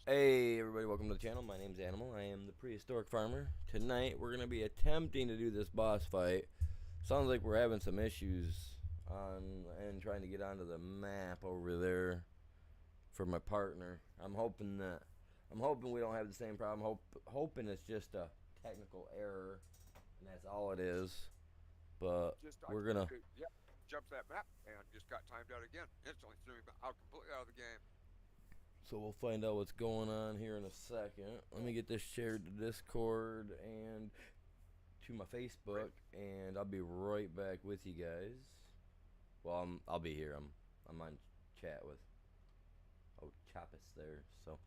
Hey everybody, welcome to the channel. My name's Animal. I am the prehistoric farmer. Tonight we're going to be attempting to do this boss fight. Sounds like we're having some issues on and trying to get onto the map over there for my partner. I'm hoping we don't have the same problem. Hoping it's just a technical error and that's all it is. But I we're gonna yeah, jumped that map and just got timed out again. Instantly threw me out completely out of the game. So we'll find out what's going on here in a second. Let me get this shared to Discord and to my Great. Facebook, and I'll be right back with you guys. Well, I'll be here. I'm on chat with Chappus there. So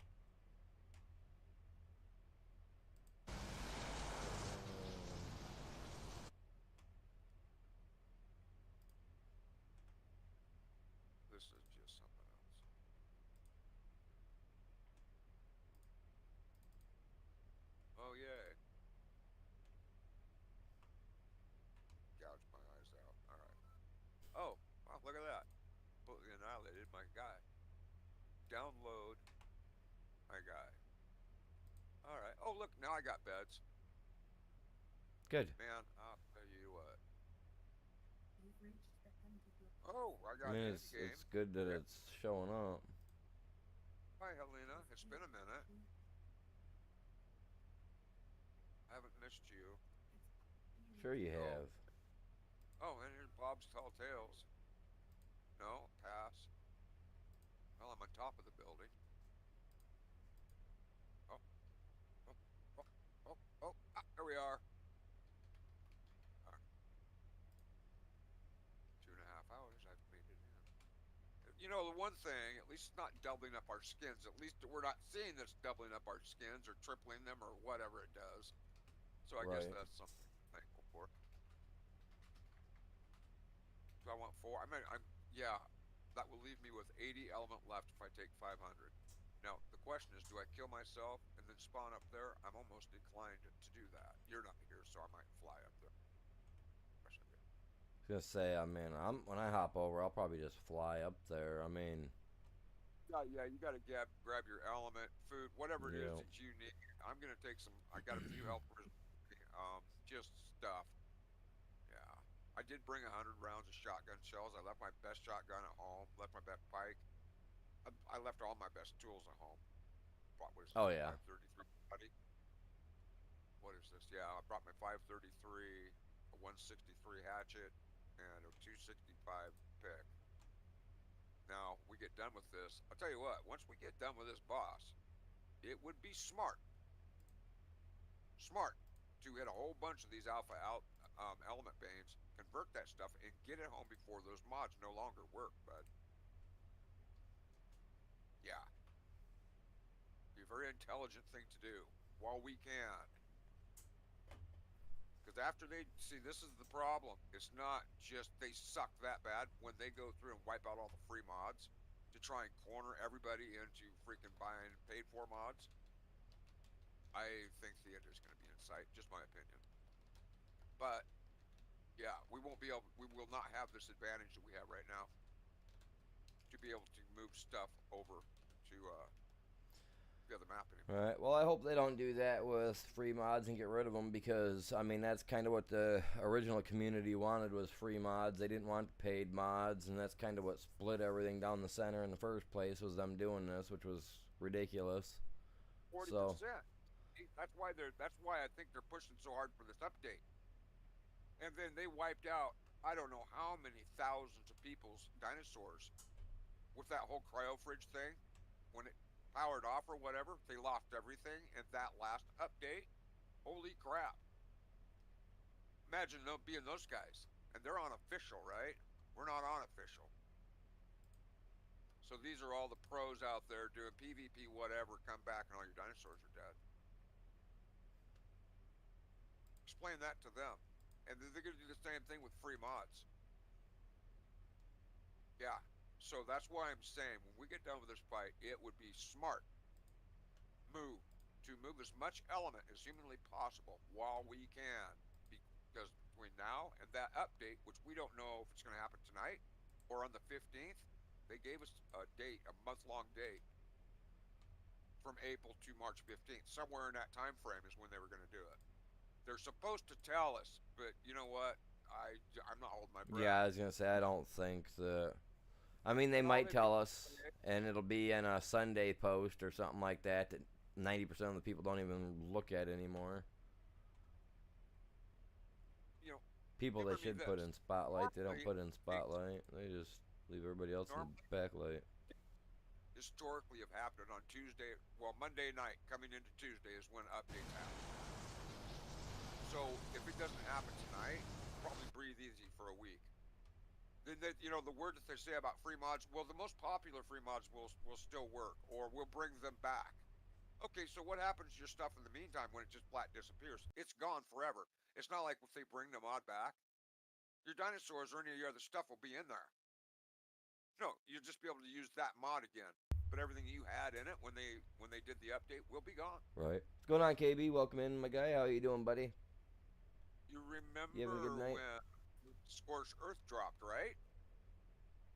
This is just something else. Oh yeah, gouged my eyes out. All right. Oh, wow, look at that. Completely annihilated my guy. Download my guy. All right. Oh look, now I got beds. good. Man, I'll tell you what. Oh, I I got mean, end it's game. good that Yeah. it's showing up. Hi Helena, it's been a minute. I haven't missed you. Sure, you Oh, have. oh, and here's Bob's Tall Tales. No, pass. Well, I'm on top of the building. Oh, oh, oh, there we are. 2.5 hours I've made it in. You know, the one thing, at least it's not doubling up our skins. At least we're not seeing this doubling up our skins or tripling them or whatever it does. So I guess Right. that's something I'm thankful for. So I want four. Yeah, that will leave me with 80 element left if I take 500. Now, the question is, do I kill myself and then spawn up there? I'm almost inclined to do that. You're not here, so I might fly up there. I was gonna say, I mean, when I hop over, I'll probably just fly up there. I mean, Yeah, you got to grab your element, food, whatever it you is know, that you need. I'm gonna take some. I got a few helpers, just stuff. Yeah, I did bring 100 rounds of shotgun shells. I left my best shotgun at home. Left my best pike. I left all my best tools at home. Brought what is this? oh My yeah, 533 buddy. What is this? Yeah, I brought my 533, a 163 hatchet, and a 265 pick. Now we get done with this. I'll tell you what. Once we get done with this boss, it would be smart to hit a whole bunch of these element banes, convert that stuff, and get it home before those mods no longer work. But yeah, be a very intelligent thing to do while we can. Because after they see, this is the problem. It's not just they suck that bad when they go through and wipe out all the free mods to try and corner everybody into freaking buying paid for mods. I think the end is going to be in sight. Just my opinion. But yeah, we will not have this advantage that we have right now to be able to move stuff over to the other map all anymore. right. Well, I hope they don't do that with free mods and get rid of them because I mean that's kind of what the original community wanted was free mods. They didn't want paid mods, and that's kind of what split everything down the center in the first place was them doing this, which was ridiculous. Forty So, percent. That's why they're. That's why I think they're pushing so hard for this update. And then they wiped out I don't know how many thousands of people's dinosaurs with that whole cryo fridge thing. When it powered off or whatever, they lost everything. And that last update, holy crap! Imagine being those guys, and they're unofficial, right? We're not unofficial. So these are all the pros out there doing PvP, whatever. Come back and all your dinosaurs are dead. Explain that to them. And they're going to do the same thing with free mods. Yeah. So that's why I'm saying when we get done with this fight, it would be smart move to move as much element as humanly possible while we can. Because between now and that update, which we don't know if it's going to happen tonight or on the 15th, they gave us a date, a month long date from April to March 15th. Somewhere in that time frame is when they were going to do it. They're supposed to tell us, but you know what? I'm not holding my breath. Yeah, I was gonna say I don't think that. I mean, they And all might they tell do, us, and it'll be in a Sunday post or something like that. That 90% of the people don't even look at anymore. you know, People they humor me should put this. in spotlight, they don't Normally, put in things spotlight. They just leave everybody else in normally the backlight. historically have happened on Tuesday. Well, Monday night coming into Tuesday is when updates happen. So if it doesn't happen tonight, probably breathe easy for a week. Then the word that they say about free mods. Well, the most popular free mods will still work, or we'll bring them back. Okay, so what happens to your stuff in the meantime when it just flat disappears? It's gone forever. It's not like if they bring the mod back, your dinosaurs or any of your other stuff will be in there. No, you'll just be able to use that mod again. But everything you had in it when they did the update will be gone. Right. What's going on, KB? Welcome in, my guy. How you doing, buddy? You You having a good remember night? when Scorched Earth dropped, right?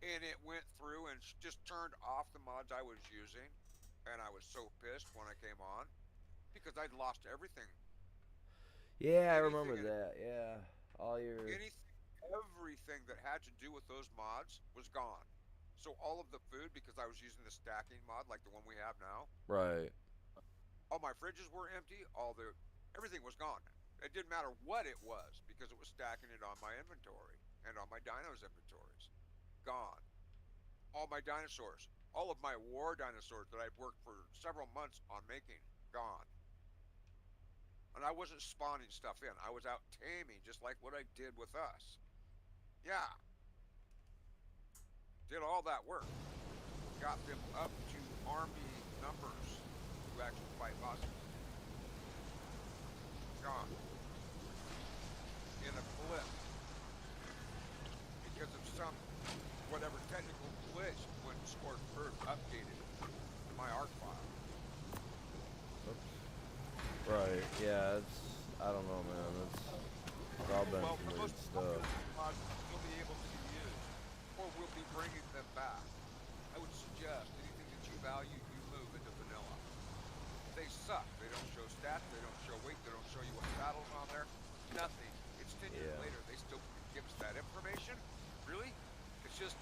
And it went through and just turned off the mods I was using, and I was so pissed when I came on because I'd lost everything. Yeah, I remember Anything and that. Yeah, all your anything, everything that had to do with those mods was gone. So all of the food, because I was using the stacking mod like the one we have now, right. all my fridges were empty. Everything was gone. It didn't matter what it was because it was stacking it on my inventory and on my dinos inventories. Gone. All my dinosaurs, all of my war dinosaurs that I've worked for several months on making, gone. And I wasn't spawning stuff in. I was out taming, just like what I did with us. Yeah, did all that work. Got them up to army numbers to actually fight bosses. Gone. In a blip. Because of some, whatever technical glitch when Scorched Earth updated my ARC file. Oops. Right. Yeah. I don't know, man. It's all been Well, some the weird most stuff. popular mods will be able to be used, or we'll be bringing them back. I would suggest anything that you value, you move into vanilla. They suck. They don't show stats. They don't show weight. They don't show you what battle's on there. Nothing. It's 10 years Yeah. later. They still give us that information. Really? It's just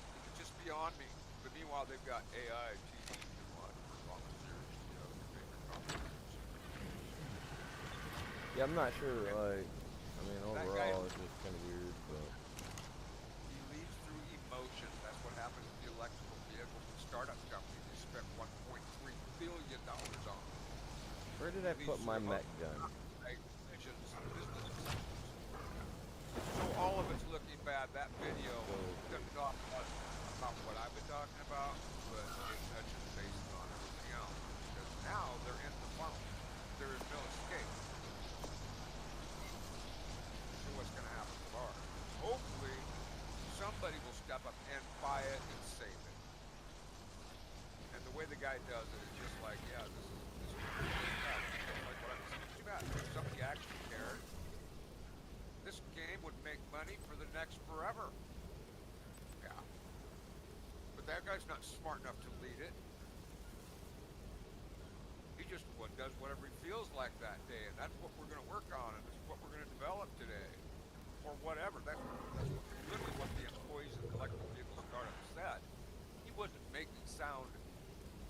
beyond me. But meanwhile, they've got AI TV to watch for common series. Your favorite common series. Yeah, I'm not sure. And Like, I mean, that guy, overall, it's just kind of weird, but he leads through emotions. That's what happens with the electrical vehicles and startup companies. They spent $1.3 billion on. where did He I leads put my through mech emotions, gun? decisions, business decisions. So all of it's looking bad. That video So doesn't talk about what I've been talking about, but it touches based on everything else. Because now they're in the funnel. There is no escape. So what's going to happen with ours? Hopefully, somebody will step up and buy it and save it. And the way the guy does it is just like, yeah, this is like what I was saying. Too bad. If somebody actually cared, this game would make money for the next forever. Yeah. But that guy's not smart enough to lead it. He just does whatever he feels like that day, and that's what we're going to work on, and this is what we're going to develop today, or whatever. That's literally what the employees of the electric vehicle startup said. He wasn't making sound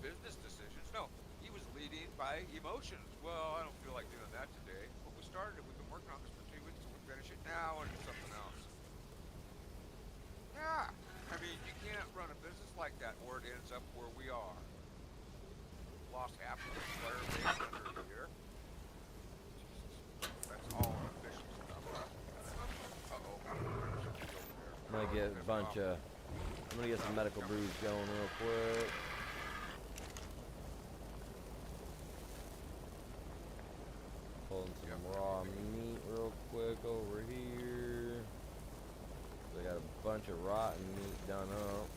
business decisions. No, he was leading by emotions. Well, I don't feel like doing that today. But we started it. We've been working on this for 2 weeks, so we'll finish it now and do something else. Yeah. I mean, you can't run a business like that where it ends up where we are. Lost half of the player base under a year. Jesus. That's all unofficial stuff. Uh-oh. I'm gonna get a bunch of. I'm gonna get some medical brews going real quick. Pulling some raw meat real quick over here. So I got a bunch of rotten meat done up.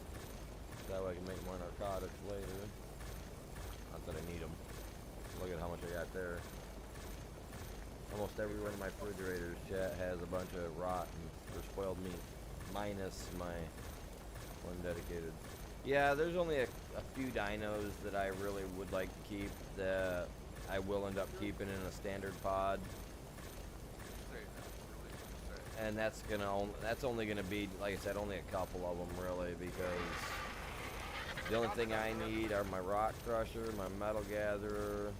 That way I can make more narcotics later. Not that I need them. Look at how much I got there. Almost every one of my refrigerators, chat, has a bunch of rotten or spoiled meat. Minus my one dedicated. Yeah, there's only a few dinos that I really would like to keep that I will end up keeping in a standard pod, Say that, really say. and that's only gonna be, like I said, only a couple of them really, because the only thing I need are my rock crusher, my metal gatherer,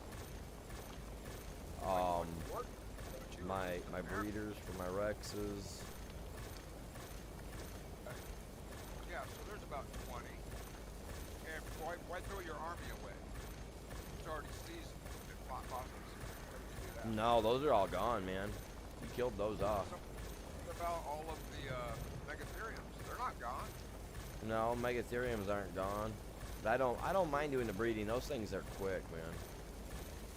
my breeders for my Rexes. Yeah, so there's about 20. And why throw your army away? It's already seasoned and possums. Why would you do that? No, those are all gone, man. You killed those off. What about all of the Megatheriums? They're not gone. No, Megatheriums aren't gone. But I don't mind doing the breeding. Those things are quick, man.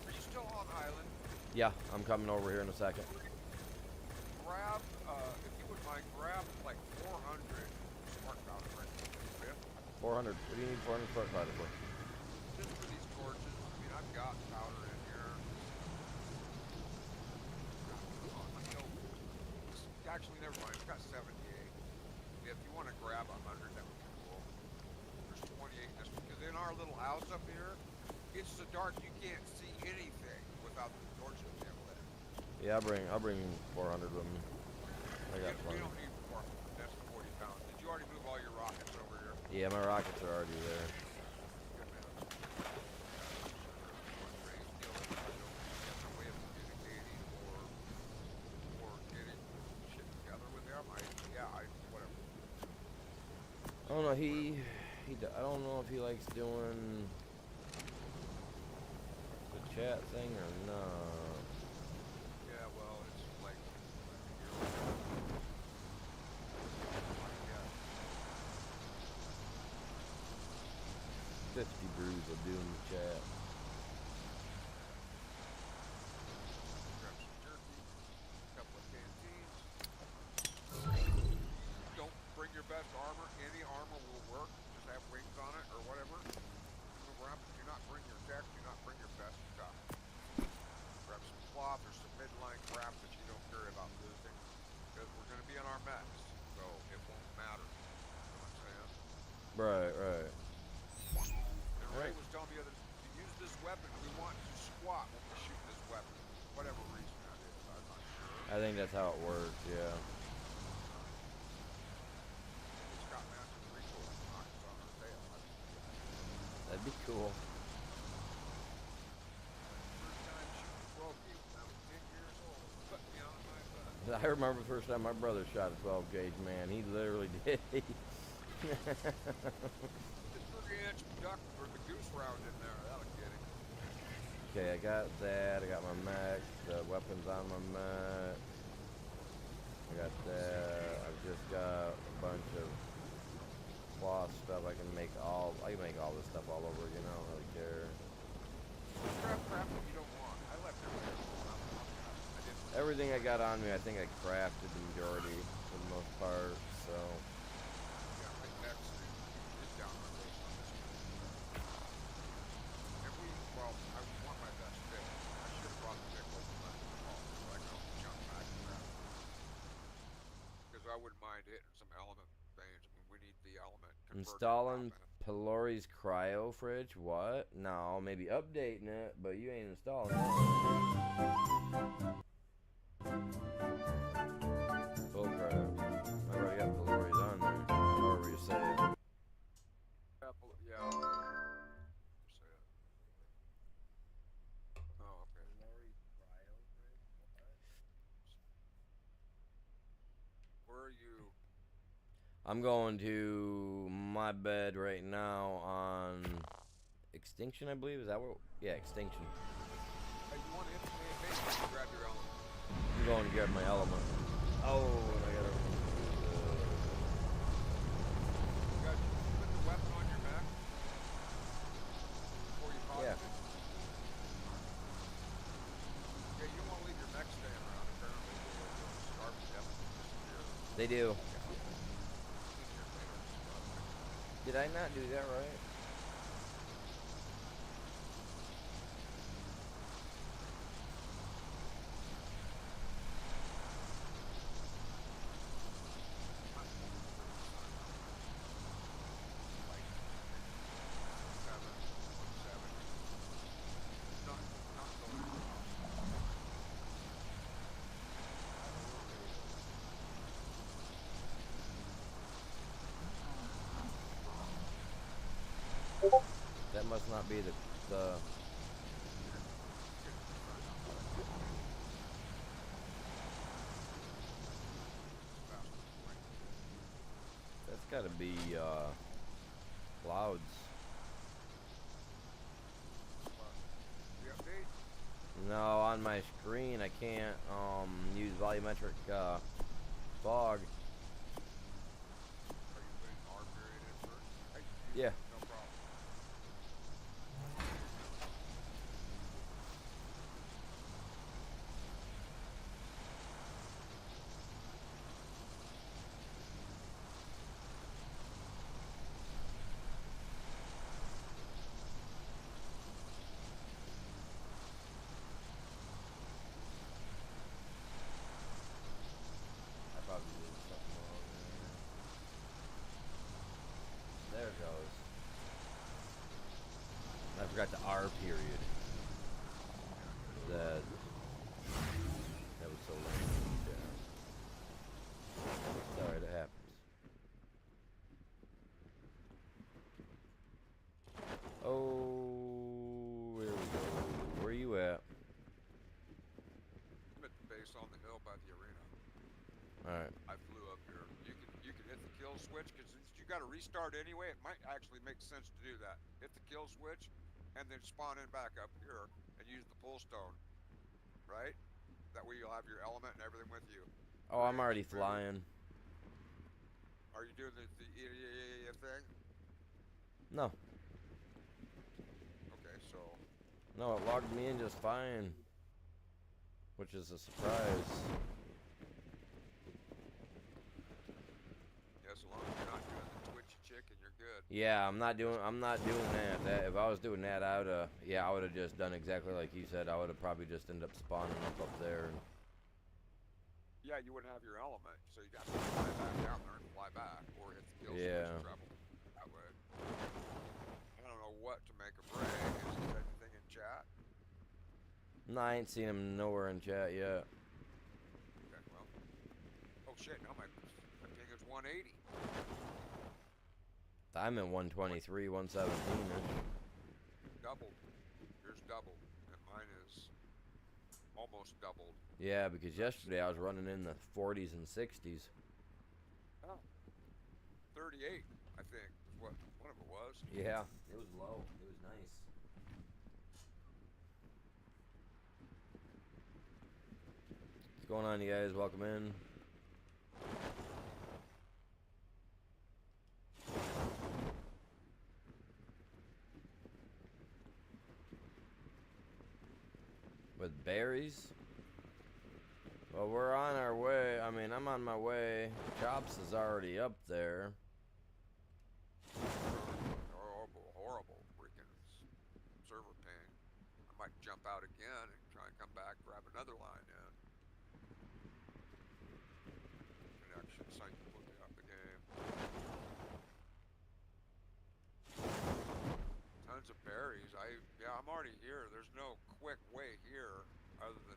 Are you still on island? Yeah, I'm coming over here in a second. Grab, if you would mind, grab like 400 spark powder right now. 400. What do you need 400 spark powder for? Just for these torches. I mean, I've got powder in here. Actually, never mind. I've got 78. If you want to grab 100, that would be cool. There's 28 in this, because in our little house up here, it's so dark you can't see anything without the torches being lit. Yeah, I'll bring 400 of them. I got We plenty. don't need more. That's 40 pounds. Did you already move all your rockets over here? Yeah, my rockets are already there. Good man. Raise deal with it. I don't have no way of communicating or getting shit together with them. Whatever. I don't know. I don't know if he likes doing the chat thing or not. Yeah, well, it's like yeah. 50 brews of doing the chat. Grab some jerky, a couple of canteens. Don't bring your best armor. Any armor will work. Just have wings on it or whatever. Move around. Do not bring your tech. Do not bring your best stuff. Grab some cloth or some midline crap that you don't care about losing. Because we're going to be in our mess. So it won't matter. You know what I'm saying? Right, right. And Ray Right. was telling me the other to use this weapon, we want to squat when we shoot this weapon. Whatever reason that is, I'm not sure. I think that's how it works, yeah. It's got massive recoil and knocks on our tail. That'd be cool. First time shooting 12 gauge when I was 10 years old. Put me on my butt. I remember the first time my brother shot a 12 gauge, man. He literally did. The 3-inch duck or the goose round in there, that'll get him. Okay, I got that. I got my mech. The weapons on my mech. I got that. I've just got a bunch of cloth stuff. I can make all this stuff all over again. I don't really care. Grab crap that you don't want. I left everything. I didn't. Everything I got on me, I think I crafted the majority for the most part. So Yeah, my next is down my base on this one. And I want my best pick. I should have brought the pick over left in the hall so I can only jump back and grab it. Because I wouldn't mind hitting some element things. I mean, we need the element converted. installing Pelori's cryo fridge. What? No, maybe updating it, but you ain't installing it. Full cryo. I already got Pelori's on there. However you say it. Yeah. Say it. Oh, okay. Where are you? I'm going to my bed right now on Extinction, I believe. Is that what? Yeah, Extinction. Hey, you want to basically grab your element. I'm going to grab my element. Oh, and I gotta. You got put the weapon on your back before you pop Yeah. it. Yeah, you don't want to leave your mech staying around. Apparently, they'll starve to death and disappear. They do. Clean your cleaners. Did I not do that right? That must not be the. That's got to be clouds. The update? No, on my screen I can't use volumetric fog. Are you putting R period in first? Hey, Yeah. no problem. I probably did something wrong there. There it goes. I forgot the R period. That was so lame. Yeah. Sorry, that happens. Oh, here we go. Where you at? I'm at the base on the hill by the arena. Alright. I flew up here. You can hit the kill switch because since you got to restart anyway, it might actually make sense to do that. Hit the kill switch, and then spawn in back up here and use the pull stone. Right? That way you'll have your element and everything with you. Oh, I'm already Food. flying. Are you doing the thing? No. Okay, so No, it logged me in just fine. Which is a surprise. yeah, so long as you're not doing the twitchy chicken, you're good. Yeah, I'm not doing that. If I was doing that, I would have just done exactly like you said. I would have probably just ended up spawning up there. And Yeah, you wouldn't have your element, so you got to fly back down there and fly back, or hit the kill switch and travel that way. I don't know what to make of Ray. Is there anything in chat? No, I ain't seen him nowhere in chat yet. Okay, well. Oh shit, now my ping is 180. I'm at 123, 117-ish. Doubled. Yours doubled. And mine is almost doubled. Yeah, because yesterday I was running in the 40s and 60s. Oh. 38, I think, is what one of it was. Yeah, it was low. It was nice. What's going on, you guys? Welcome in. With berries? Well, we're on our way. I mean, I'm on my way. Chops is already up there. Horrible, horrible freaking server ping. I might jump out again and try and come back, grab another line in. Connection site looking up the game. Tons of berries. Yeah, I'm already here. There's no quick way here other than,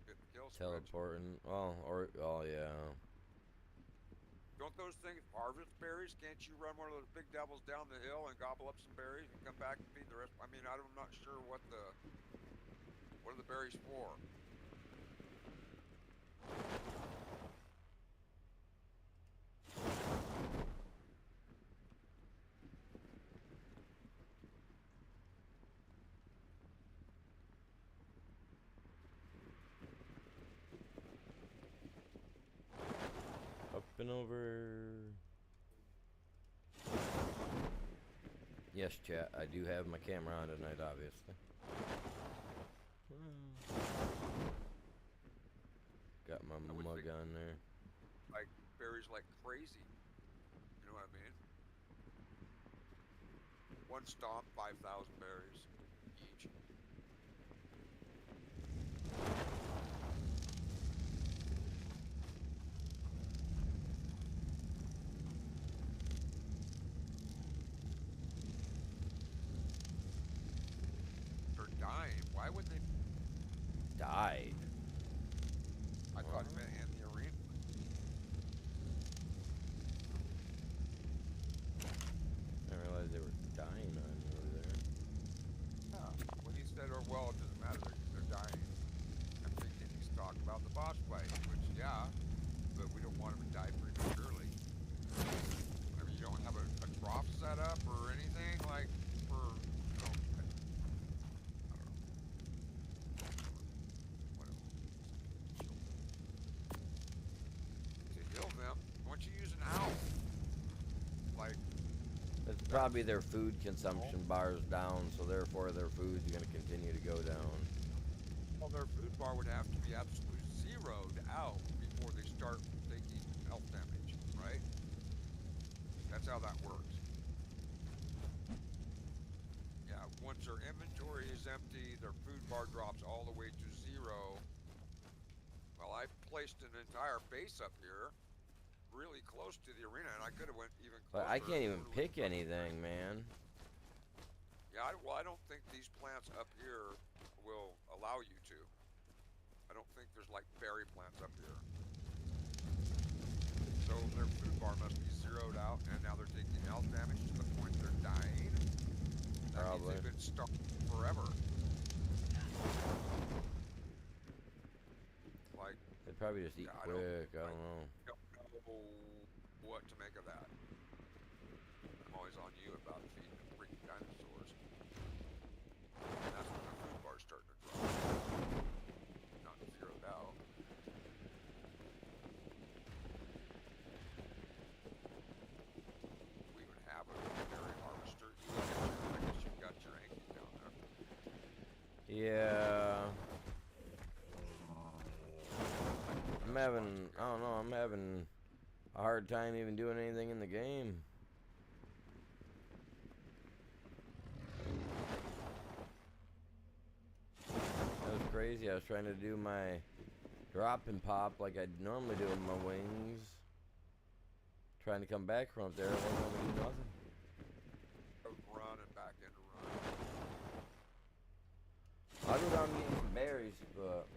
hit the kill switch. Teleporting. Yeah. Don't those things harvest berries? Can't you run one of those big devils down the hill and gobble up some berries and come back and feed the rest? I mean, I'm not sure what are the berries for? Up and over. Yes, chat. I do have my camera on tonight, obviously. Got my mug on there. Like berries like crazy. You know what I mean? One stomp, 5,000 berries each. They're dying. Why would they? Died. I thought it meant in the arena. I realized they were dying on me. well, it doesn't matter. They're dying. I'm thinking he's talking about the boss fight, which, yeah, but we don't want him to die prematurely. I mean, you don't have a trough set up or anything like for, I don't know, whatever. To heal them, why don't you use an owl? Like, It's probably their food consumption bars down, so therefore their food's going to continue to go down. well, their food bar would have to be absolutely zeroed out before they start taking health damage, right? That's how that works. Yeah, once their inventory is empty, their food bar drops all the way to zero. Well, I placed an entire base up here, really close to the arena, and I could have went even closer. But I can't even literally pick close. anything, man. Yeah, well, I don't think these plants up here will allow you to. I don't think there's like berry plants up here. So their food bar must be zeroed out, and now they're taking health damage to the point they're dying. That Probably. means they've been stuck forever. Like, They'd probably just eat yeah, quick. I don't know. don't know what to make of that. I'm always on you about feeding the freaking dinosaurs. And that's when the food bar's starting to drop. Not zeroed out. We even have a berry harvester. I guess you've got your Anki down there. Yeah. I don't know, I'm having a hard time even doing anything in the game. That was crazy. I was trying to do my drop and pop like I'd normally do with my wings. Trying to come back from up there, I wasn't able to do nothing. Run and back into run. I'll go down and get some berries, but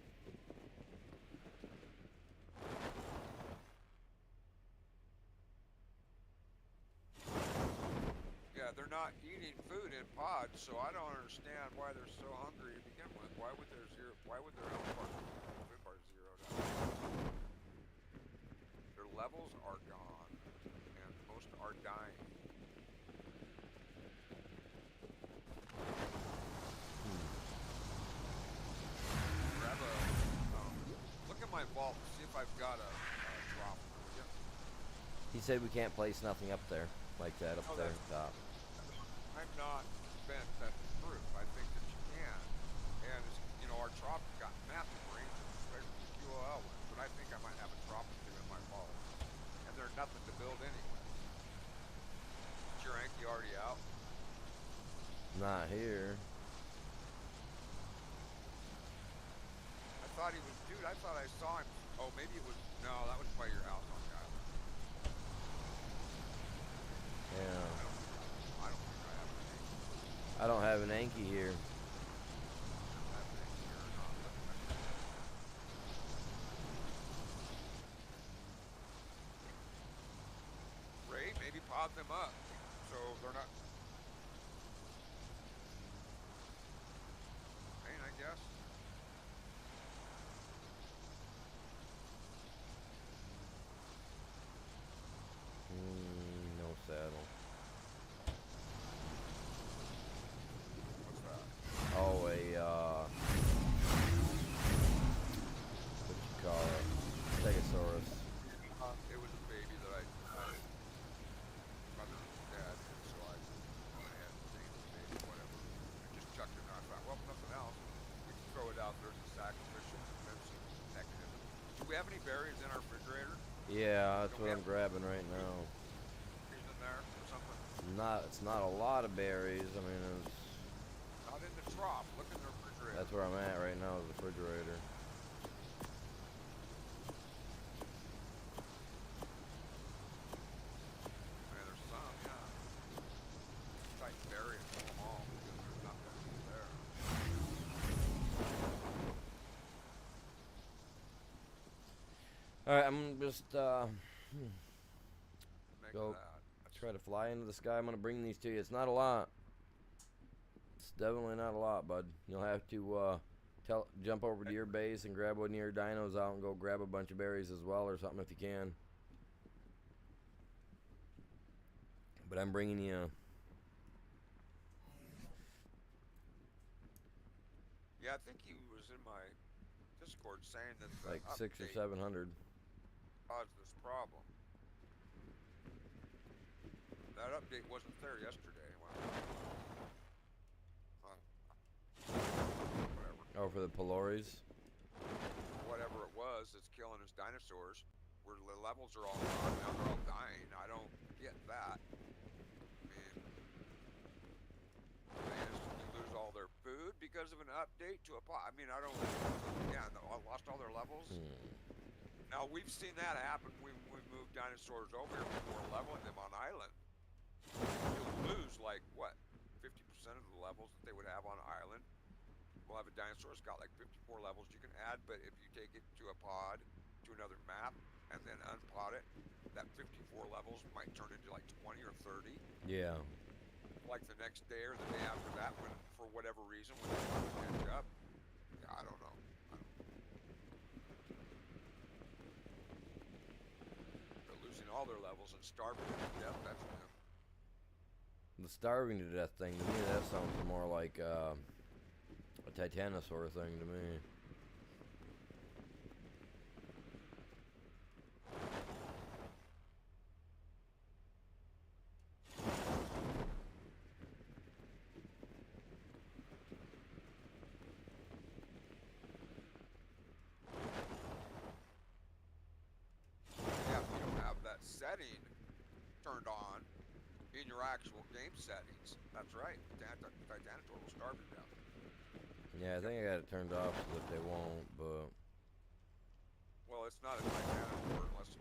Yeah, they're not eating food in pods, so I don't understand why they're so hungry to begin with. Why would their health bar, food bar zeroed out? Their levels are gone, and most are dying. Grab a look at my vault and see if I've got a drop. Yep. he said we can't place nothing up there like that up Oh, there that's- top. I'm not convinced that's true. I think that you can. And, our trop got massive ranges, right from the QOL ones, but I think I might have a trop or two in my vault. And they're nothing to build anyway. Is your Anki already out? Not here. I thought he was, dude, I thought I saw him. Oh, maybe it was, no, that was by your house on the island. Yeah. I don't think I have an Anki. I don't have an Anki here. I have an Anki here or not. Ray, maybe pod them up. So they're not. I guess. No saddle. What's that? Oh, what you call it? Stegosaurus. It was a baby that I mother was dead, and so I had named the baby, whatever. I just chucked it, and I thought, well, nothing else. We can throw it out. There's a sacrificial mechanism. Do we have any berries in our refrigerator? Yeah, that's what I'm grabbing right now. Berries in there or something? It's not a lot of berries. I mean, Not in the trough. Look in the refrigerator. that's where I'm at right now, is the refrigerator. There's some, yeah. Type berry and pull them all because there's nothing there. All right, I'm just Make Go. that. try to fly into the sky. I'm gonna bring these to you. It's not a lot. It's definitely not a lot, bud. You'll have to jump over to your base and grab one of your dinos out and go grab a bunch of berries as well or something if you can. But I'm bringing you. Yeah, I think he was in my Discord saying that the Like 600 or update 700. caused this problem. That update wasn't there yesterday. Well, whatever. Oh, for the Peloris? Whatever it was that's killing his dinosaurs, where the levels are all gone, now they're all dying. I don't get that. I mean, they just lose all their food because of an update to a pot. I mean, I don't. Yeah, I lost all their levels. Now we've seen that happen when we moved dinosaurs over here before leveling them on island. You'll lose like what, 50% of the levels that they would have on island. We'll have a dinosaur that's got like 54 levels you can add, but if you take it to a pod, to another map, and then unpod it, that 54 levels might turn into like 20 or 30. Yeah. Like the next day or the day after that, when for whatever reason, when they want to catch up. Yeah, I don't know. They're losing all their levels and starving to death. That's them. The starving to death thing, to me, that sounds more like a Titanosaur thing to me. Yeah, if you don't have that setting turned on in your actual game settings, that's right. The Titanosaur will starve to death. Yeah, I think I got it turned off so that they won't, but... Well, it's not a Titanosaur unless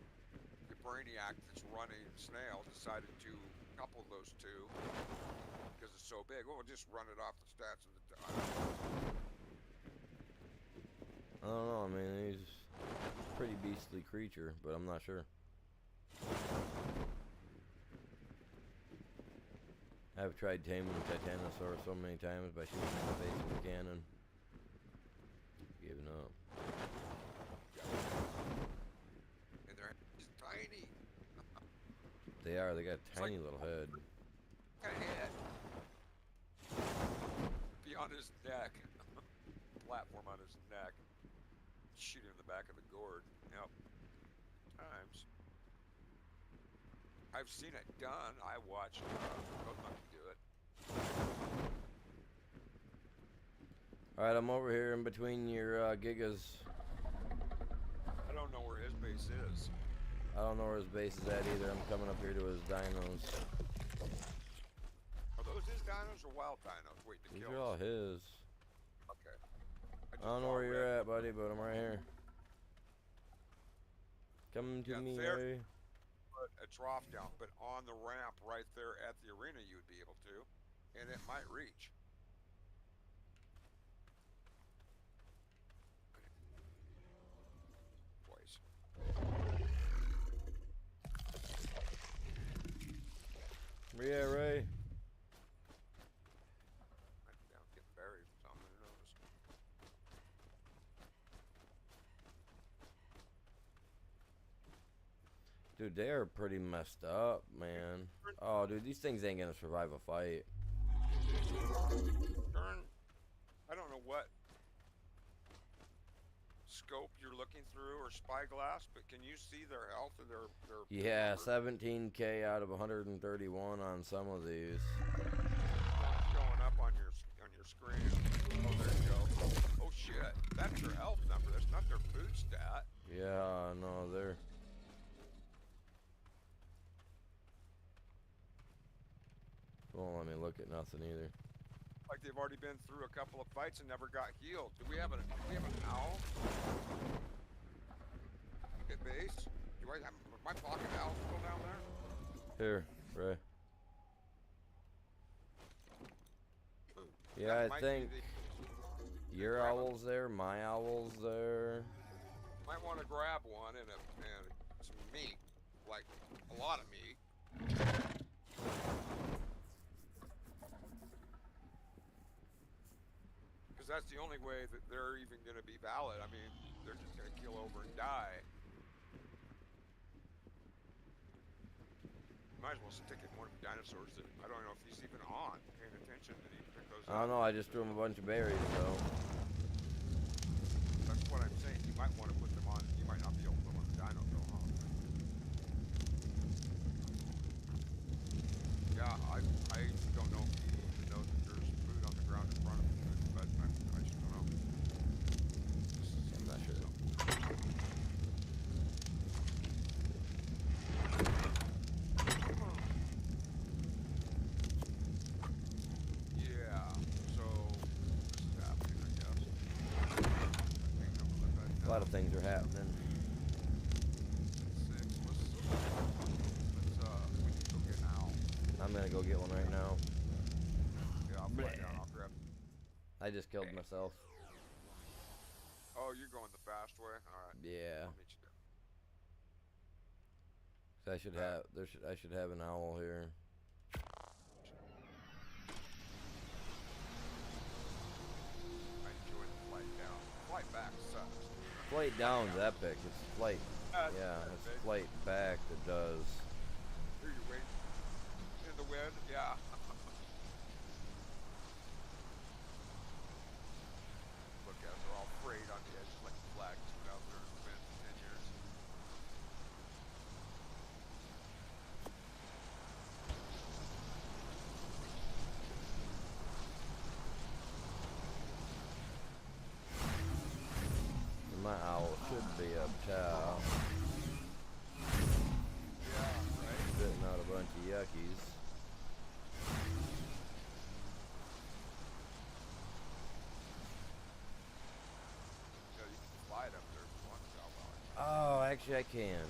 the Brainiac that's running Snail decided to couple those two because it's so big. Well, we'll just run it off the stats of the I don't know, I mean, he's a pretty beastly creature, but I'm not sure. I've tried taming the Titanosaur so many times by shooting in the face with a cannon. Giving up. and they're just tiny. They are, they got a tiny little head. Kind of head. Beyond his neck. Platform on his neck. Shoot him in the back of the gourd. Yep. Times. I've seen it done. I watched Monkey do it. Alright, I'm over here in between your Gigas. I don't know where his base is. I don't know where his base is at either. I'm coming up here to his dinos. Are those his dinos or wild dinos? Wait, the These kills. are all his. Okay. I don't know where you're at, buddy, but I'm right here. Come to Yeah, me, there- Ray. Put a trough down, but on the ramp right there at the arena, you would be able to, and it might reach. Twice. Where you at, Ray? Might be down getting buried or something. Who knows? Dude, they are pretty messed up, man. Oh, dude, these things ain't gonna survive a fight. Turn. I don't know what scope you're looking through or spyglass, but can you see their health or their Yeah, number? 17K out of 131 on some of these. It's going up on your screen. Oh, there you go. Oh shit, that's their health number. That's not their food stat. Yeah, no, they're... Won't let me look at nothing either. Like they've already been through a couple of fights and never got healed. Do we have an owl at base? Do I have my pocket owl still down there? Here, Ray. Yeah, That I might think be your owl's there, my owl's there. might want to grab one and some meat, like a lot of meat. that's the only way that they're even going to be valid. I mean, they're just going to kill over and die. You might as well stick in one of the dinosaurs that I don't know if he's even on, paying attention, that he can pick those I up. don't know. I just threw him a bunch of berries, though. That's what I'm saying. You might want to put them on. You might not be able to put them on the dino though, huh? Yeah, I don't know if he even knows that there's food on the ground in front of him, but I just don't know. I'm not sure. Yeah, so this is happening, I guess. I think I'm gonna let that A lot of down. things are happening. Six. We need to go get an owl. I'm gonna go get one right now. Yeah, I'll fly Bleh. down. I'll grab. I just killed myself. Oh, you're going the fast way. All right. Yeah. I'll meet you there. So I should have. I should have an owl here. I enjoy the flight down. Flight back sucks. Flight down's epic. It's flight. That's Yeah, epic. it's flight back that does. Here you wait. In the wind, yeah. Look at they're all frayed on the edge like flags been out there in the wind for 10 years. My owl should be up top, Yeah, right? spitting out a bunch of yuckies. Yeah, you can fly it up there if you want to, Oh, actually I can.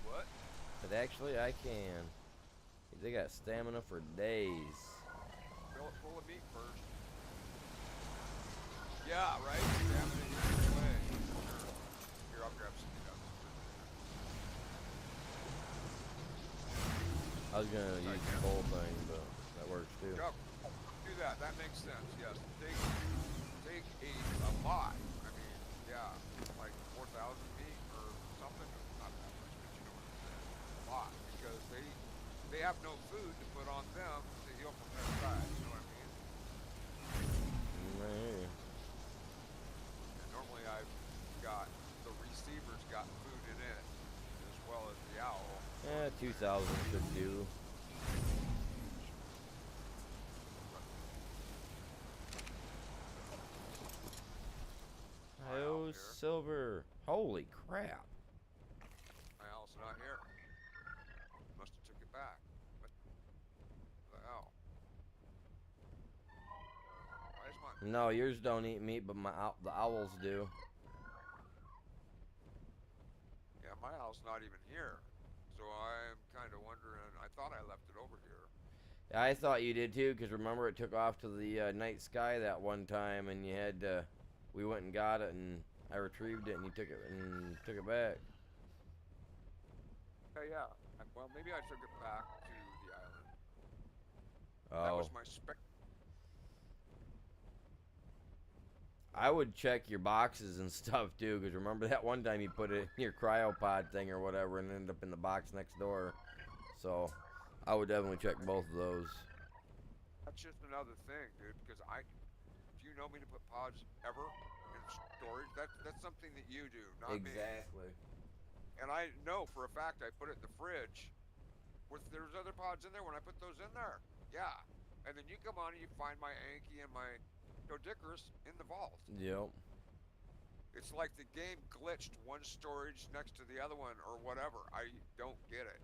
What? But actually I can. They got stamina for days. Fill it full of meat first. Yeah, right? Stamina either way. Sure. Here, I'll grab some meat out. I was gonna use the whole thing, but that works too. Yep. Do that. That makes sense. Yes. Take a lot. I mean, yeah, like 4,000 feet or something. Not that much, but you know what I'm saying. A lot, because they have no food to put on them to heal from their side. You know what I mean? Right here. And normally I've got the receiver's got food in it as well as the owl. Yeah, 2,000 should do. My owl Oh, here. silver. Holy crap. My owl's not here. Must have took it back. What the hell? Why is my... No, yours don't eat meat, but the owls do. Yeah, my owl's not even here. So I'm kind of wondering, I thought I left it over here. I thought you did too, because remember it took off to the night sky that one time, and you had we went and got it, and I retrieved it, and you took it back. Yeah. Well, maybe I took it back to the island. Oh, That was my spec. I would check your boxes and stuff too, because remember that one time you put it in your cryopod thing or whatever, and it ended up in the box next door. So I would definitely check both of those. That's just another thing, dude, because if you know me to put pods ever in storage, that's something that you do, not me. Exactly. And I know for a fact I put it in the fridge. There's other pods in there when I put those in there. Yeah. And then you come on and you find my Anki and my Dodicarus in the vault. Yep. It's like the game glitched one storage next to the other one or whatever. I don't get it.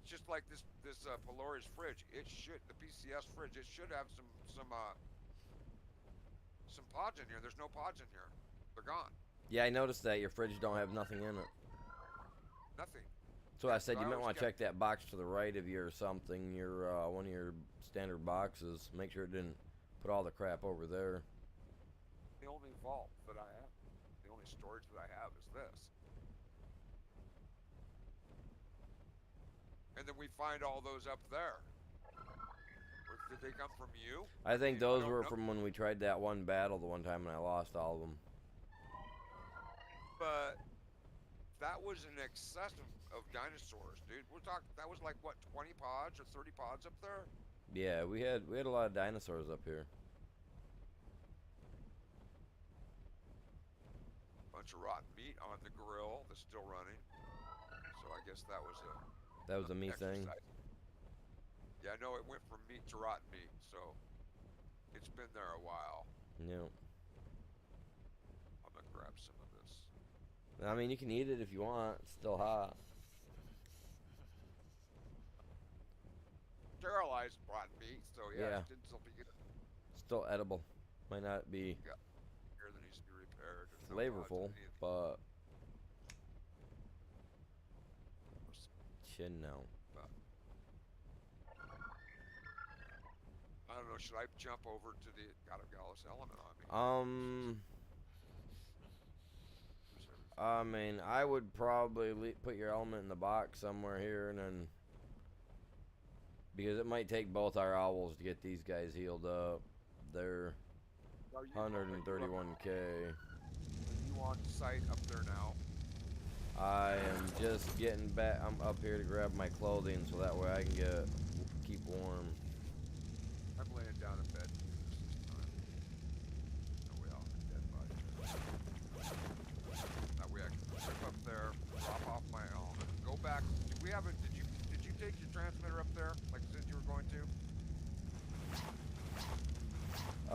It's just like this Polaris fridge. The PCS fridge, it should have some pods in here. There's no pods in here. They're gone. Yeah, I noticed that your fridge don't have nothing in it. Nothing. So I said So you I might always want to kept- check that box to the right of you or something. Your one of your standard boxes. Make sure it didn't put all the crap over there. The only vault that I have, the only storage that I have is this. And then we find all those up there. Or did they come from you? I think I those don't were know. from when we tried that one battle the one time and I lost all of them. But that was an excess of dinosaurs, dude. We're talking, that was like, what, 20 pods or 30 pods up there? Yeah, we had a lot of dinosaurs up here. Bunch of rotten meat on the grill that's still running. So I guess that was That was a me thing. exercise. Yeah, no, it went from meat to rotten meat, so it's been there a while. Yeah. I'm gonna grab some of this. I mean, you can eat it if you want. It's still hot. Sterilized rotten meat, so yeah, Yeah. it did still be good. Still edible. Might not be Yeah, here that needs to be repaired. There's no pods flavorful, in any of but these, shouldn't know. but I don't know. Should I jump over to the? God, I've got all this element on me. Who's everything? I mean, I would probably put your element in the box somewhere here, and then because it might take both our owls to get these guys healed up. They're Are you 131k. You on site up there now? I am just getting back. I'm up here to grab my clothing so that way I can keep warm. I'm laying down in bed. No way off a dead body. That way I can trip up there, drop off my element, go back. Did you take your transmitter up there like you said you were going to?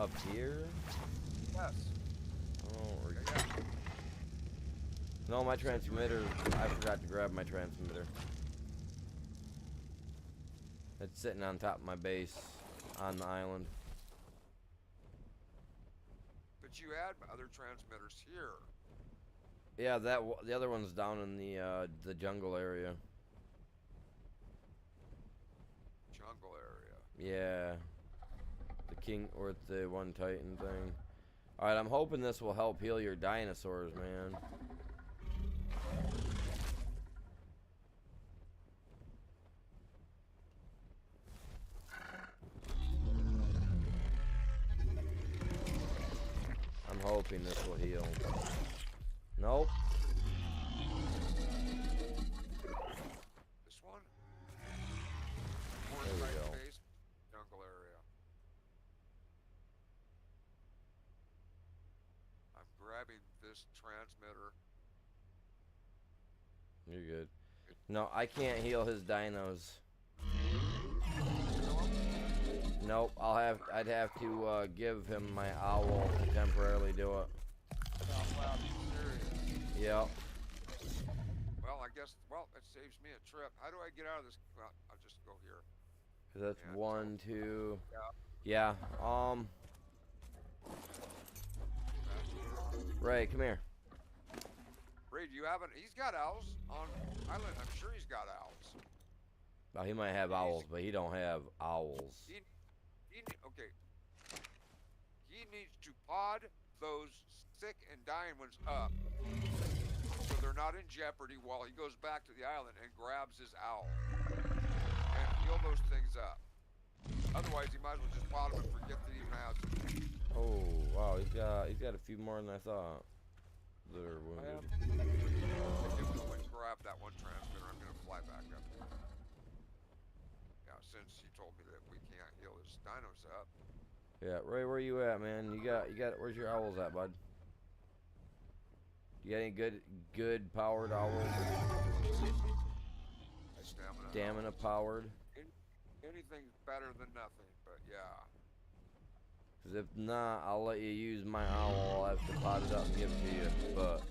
Up here? Yes. Oh, Okay, yeah. no, my transmitter. I forgot to grab my transmitter. It's sitting on top of my base on the island. But you had other transmitters here. Yeah, the other one's down in the jungle area. Jungle area. Yeah, the king or the one titan thing. All right, I'm hoping this will help heal your dinosaurs, man. I'm hoping this will heal. Nope. This one? There we Forest go. base, jungle area. I'm grabbing this transmitter. You're good. No, I can't heal his dinos. Nope, I'd have to give him my owl to temporarily do it. Oh, wow, you serious? Yep. Well, I guess, it saves me a trip. How do I get out of this? Well, I'll just go here. 'Cause that's Yeah, 1, 2. Yeah. Yeah. Ray, come here. Ray, do you have he's got owls on island. I'm sure he's got owls. Well, he might have owls, but he don't have owls. Okay. He needs to pod those sick and dying ones up so they're not in jeopardy while he goes back to the island and grabs his owl and heal those things up. Otherwise, he might as well just pod them and forget that he even has them. Oh, wow, he's got a few more than I thought that are wounded. I do go and grab that one transmitter. I'm gonna fly back up. Yeah, since he told me that we can't heal his dinos up. Yeah, Ray, where you at, man? You got. Where's your owls at, bud? You got any good powered owls? Stamina powered? Anything's better than nothing, but yeah. Cause if not, I'll let you use my owl. I'll have to pot it up and give it to you. But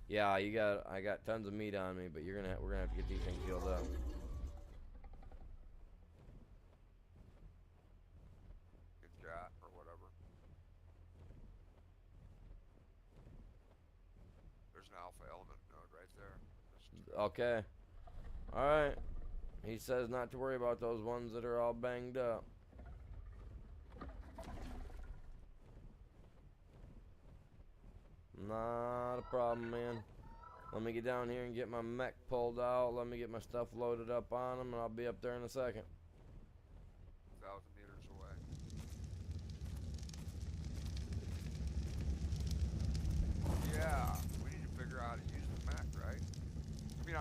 yeah, I got tons of meat on me, but we're gonna have to get these things healed up. Good cat or whatever. There's an alpha element node right there. Okay. Alright. He says not to worry about those ones that are all banged up. Not a problem, man. Let me get down here and get my mech pulled out. Let me get my stuff loaded up on them, and I'll be up there in a second. 1,000 meters away.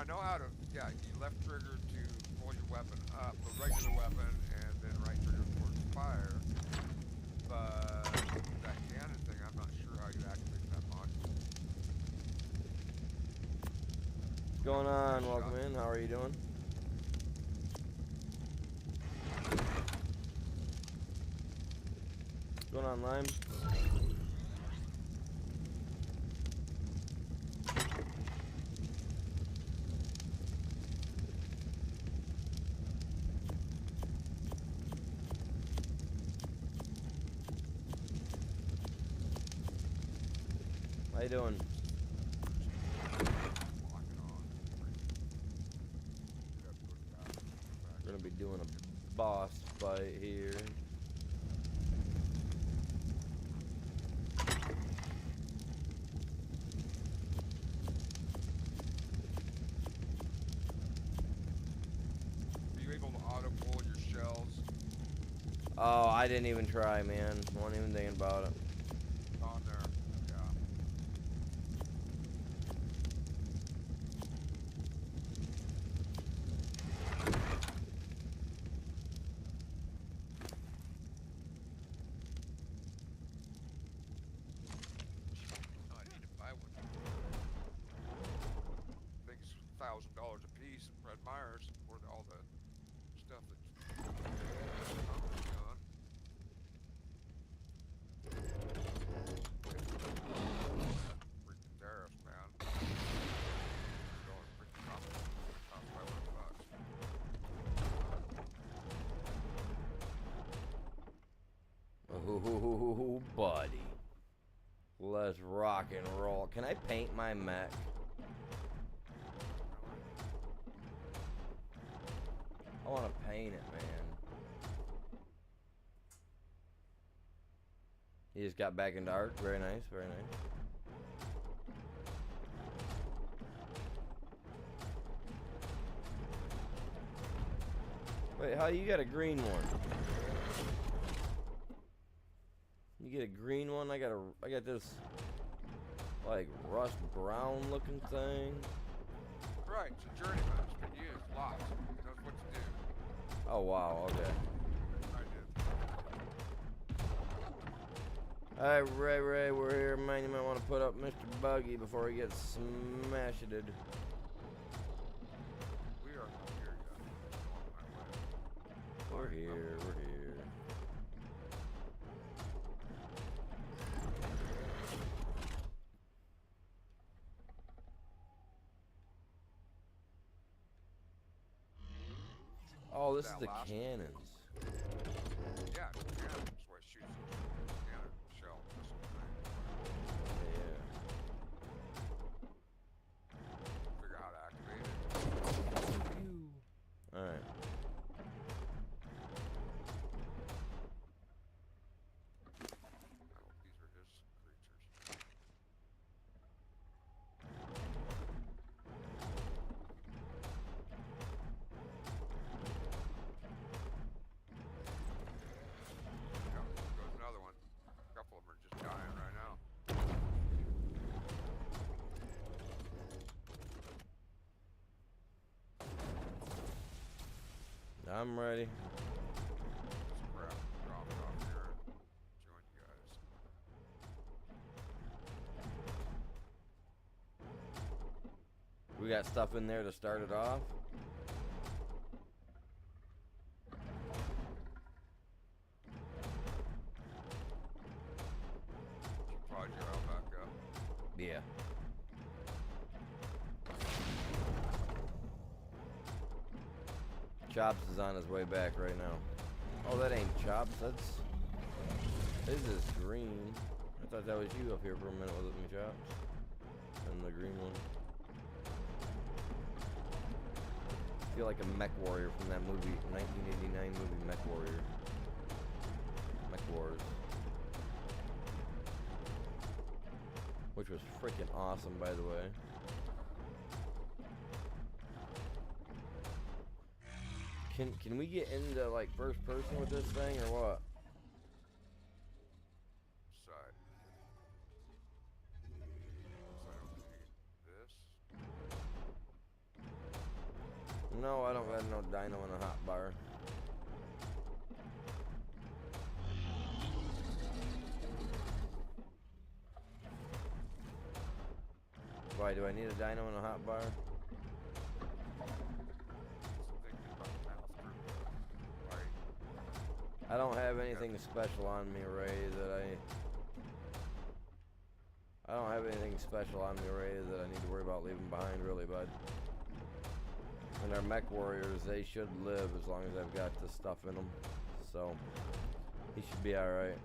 I know how to. Yeah, you left trigger to pull your weapon up, the regular weapon, and then right trigger towards fire. But that cannon thing, I'm not sure how you activate that module. What's going on? Welcome in. How are you doing? What's going on, Lime? How you doing? We're gonna be doing a boss fight here. Are you able to auto pull your shells? Oh, I didn't even try, man. Wasn't even thinking about it. On there, yeah. Oh, I need to buy one. I think it's $1,000 a piece at Fred Meyer's for all the stuff that's on. Freaking tariffs, man. Going freaking cost $500. Ooh, buddy. Let's rock and roll. Can I paint my mech? I want to paint it, man. He just got back into art. Very nice, very nice. Wait, how you got a green one? You get a green one? I got this like rust brown looking thing. Right, it's a journeyman. It's been used lots. It knows what to do. Oh wow, okay. I did. Alright, Ray, we're here. Man, you might want to put up Mr. Buggy before he gets smashed. We are not here yet. On my way. We're here, we're here. Oh, this is the cannons. Yeah, it's a cannon. That's why it shoots those cannon shell missile thing. Yeah. Figure out how to activate it. Alright. I hope these are his creatures. Yeah, goes another one. A couple of them are just dying right now. I'm ready. Just grab, drop it off here and join you guys. We got stuff in there to start it off. You prod your own back up. Yeah. Chops is on his way back right now. Oh, that ain't Chops. This is green. I thought that was you up here for a minute, was it me, Chops? And the green one. I feel like a mech warrior from that movie, 1989 movie, Mech Warrior. Mech Wars. Which was freaking awesome, by the way. Can we get into like first person with this thing or what? Side. So I don't need this. No, I don't got no dyno in a hot bar. Why do I need a dyno in a hot bar? I don't have anything special on me, Ray, I don't have anything special on me, Ray, that I need to worry about leaving behind, really, bud. And our mech warriors, they should live as long as I've got this stuff in them. So, he should be alright.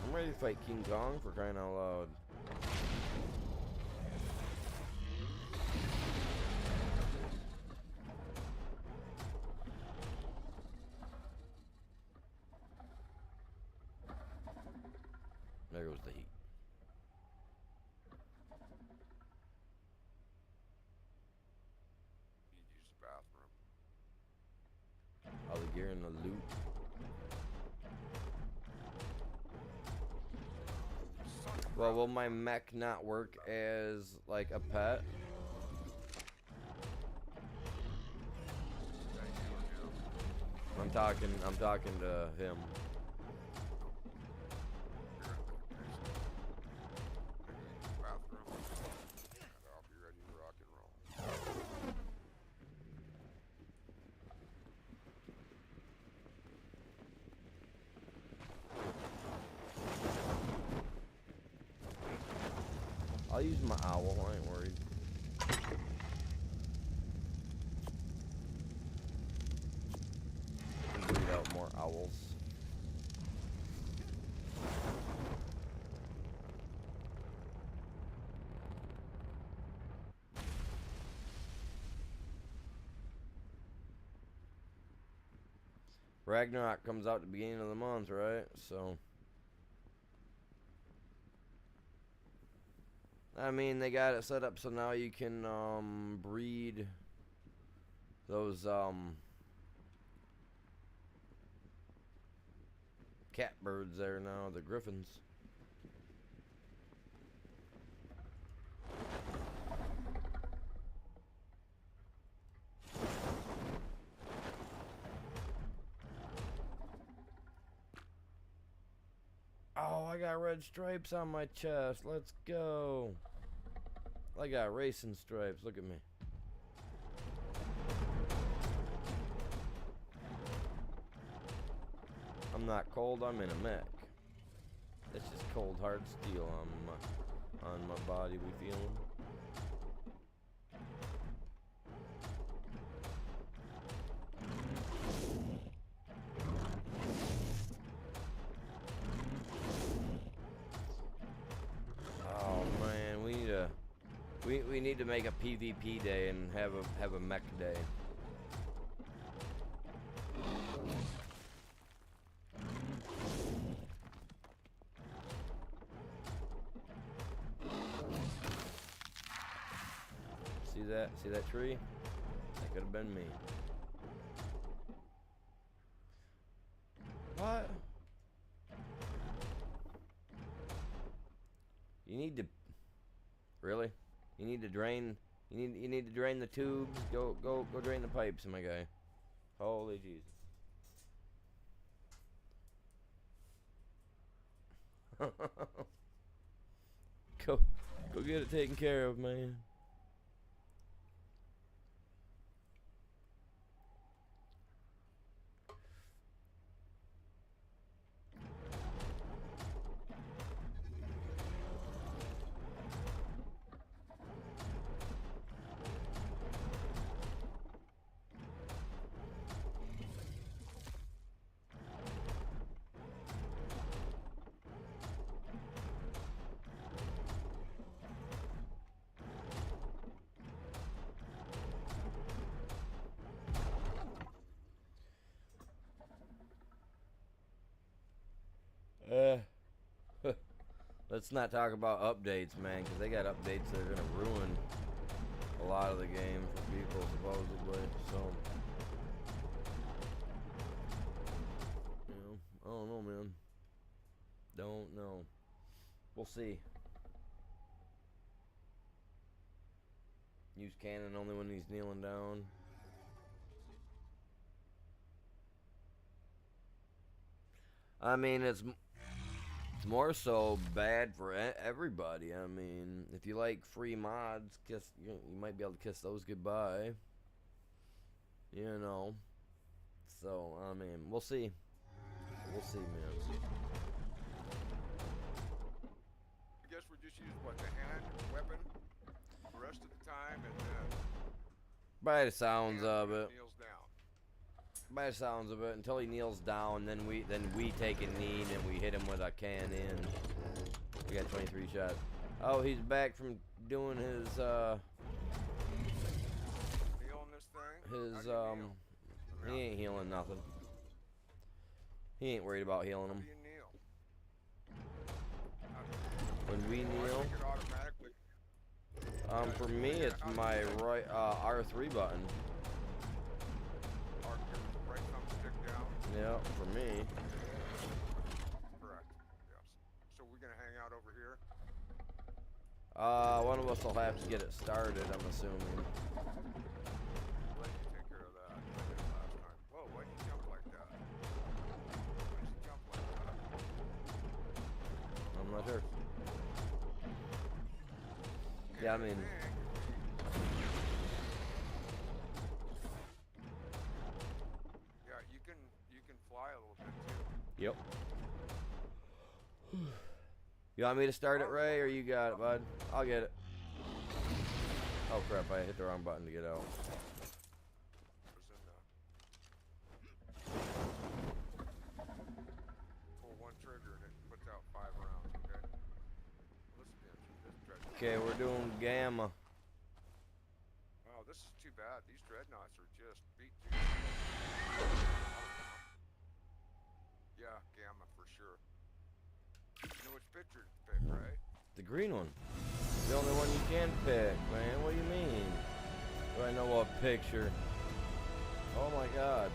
I'm ready to fight King Kong, for crying out loud. There goes the heat. You use the bathroom. All the gear and the loot. Well, will my mech not work as like a pet? I'm talking to him. I'll use my owl, I ain't worried. Breed out more owls. Ragnarok comes out at the beginning of the month, right? So I mean, they got it set up so now you can breed those catbirds there now, the griffins. Oh, I got red stripes on my chest. Let's go. I got racing stripes. Look at me. I'm not cold. I'm in a mech. It's just cold hard steel on my body. We feeling. We need to make a PvP day and have a mech day. See that? See that tree? That could have been me. What? You need to really? You need to drain. You need to drain the tubes. Go drain the pipes, my guy. Holy Jesus. Go get it taken care of, man. Let's not talk about updates, man, because they got updates that are going to ruin a lot of the game for people, supposedly. So, you know, I don't know, man. Don't know. We'll see. Use cannon only when he's kneeling down. I mean, it's more so bad for everybody. I mean, if you like free mods, you might be able to kiss those goodbye. You know. So, I mean, we'll see. We'll see, man. I guess we just use what, the hand weapon the rest of the time, and then By the sounds of it. kneels down. By the sounds of it, until he kneels down, then we take a knee and we hit him with a cannon. We got 23 shots. Oh, he's back from doing his Healing this thing. his How do you kneel? he ain't healing nothing. He ain't worried about healing How him. do you kneel? When we Do I kneel, make it automatically? for me it's my right R3 button. Or your right thumb stick down? Yeah, for me. Correct. Yes. So we're gonna hang out over here. One of us will have to get it started, I'm assuming. Let you take care of that. I did it last time. Whoa, why did you jump like that? Why did you jump like that? I'm not sure. Yeah, I mean, Yeah, you can fly a little bit too. yep. You want me to start it, Ray, or you got it, bud? I'll get it. Oh crap, I hit the wrong button to get out. Was in pull one trigger and it puts out 5 rounds, okay? Listen to this dreadnought. Okay, we're doing gamma. Oh, this is too bad. These dreadnoughts are just beat to Yeah, gamma for sure. You know which picture to pick, right? The green one. The only one you can pick, man. What do you mean? Do I know what picture? Oh my god.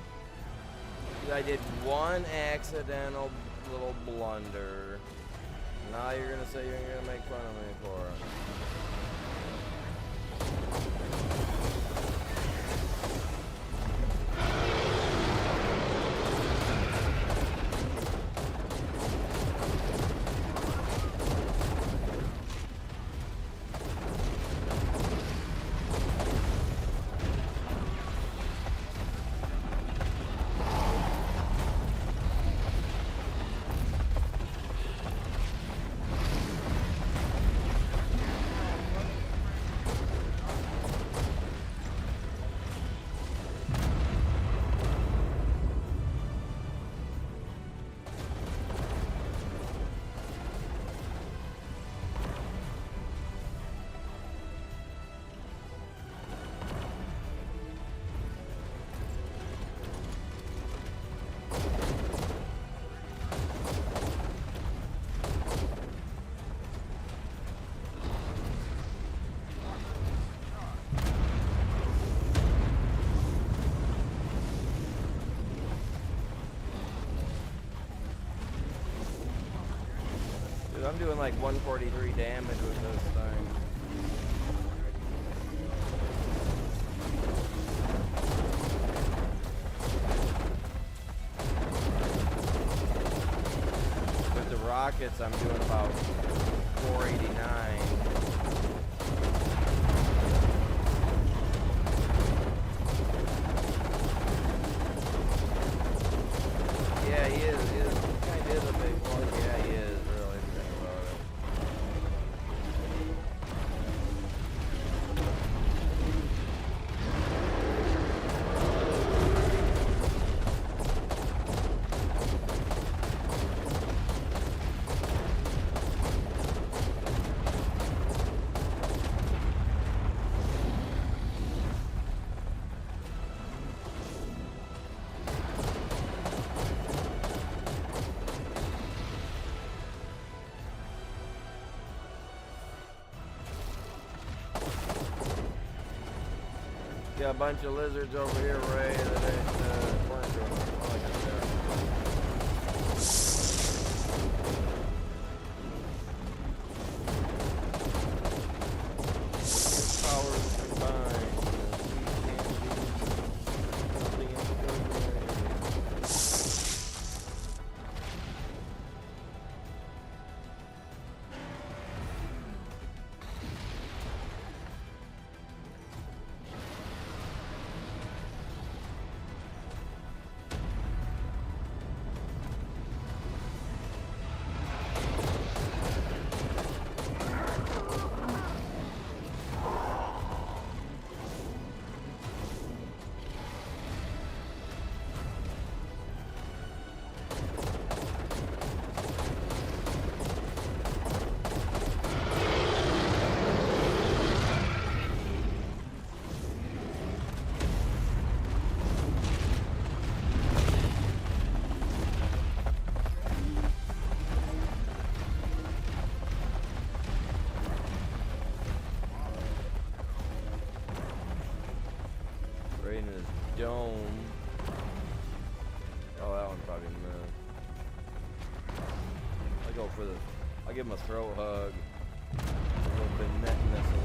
I did one accidental little blunder. Now you're gonna say you're gonna make fun of me for it. Dude, I'm doing like 143 damage with this thing. With the rockets, I'm doing about 489. Yeah, he is. He kind of is a big one. Yeah, he is. Really, if you think about it. Got a bunch of lizards over here, Ray, that weren't doing all I got there. Right in his dome. Oh, that one probably missed. I go for the. I give him a throat hug. A little bit neck missile.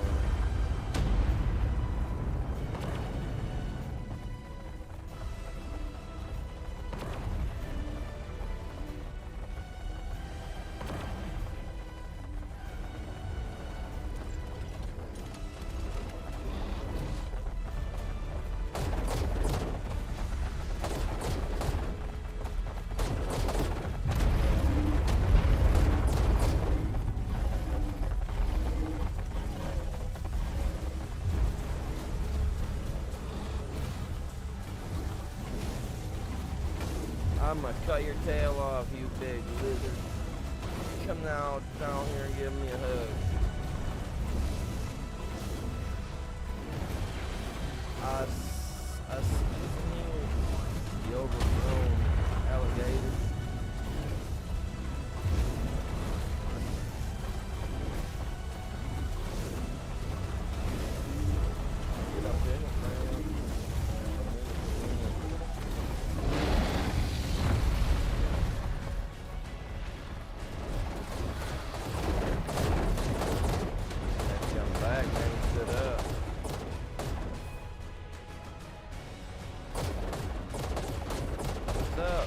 I'm gonna cut your tail off, you big lizard. Come now down here and give me a hug. I see you, the overgrown alligator. Get up in it, man. Back, man, stood up. What's up?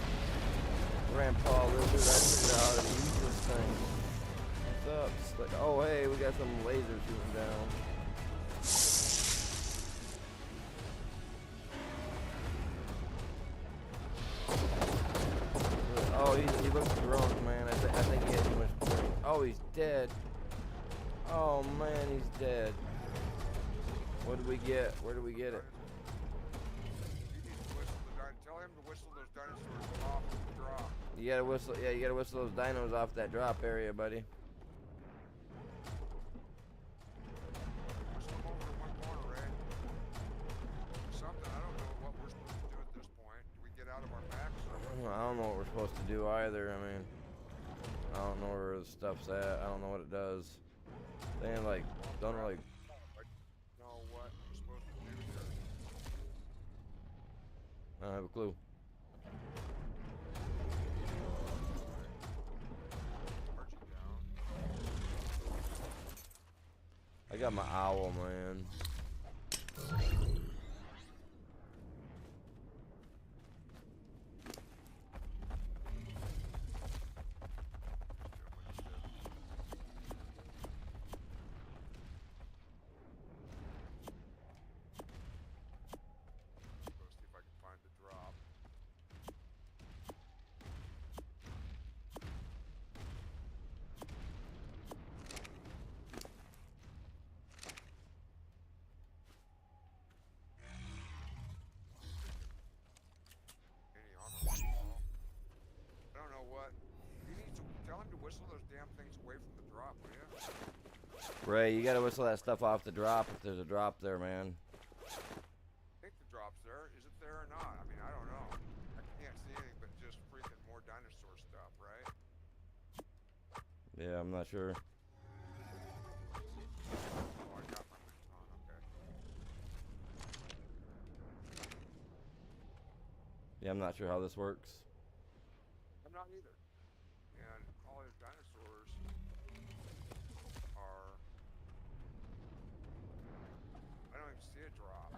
Grandpa Lizard, I figured out how to use this thing. What's up? Oh, hey, we got some lasers shooting down. Oh, he looks drunk, man. I think he had too much drink. Oh, he's dead. Oh man, he's dead. What did we get? Where did we get it? You need to whistle tell him to whistle those dinosaurs off the drop. You gotta whistle. Yeah, you gotta whistle those dinos off that drop area, buddy. Whistle them over to one corner, Red. Something. I don't know what we're supposed to do at this point. Do we get out of our packs? I don't know what we're supposed to do either. I mean, I don't know where the stuff's at. I don't know what it does. They ain't like, don't really. Know what we're supposed to do here. I don't have a clue. Archie down. I got my owl, man. Go see if I can find the drop. Any armor at all? I don't know what. You need to tell him to whistle those damn things away from the drop, will you? Ray, you gotta whistle that stuff off the drop if there's a drop there, man. I think the drop's there. Is it there or not? I mean, I don't know. I can't see anything but just freaking more dinosaur stuff, right? Yeah, I'm not sure. Oh, I got my baton. Okay. Yeah, I'm not sure how this works. I'm not either. And all these dinosaurs are. I don't even see a drop.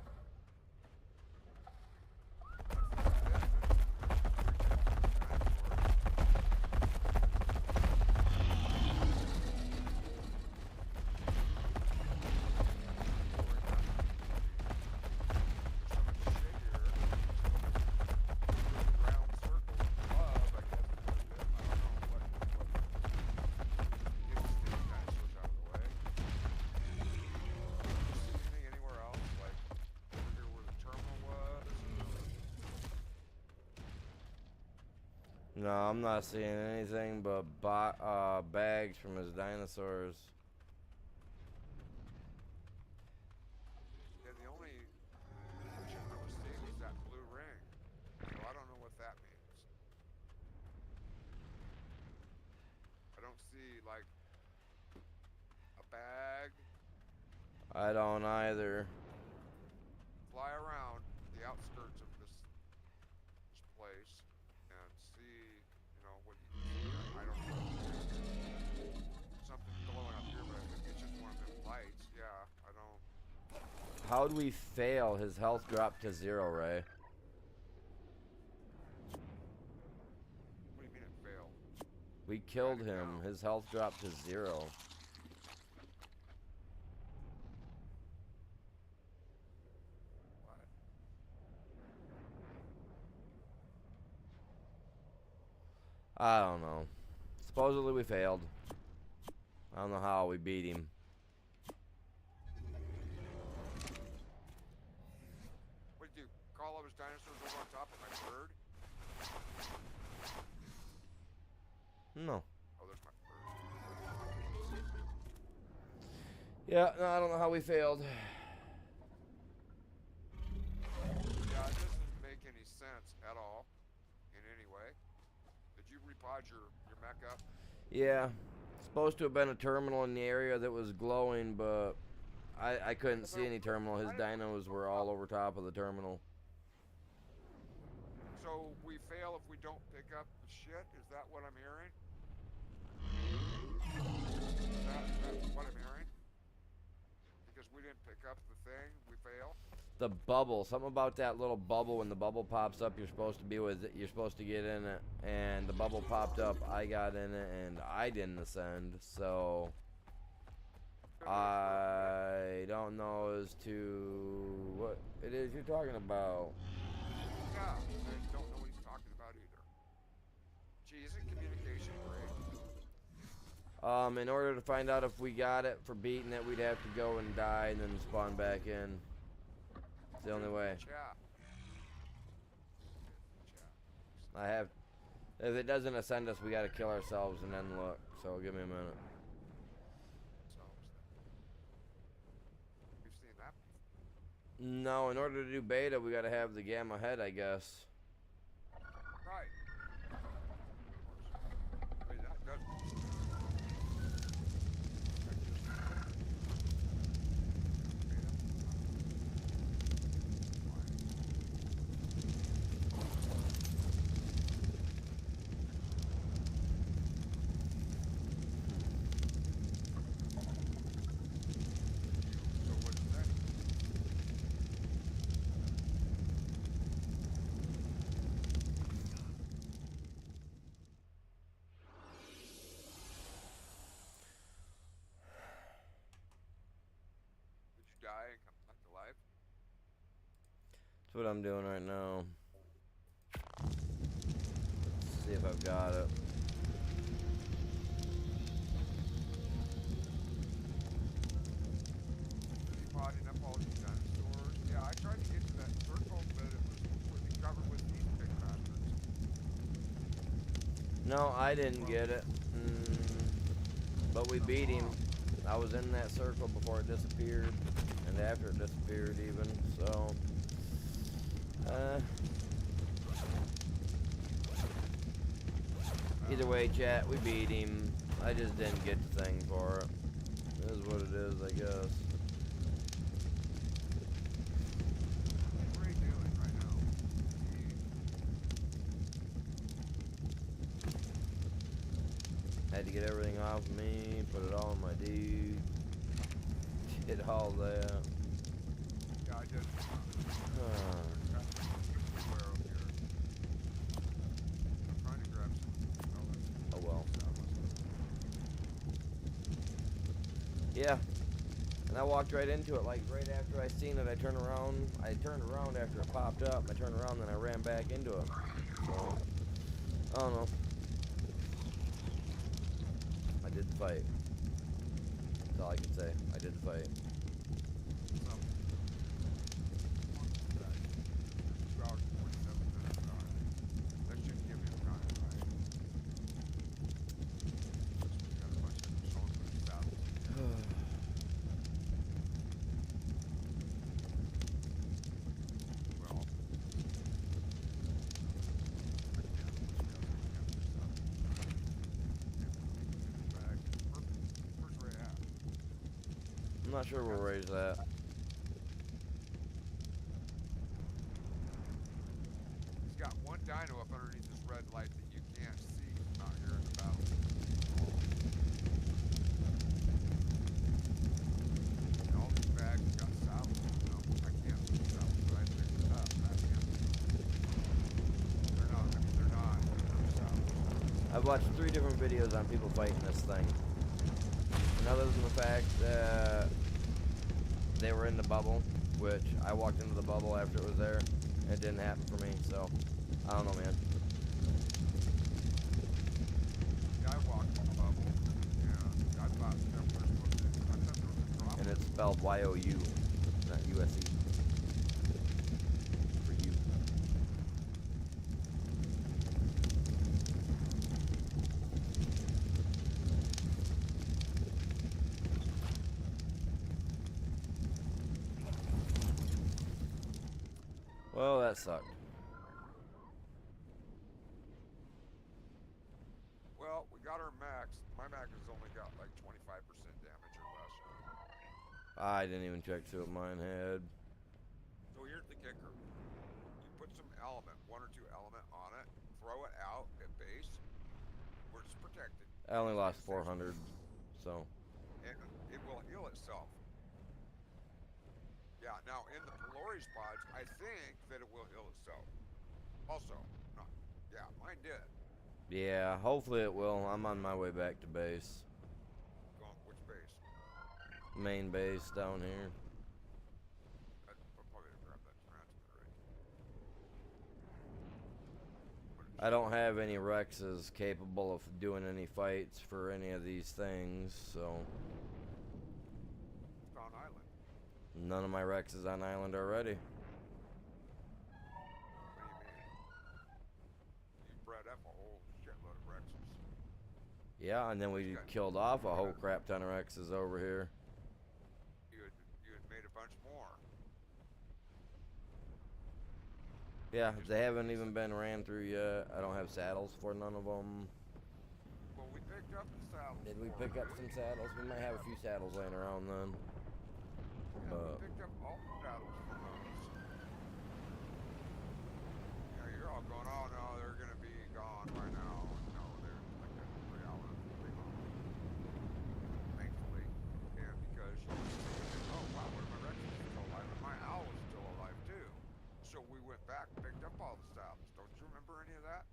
No, I'm not seeing anything but bags from his dinosaurs. Yeah, the only action I was seeing was that blue ring. So I don't know what that means. I don't see, like, a bag. I don't either. Fly around. outskirts of this place and see, you know, what you can see. I don't know. Something glowing up here, but I think it's just one of them lights. Yeah, I don't. How'd we fail? His health dropped to 0, Ray. What do you mean it failed? We killed it him. down. His health dropped to 0. What? I don't know. Supposedly we failed. I don't know how we beat him. What did you do? Call all his dinosaurs over on top of my bird? No. Oh, there's my bird. Yeah, no, I don't know how we failed. Yeah, it doesn't make any sense at all, in any way. Did you repod your mech up? Yeah. Supposed to have been a terminal in the area that was glowing, but I couldn't see any terminal. His dinos were all over top of the terminal. So we fail if we don't pick up the shit? Is that what I'm hearing? Is that what I'm hearing? Because we didn't pick up the thing, we fail? The bubble, something about that little bubble. When the bubble pops up, you're supposed to be with it. You're supposed to get in it, and the bubble popped up. I got in it, and I didn't ascend. So I don't know as to what it is you're talking about. Yeah, I don't know what he's talking about either. Gee, isn't communication great? In order to find out if we got it for beating it, we'd have to go and die and then spawn back in. It's the only way. Chat. Chat. I have. If it doesn't ascend us, we gotta kill ourselves and then look. So give me a minute. We've seen that before. No, in order to do beta, we gotta have the gamma head, I guess. Right. Of course. Wait, that does. So what is that? Did you die and come back to life? That's what I'm doing right now. Let's see if I've got it. Potting up all these dinosaurs. Yeah, I tried to get to that circle, but it was completely covered with these big bastards. No, I didn't get it. But we beat him. I was in that circle before it disappeared, and after it disappeared even, so... Either way, chat, we beat him. I just didn't get the thing for it. It is what it is, I guess. What's Ray doing right now? Had to get everything off me, put it all on my dude. Did all that. Yeah, I did. Huh. Everywhere up here. I'm trying to grab some. Oh well. Yeah. And I walked right into it, like right after I seen it, I turned around after it popped up, I turned around, then I ran back into it. So, I don't know. I did the fight. That's all I can say. I did the fight. I'm not sure where Ray's at. dyno up underneath this red light that you can't see from out here in the battle. And all these bags got saddles on them. I can't see saddles, but I picked it up back in. They're not, I mean, they're not saddles. I've watched 3 different videos on people fighting this thing. And other than the fact that they were in the bubble, which I walked into the bubble after it was there, and it didn't happen for me, so I don't know, man. Yeah, I walked in the bubble. Yeah, I thought there was a problem. And it's spelled Y-O-U, not U-S-E. For you. Well, that sucked. Well, we got our max. My max has only got like 25% damage or less. I didn't even check to what mine had. So here's the kicker. You put some element, 1 or 2 element on it, throw it out at base, where it's protected. I only lost 400, so. And it will heal itself. Yeah, now in the Pelori spots, I think that it will heal itself. Also, not, yeah, mine did. Yeah, hopefully it will. I'm on my way back to base. Going, which base? Main base down here. I'll probably grab that transmitter right. I don't have any Rexes capable of doing any fights for any of these things, so. It's on island. None of my Rexes on island already. What do you mean? You bred up a whole shitload of Rexes. Yeah, and then we killed off a whole crap ton of Rexes over here. You had made a bunch more. Yeah, they haven't even been ran through yet. I don't have saddles for none of them. Well, we picked up the saddles. Did we for pick up it. some saddles? We might have a few saddles laying around then. Yeah, we picked up all the saddles from those. Yeah, you're all going, oh no, they're gonna be gone by now. No, they're like 3 hours. Thankfully. And because you oh wow, one of my Rexes is still alive and my owl is still alive too. So we went back and picked up all the saddles. Don't you remember any of that?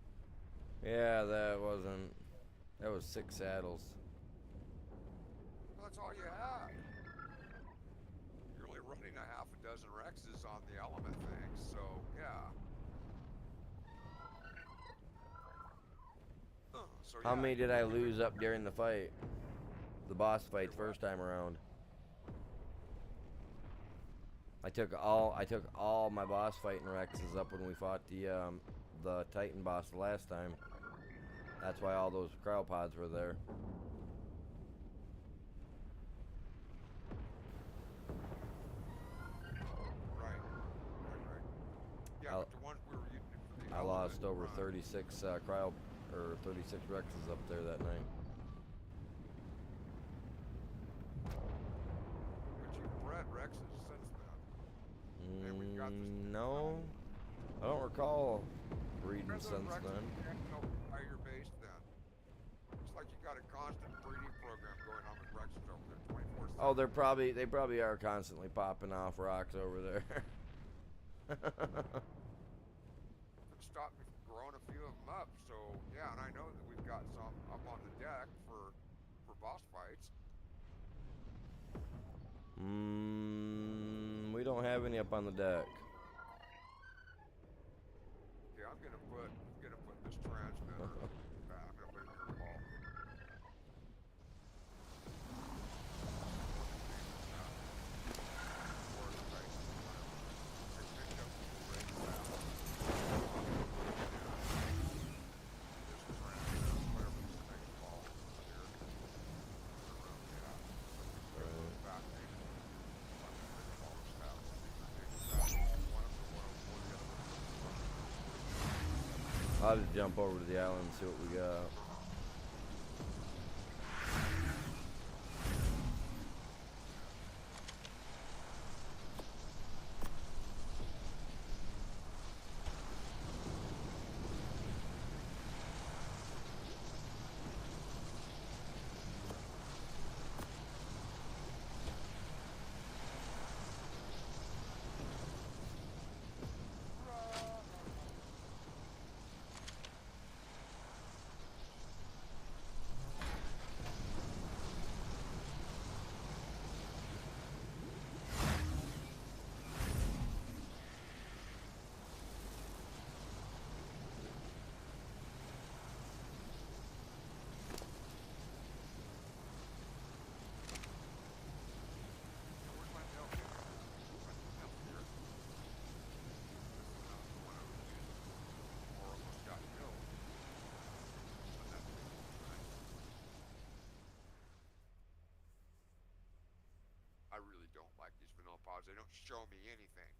Yeah, that was 6 saddles. Well, that's all you had. You're only running a half a dozen Rexes on the element thing, so yeah. So How yeah, many did I lose up during the fight? The boss fight the first time around. I took all my boss fighting Rexes up when we fought the Titan boss the last time. That's why all those cryopods were there. Right. Yeah, I'll- but the ones we were using for the I element lost over run, 36 36 Rexes up there that night. But you've bred Rexes since then. And we've got this. No, I don't recall breeding Bred those since Rexes then. and go by your base then. It's like you got a constant breeding program going on with Rexes over there 24/7. Oh, they probably are constantly popping off rocks over there. Couldn't stop me from growing a few of them up. So yeah, and I know that we've got some up on the deck for boss fights. We don't have any up on the deck. Yeah, I'm gonna put this transmitter back. I'm gonna put it in your ball. I'll just jump over to the island and see what we got. show me anything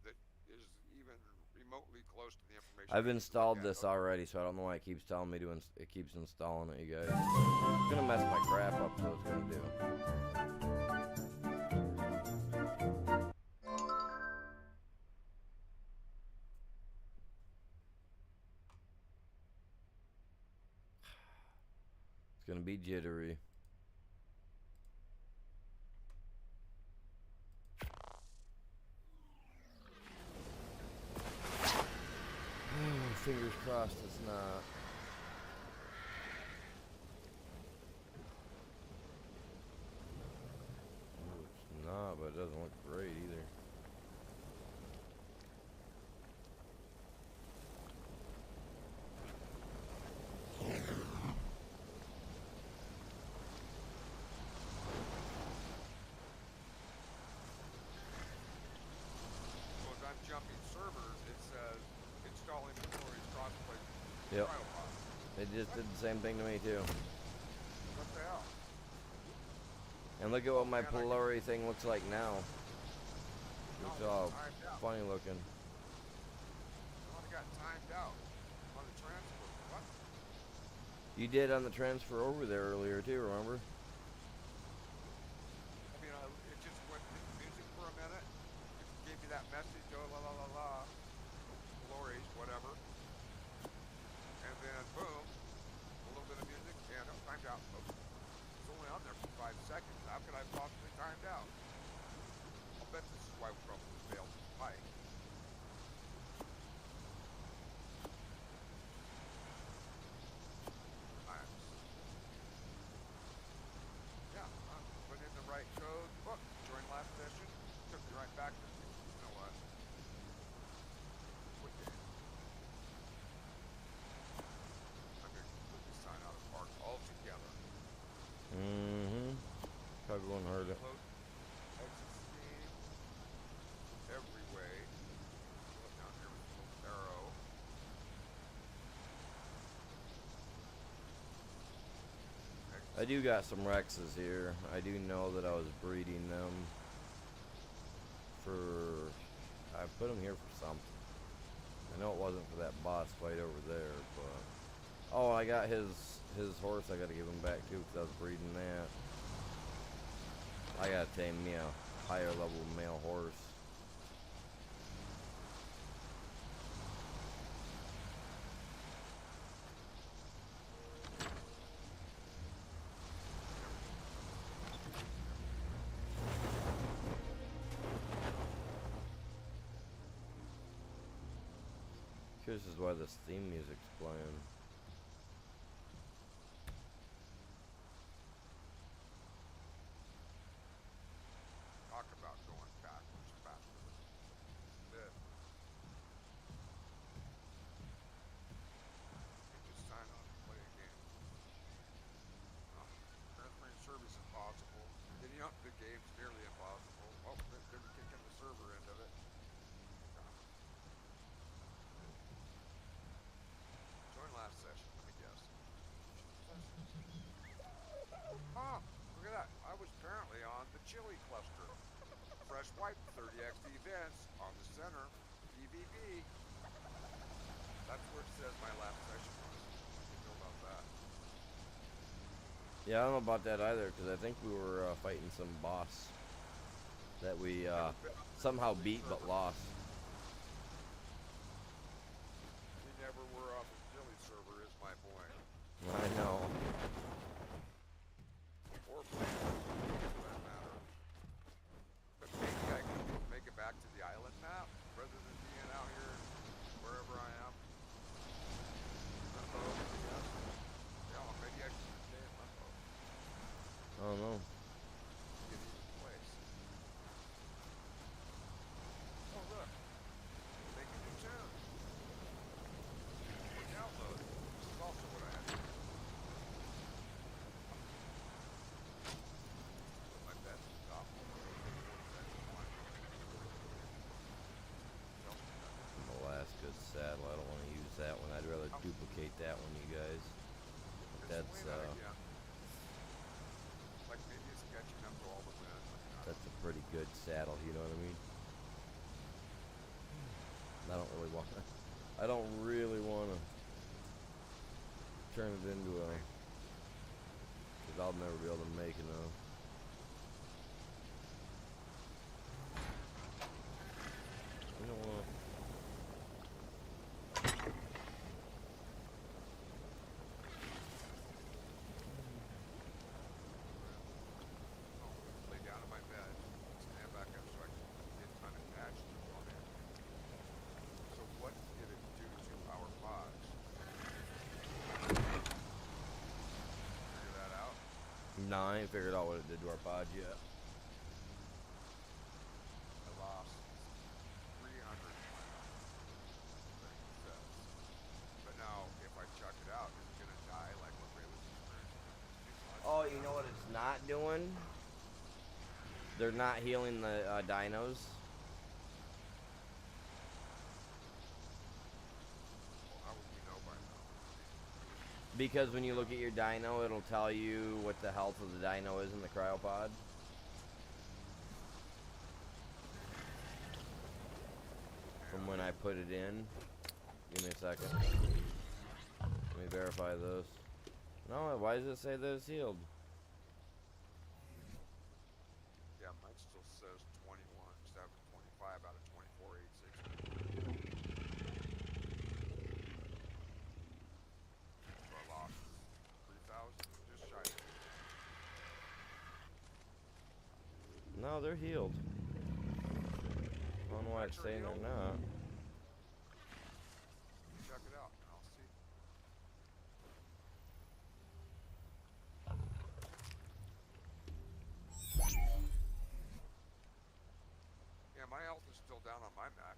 that is even remotely close to the information I've I need to look installed at. this Okay. already, so I don't know why it keeps telling me to. It keeps installing it, you guys. It's gonna mess my crap up, so it's gonna do. It's gonna be jittery. Fingers crossed it's not. Ooh, it's not, but it doesn't look great either. So as I'm jumping servers, it says install inventory crossplay Yep. trial pod. It just did the same thing to me too. What the hell? And look at what my Man, I can- Polari thing looks like now. It's all timed out. funny looking. I got timed out on the transfer. What? You did on the transfer over there earlier too, remember? I mean, it just went to music for a minute. It gave me that message, oh la la la la, glories, whatever. And then boom, a little bit of music, and oh, timed out. Oh, it's only on there for 5 seconds. How could I have possibly timed out? I'll bet this is why we probably failed to pike. Yeah, put in the right code. Look, join last session. Took me right back to, you know what? Quit game. I'm going to completely sign out of Park altogether. Mm-hmm. Probably wouldn't hurt it. Close, exit Steam, every way. Look down here with the little arrow. I do got some Rexes here. I do know that I was breeding them for... I put them here for something. I know it wasn't for that boss fight over there, but... Oh, I got his horse I gotta give him back too, because I was breeding that. I gotta tame me a higher level male horse. This is why this theme music's playing. Talk about going backwards faster than this. You just sign on and play a game. Transferring server is impossible. Getting up the game's nearly impossible. Oh, they're kicking the server end of it. Join last session, let me guess. Oh, look at that. I was apparently on the chili cluster. Fresh wipe 30x events on the center. PvP. That's where it says my last session was. What do you know about that? Yeah, I don't know about that either, because I think we were fighting some boss that we somehow beat but lost. We never were on the chili server is my point. I know. Or playing for that matter. But maybe I can make it back to the island map rather than being out here wherever I am. Limbo, I guess. Yeah, well, maybe I should stay in Limbo. I don't know. Get even place. Oh look. Make a new tune. Or download. This is also what I had to do. Put my best to top. Alaska's saddle. I don't want to use that one. I'd rather duplicate that one, you guys. That's Like maybe it's catching up to all the wind. that's a pretty good saddle, you know what I mean? I don't really want to. I don't really want to turn it into a. Because I'll never be able to make enough. You know what? Lay down in my bed, stand back up so I can get unattached to one end. So what did it do to our pods? Figure that out? Nah, I ain't figured out what it did to our pod yet. I lost 300 miles. Says. But now, if I chuck it out, is it gonna die like what Ray was experiencing? Oh, you know what it's not doing? They're not healing the dinos. Well, how would we know by now? Because when you look at your dino, it'll tell you what the health of the dino is in the cryopod. From when I put it in. Give me a second. Let me verify this. No, why does it say that it's healed? Yeah, mine still says 21 instead of 25 out of 24,860. So I lost 3,000, just shy of 3,000. No, they're healed. I don't know why it's saying they're not. Check it out, and I'll see. Yeah, my health is still down on my Mac.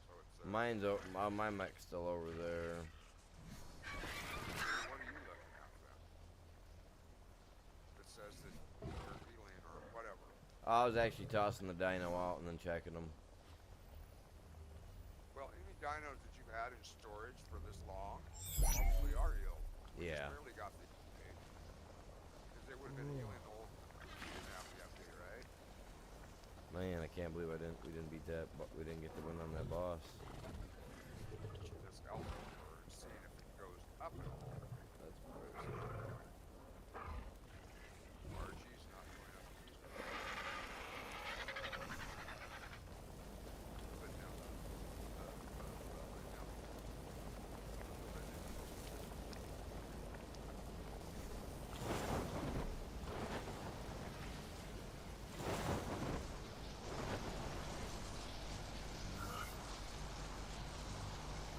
So it's Mine's my mech's still over there. what are you looking at then? It says that you're healing or whatever. I was actually tossing the dino out and then checking them. Well, any dinos that you've had in storage for this long probably are healed. We Yeah. just barely got the update. Because they would have been healing the whole time. We didn't have the update, right? Man, I can't believe we didn't beat that, but we didn't get the win on that boss. This alpha or seeing if it goes up at all. That's RG's not going up either. But no.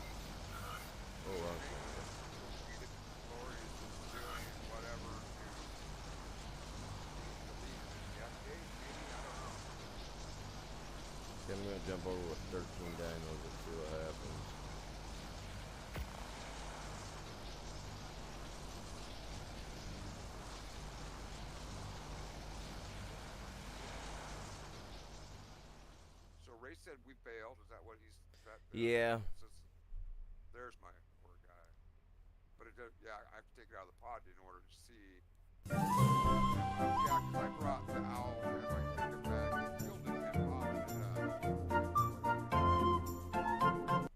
oh well. Glorious is doing whatever to delete the update, maybe, I don't know. Okay, I'm gonna jump over with 13 dinos and see what happens. So Ray said we failed. Is that what he's? Is that Yeah. There's my poor guy. But it does. Yeah, I have to take it out of the pod in order to see. Yeah, 'cause I brought the owl and I took it back, killed it, and popped it up.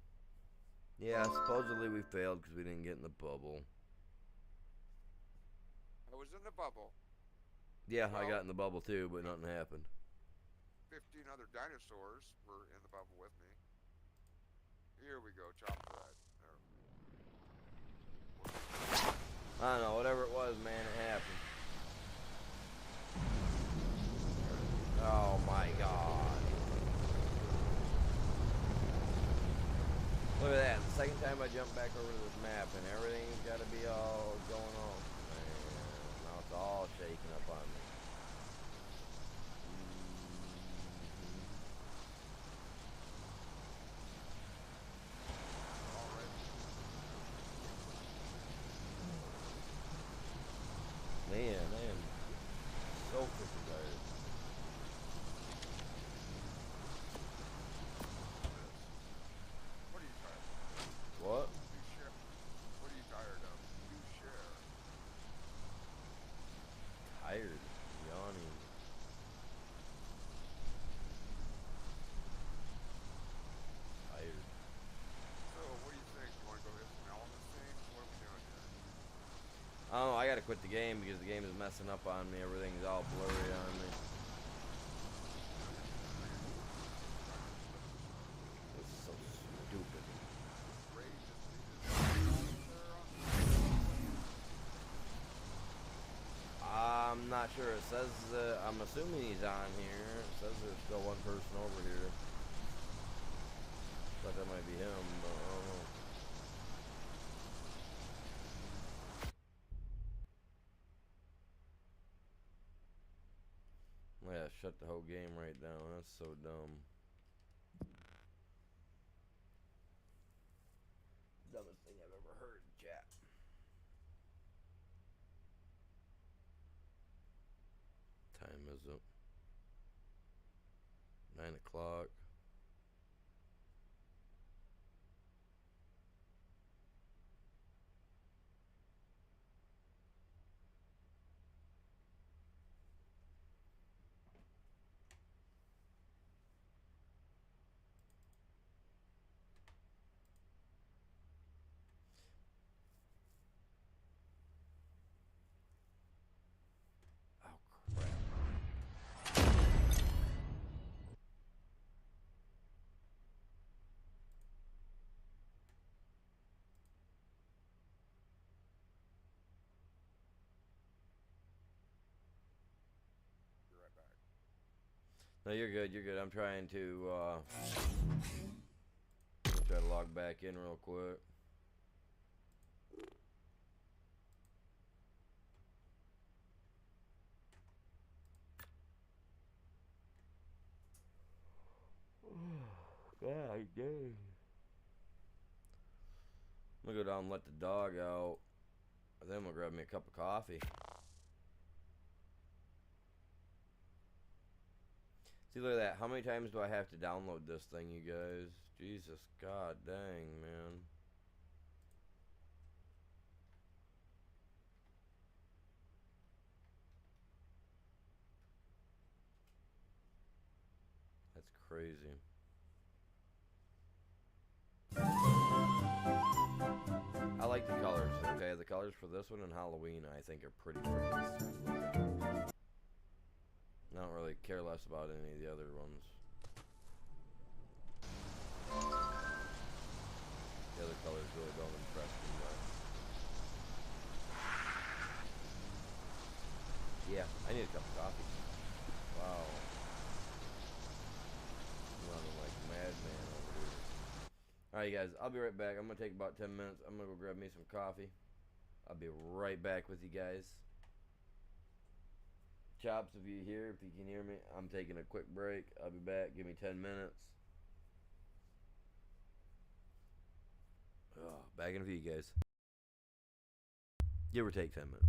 Yeah, supposedly we failed because we didn't get in the bubble. I was in the bubble. Yeah, I Well- got in the bubble too, but nothing happened. 15 other dinosaurs were in the bubble with me. Here we go, chop bread. There. I don't know, whatever it was, man, it happened. Oh my god. Look at that, the second time I jump back over to this map and everything's gotta be all going on. Man, now it's all shaking up on me. All right. Man, I am so freaking tired. What are you tired of? What? You share. What are you tired of? You share. the game because the game is messing up on me. Everything's all blurry on me. This is so stupid. I'm not sure. It says I'm assuming he's on here. It says there's still one person over here. Thought that might be him, but I don't know. Yeah, shut the whole game right down. That's so dumb. Dumbest thing I've ever heard, chat. Time is up. 9 o'clock. Oh, crap. Be right back. No, you're good. You're good. I'm trying to try to log back in real quick. God dang. I'm gonna go down and let the dog out. And then I'm gonna grab me a cup of coffee. See, look at that. How many times do I have to download this thing, you guys? Jesus, god dang, man. That's crazy. I like the colors. Okay, the colors for this one and Halloween I think are pretty freaking sweet. I don't really care less about any of the other ones. The other colors really don't impress me much. Yeah, I need a cup of coffee. Wow. I'm running like madman over here. Alright guys, I'll be right back. I'm gonna take about 10 minutes. I'm gonna go grab me some coffee. I'll be right back with you guys. Chops, if you're here, if you can hear me, I'm taking a quick break. I'll be back. Give me 10 minutes. Oh, back in a few, guys. Give or take 10 minutes.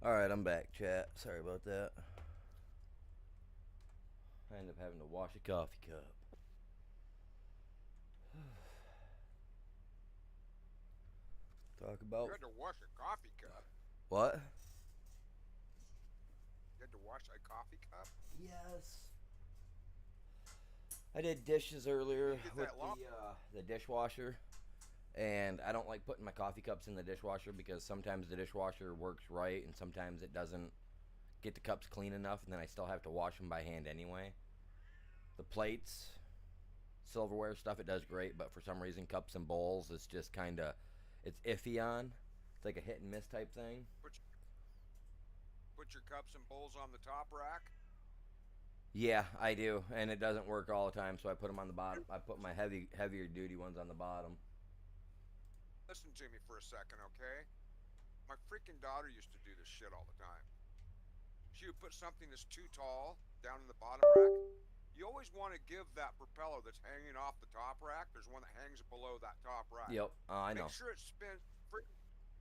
Alright, I'm back, chat. Sorry about that. I end up having to wash a coffee cup. Talk about... You had to wash a coffee cup. What? You had to wash a coffee cup? Yes. I did dishes earlier with the dishwasher. And I don't like putting my coffee cups in the dishwasher because sometimes the dishwasher works right and sometimes it doesn't get the cups clean enough, and then I still have to wash them by hand anyway. The plates, silverware stuff, it does great, but for some reason cups and bowls, it's just kind of, it's iffy on. It's like a hit and miss type thing. Put your cups and bowls on the top rack? Yeah, I do, and it doesn't work all the time, so I put them on the bottom. I put my heavier duty ones on the bottom. Listen to me for a second, okay? My freaking daughter used to do this shit all the time. She would put something that's too tall down in the bottom rack. You always want to give that propeller that's hanging off the top rack. There's one that hangs below that top rack. Yep, I know. Make sure it spins.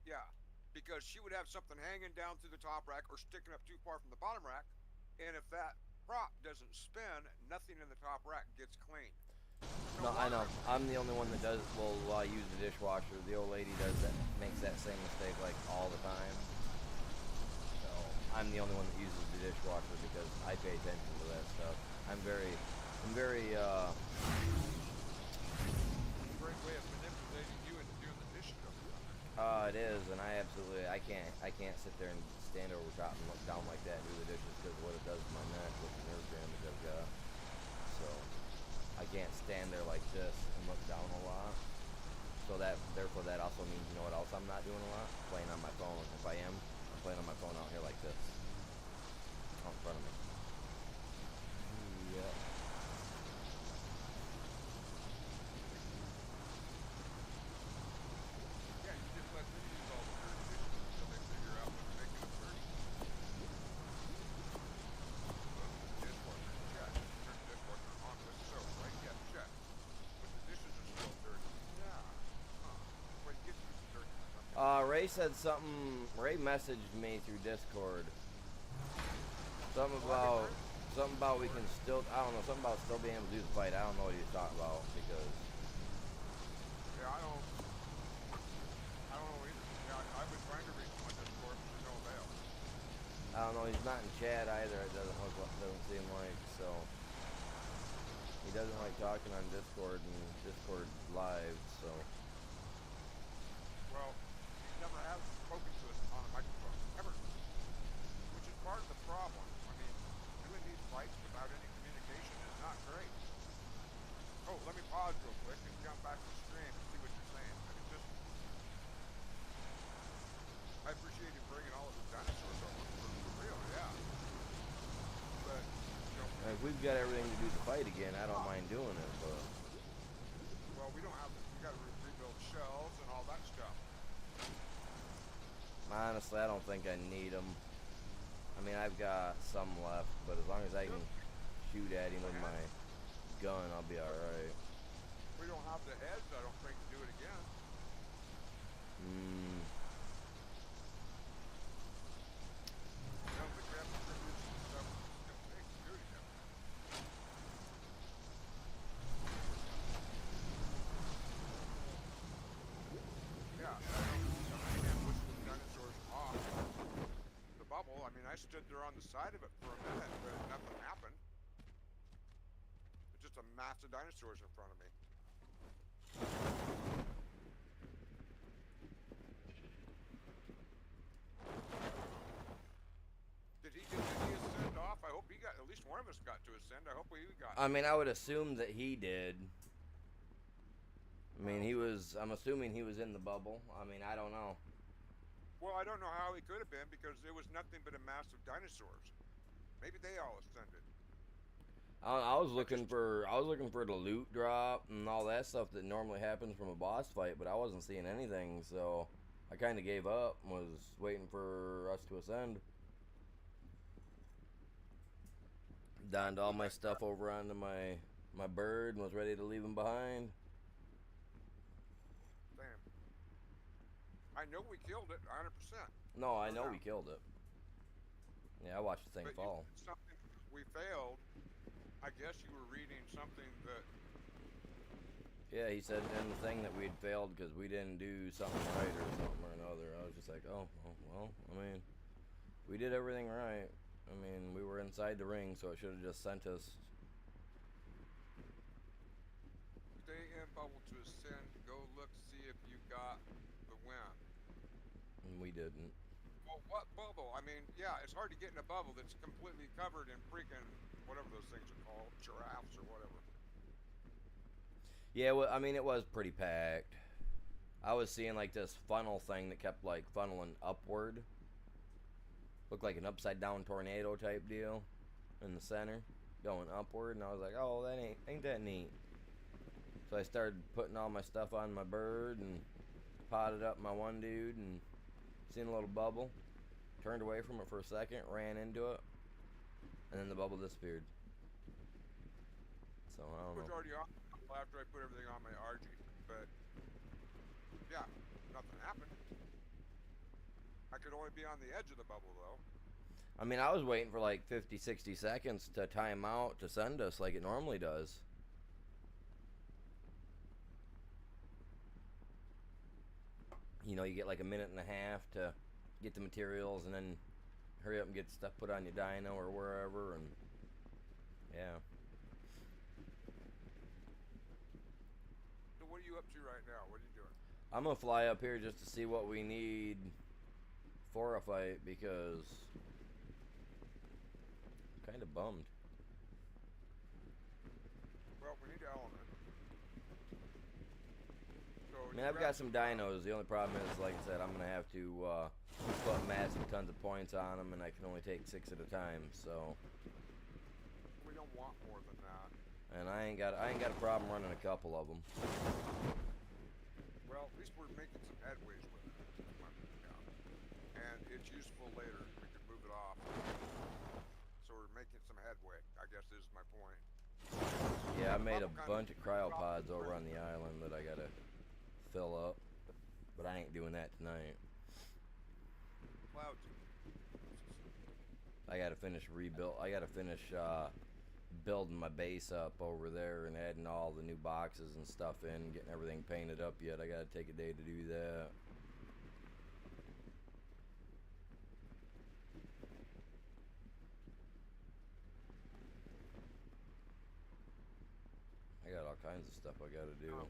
Yeah, because she would have something hanging down through the top rack or sticking up too far from the bottom rack. And if that prop doesn't spin, nothing in the top rack gets cleaned. No, I know. I'm the only one that will use the dishwasher. The old lady makes that same mistake like all the time. So I'm the only one that uses the dishwasher because I pay attention to that stuff. I'm very. Great way of manipulating you into doing the dishes. It is, and I can't sit there and stand over top and look down like that and do the dishes because of what it does to my neck with the nerve damage I've got. So I can't stand there like this and look down a lot. So therefore that also means, you know what else I'm not doing a lot? Playing on my phone. If I am, I'm playing on my phone out here like this. Out in front of me. Yeah. Yeah, you just let them use all the dirty dishes until they figure out what's making them dirty. Dishwasher, check. Turn the dishwasher on with soap, right? Yeah, check. But the dishes are still dirty. Yeah. Huh. Well, you get used to dirty stuff. Ray said something. Ray messaged me through Discord. Something about we can still. I don't know. Something about still being able to do the fight. I don't know what he was talking about because. Yeah, I don't know either. Yeah, I've been trying to reach him on Discord, but to no avail. I don't know. He's not in chat either. It doesn't seem like so. He doesn't like talking on Discord and Discord live. So. Well, he never has spoken to us on a microphone, ever. Which is part of the problem. I mean, doing these fights without any communication is not great. Oh, let me pause real quick and jump back to the stream and see what you're saying. I mean, just... I appreciate you bringing all of the dinosaurs over for real, yeah. But, you know... If we've got everything to do the fight again, I don't mind doing it, but... Well, we don't have... We gotta rebuild shells and all that stuff. Honestly, I don't think I need them. I mean, I've got some left, but as long as I can shoot at him with my gun, I'll be alright. We don't have the heads, I don't think, to do it again. I don't think we have the privilege and stuff it's gonna take to do it again. Yeah, I can't push the dinosaurs off the bubble. I mean, I stood there on the side of it for a minute, but nothing happened. It's just a mass of dinosaurs in front of me. Did he ascend off? I hope he got, at least one of us got to ascend. I hope we got. I mean, I would assume that he did. I mean, I'm assuming he was in the bubble. I mean, I don't know. Well, I don't know how he could have been because there was nothing but a mass of dinosaurs. Maybe they all ascended. I was looking for the loot drop and all that stuff that normally happens from a boss fight, but I wasn't seeing anything, so I kind of gave up and was waiting for us to ascend. Donned all my stuff over onto my bird and was ready to leave him behind. Damn. I know we killed it 100%. No, I know we killed it. Yeah, I watched the thing But you fall. said something we failed. I guess you were reading something that Yeah, he said in the thing that we'd failed because we didn't do something right or something or another. I was just like, oh, well, I mean, we did everything right. I mean, we were inside the ring, so it should have just sent us. stay in bubble to ascend. Go look, see if you got the win. And we didn't. Well, what bubble? I mean, yeah, it's hard to get in a bubble that's completely covered in freaking whatever those things are called, giraffes or whatever. Yeah, well, I mean, it was pretty packed. I was seeing like this funnel thing that kept like funneling upward. Looked like an upside down tornado type deal in the center, going upward, and I was like, oh, that ain't that neat. So I started putting all my stuff on my bird and potted up my one dude and seen a little bubble. Turned away from it for a second, ran into it, and then the bubble disappeared. So I don't It was know. already on after I put everything on my RG, but yeah, nothing happened. I could only be on the edge of the bubble though. I mean, I was waiting for like 50, 60 seconds to time out to send us like it normally does. You know, you get like a minute and a half to get the materials and then hurry up and get stuff put on your dyno or wherever, and yeah. So what are you up to right now? What are you doing? I'm gonna fly up here just to see what we need for a fight because I'm kind of bummed. Well, we need element. So I mean, I've got some dynos. The only problem is, like I said, I'm gonna have to put massive tons of points on them, and I can only take 6 at a time. So, we don't want more than that. and I ain't got a problem running a couple of them. Well, at least we're making some headways with it. Yeah. And it's useful later. We can move it off. So we're making some headway. I guess is my point. Yeah, I made a bunch of cryopods over on the island that I gotta fill up, but I ain't doing that tonight. Clouds. I gotta finish building my base up over there and adding all the new boxes and stuff in, getting everything painted up yet. I gotta take a day to do that. I got all kinds of stuff I gotta do. Go ahead.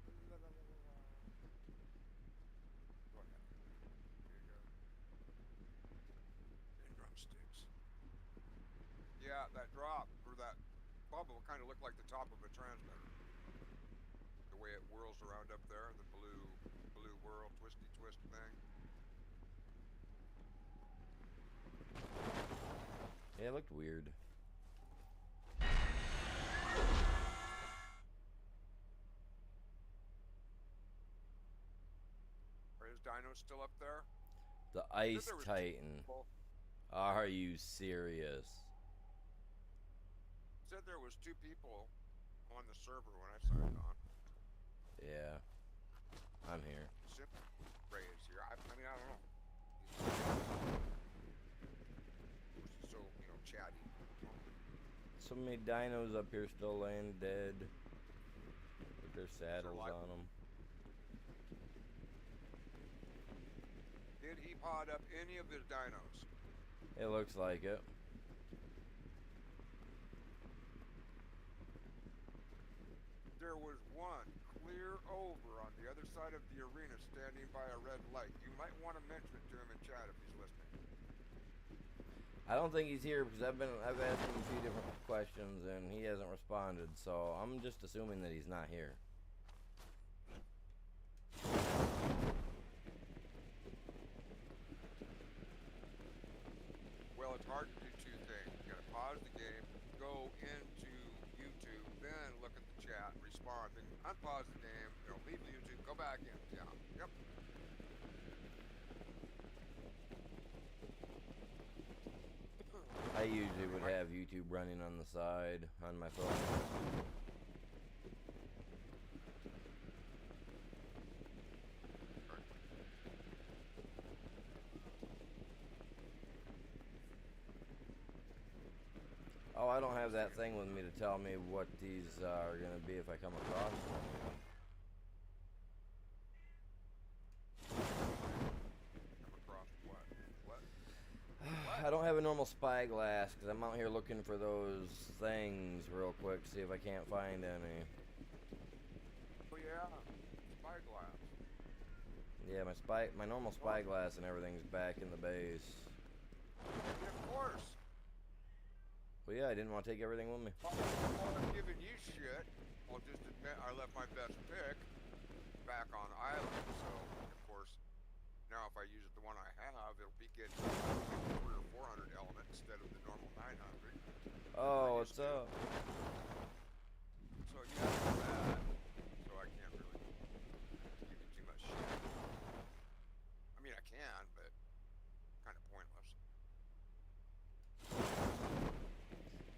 Here you go. And drumsticks. Yeah, that drop or that bubble kind of looked like the top of a transmitter. The way it whirls around up there, the blue whirl, twisty twist thing. Yeah, it looked weird. Are his dinos still up there? The Ice Titan. Are you serious? Said there was 2 people on the server when I signed on. Yeah. I'm here. Ray is here. I mean, I don't know. He's so, chatty. So many dinos up here still laying dead with their saddles on them. Did he pod up any of his dinos? It looks like it. There was one clear over on the other side of the arena standing by a red light. You might want to mention it to him in chat if he's listening. I don't think he's here because I've asked him a few different questions and he hasn't responded, so I'm just assuming that he's not here. Well, it's hard to do 2 things. You gotta pause the game, go into YouTube, then look at the chat, respond, then unpause the game, leave the YouTube, go back in. Yeah. Yep. I usually would have YouTube running on the side on my phone. Oh, I don't have that thing with me to tell me what these are going to be if I come across them. Come across what? What? I don't have a normal spyglass because I'm out here looking for those things real quick, see if I can't find any. Oh yeah, spyglass. Yeah, my normal spyglass and everything's back in the base. Yeah, of course. Well, yeah, I didn't want to take everything with me. While I'm giving you shit, I'll just admit I left my best pick back on island. So of course, now if I use the one I have, it'll be getting 300 or 400 element instead of the normal 900. Oh, what's up? So yeah, that's bad. So I can't really give you too much shit. I mean, I can, but kind of pointless.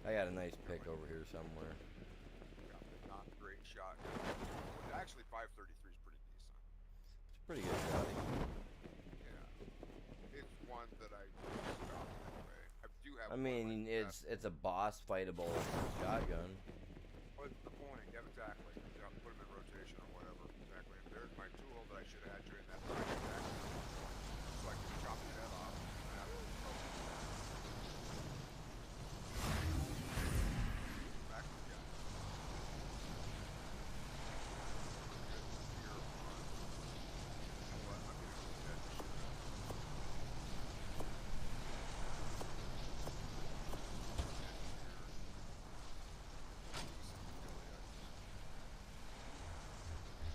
I got a nice pick over here somewhere. Yeah, not great shot. Actually, 533 is pretty decent. It's a pretty good shot. Yeah, it's one that I stop anyway. I do have. I mean, it's a boss fightable shotgun. What's the point? Yeah, exactly. Yeah, put them in rotation or whatever. Exactly. And there's my tool that I should have had during that time. Exactly. So I can chop his head off. And have it back to the guy. Here on. You know what? I'm gonna go ahead and shoot that.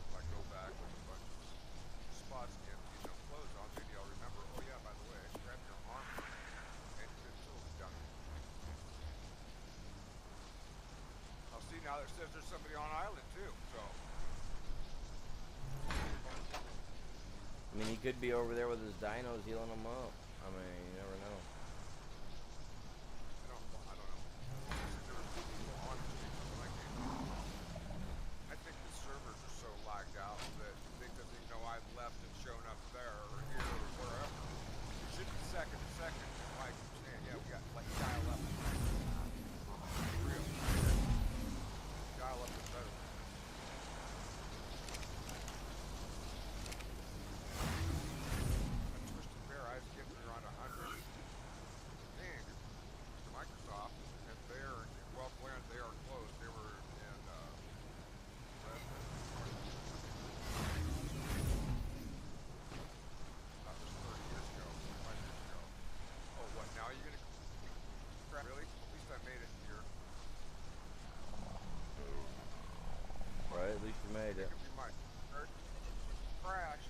If I go back with a bunch of spots empty, no clothes on, maybe I'll remember, oh yeah, by the way, grab your armor and your tools down here. I'll see now that it says there's somebody on island too, so. I mean, he could be over there with his dinos healing them up. I mean, you never know. I don't know. There were two people on the street when I came in. I think the servers are so lagged out that because they know I've left and shown up there or here or wherever, it should be second to second. And Mike keeps saying, yeah, we got like dial up. Real. Dial up is better. Twisted Bear, I was getting around 100. Ping to Microsoft, and they're well, when they are closed, they were in that was 30 years ago, 5 years ago. Oh, what? Now you're gonna crap? Really? At least I made it here. Right, at least you made it. Could be my third crash.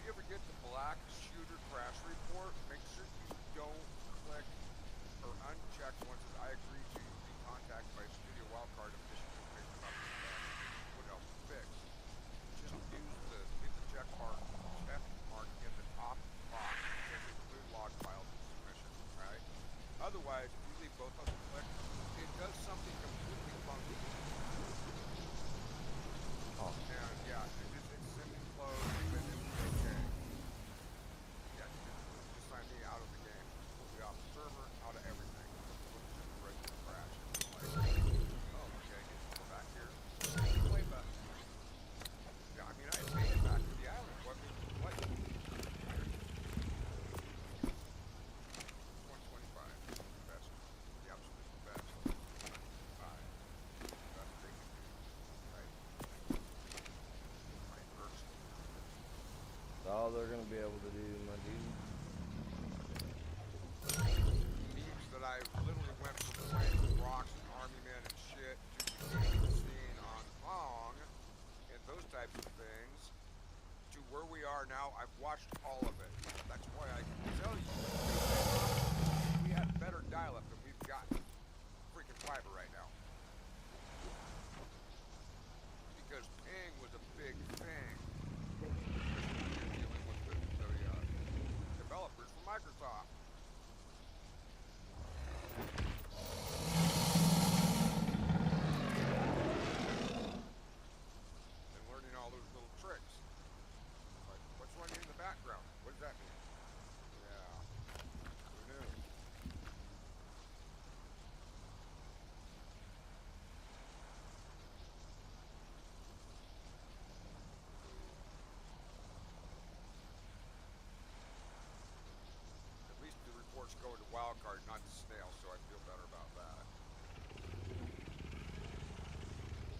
If you ever get the black shooter crash report, make sure you don't click or uncheck once it I agree to be contacted by Studio Wildcard of additional information about this crash. Would help fix. Just use hit the check mark in the top box and include log files and submission, right? Otherwise, if you leave both of them clicked, it does something completely funky. Oh. And yeah, it's sending closed, but it's okay. Yeah, just sign me out of the game. Put me off the server, out of everything. Put it just a regular crash. It's like, oh, okay, get to go back here. Play button. Yeah, I mean, I made it back to the island. What? 125. Best. The absolute best. 125. Best they can do. Right? My first. That's all they're gonna be able to do, my dude. Memes that I literally went from playing with rocks and army men and shit to the scene on Pong and those types of things to where we are now. I've watched all of it. That's why I can tell you we have better dial-up than we've got freaking fiber right now. Because ping was a big thing. Dealing with the developers from Microsoft.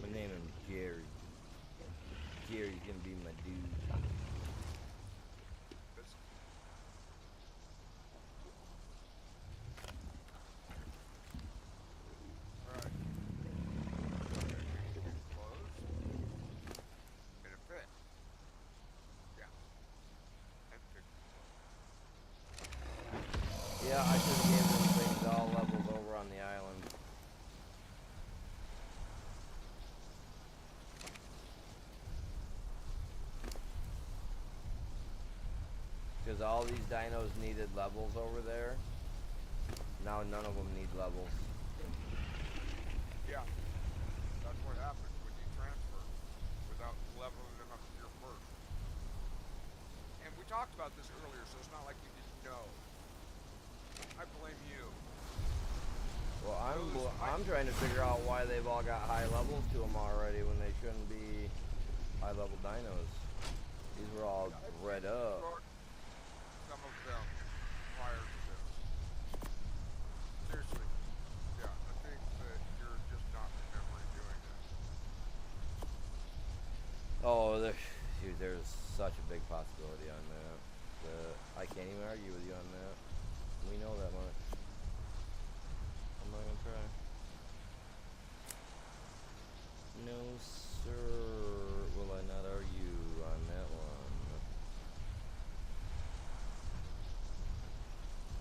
I'm gonna name him Jerry. Jerry's gonna be my dude. This, alright. Close. And it fit. Yeah. And pick. Yeah, I should have given them things all levels over on the island. Because all these dinos needed levels over there. Now none of them need levels. Yeah. That's what happens when you transfer without leveling them up to your first. And we talked about this earlier, so it's not like you didn't know. I blame you. Well, I'm trying to figure out why they've all got high levels to them already when they shouldn't be high level dinos. These were all bred up. Some of them prior to this. Seriously. Yeah, I think that you're just not remembering doing it. Oh, dude, there's such a big possibility on that. I can't even argue with you on that. We know that much. I'm not gonna try. No, sir. Will I not argue on that one?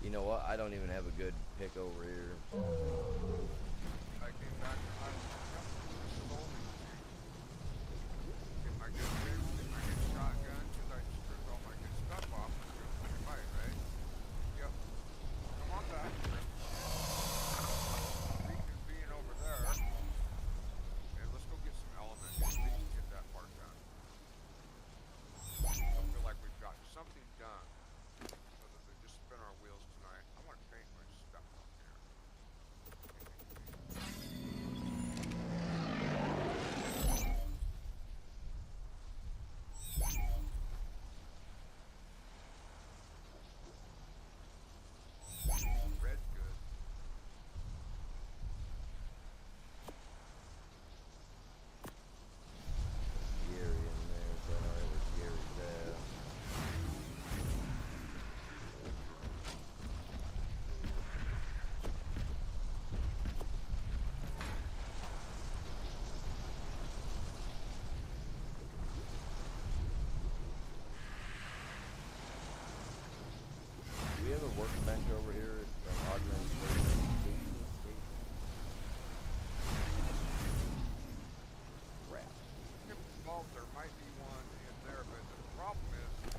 You know what? I don't even have a good pick over here. I came back to Island. Yep, this is only get my good pick, get my good shotgun, because I stripped all my good stuff off and do a fucking fight, right? Yep. Come on back. Reconvene over there. And let's go get some elements so we can get that part done. I feel like we've got something done. Other than just spin our wheels tonight. I want to paint my stuff on here. Red's good. Gary in there, so I know where Gary's at. Do we have a workbench over here at Ogden Station? Crap. Well, there might be one in there, but the problem is the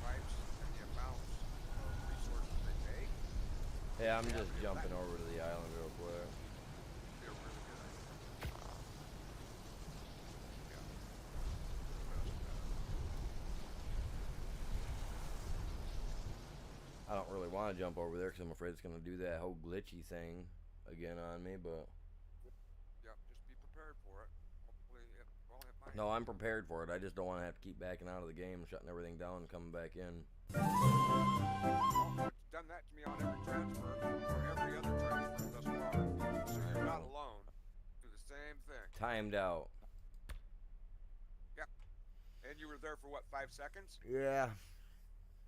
types and the amounts of resources they take. Hey, I'm just jumping over to the island real quick. They're really good at it. Yeah. I don't really want to jump over there because I'm afraid it's going to do that whole glitchy thing again on me, but... Yep, just be prepared for it. Hopefully it might. No, I'm prepared for it. I just don't want to have to keep backing out of the game, shutting everything down, and coming back in. Well, it's done that to me on every transfer, or every other transfer thus far. So you're not alone. Do the same thing. Timed out. Yep. And you were there for what, 5 seconds? Yeah.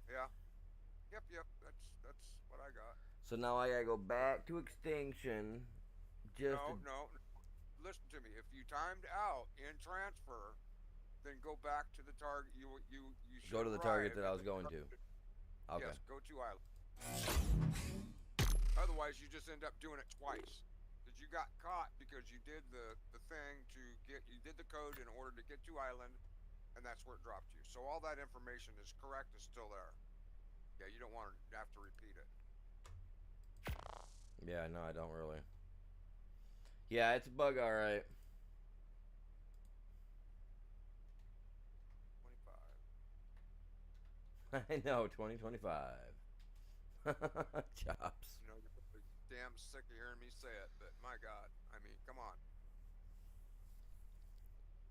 Yeah. Yep. That's what I got. So now I gotta go back to extinction. Just No. Listen to me. If you timed out in transfer, then go back to the target. You should go to the target that I was going to. Okay. Yes, go to island. Otherwise, you just end up doing it twice. Because you got caught because you did the thing you did the code in order to get to island, and that's where it dropped you. So all that information is correct, is still there. Yeah, you don't want to have to repeat it. Yeah, no, I don't really. Yeah, it's a bug, alright. 25. I know, 2025. Chops. You know, you're probably damn sick of hearing me say it, but my God, I mean, come on.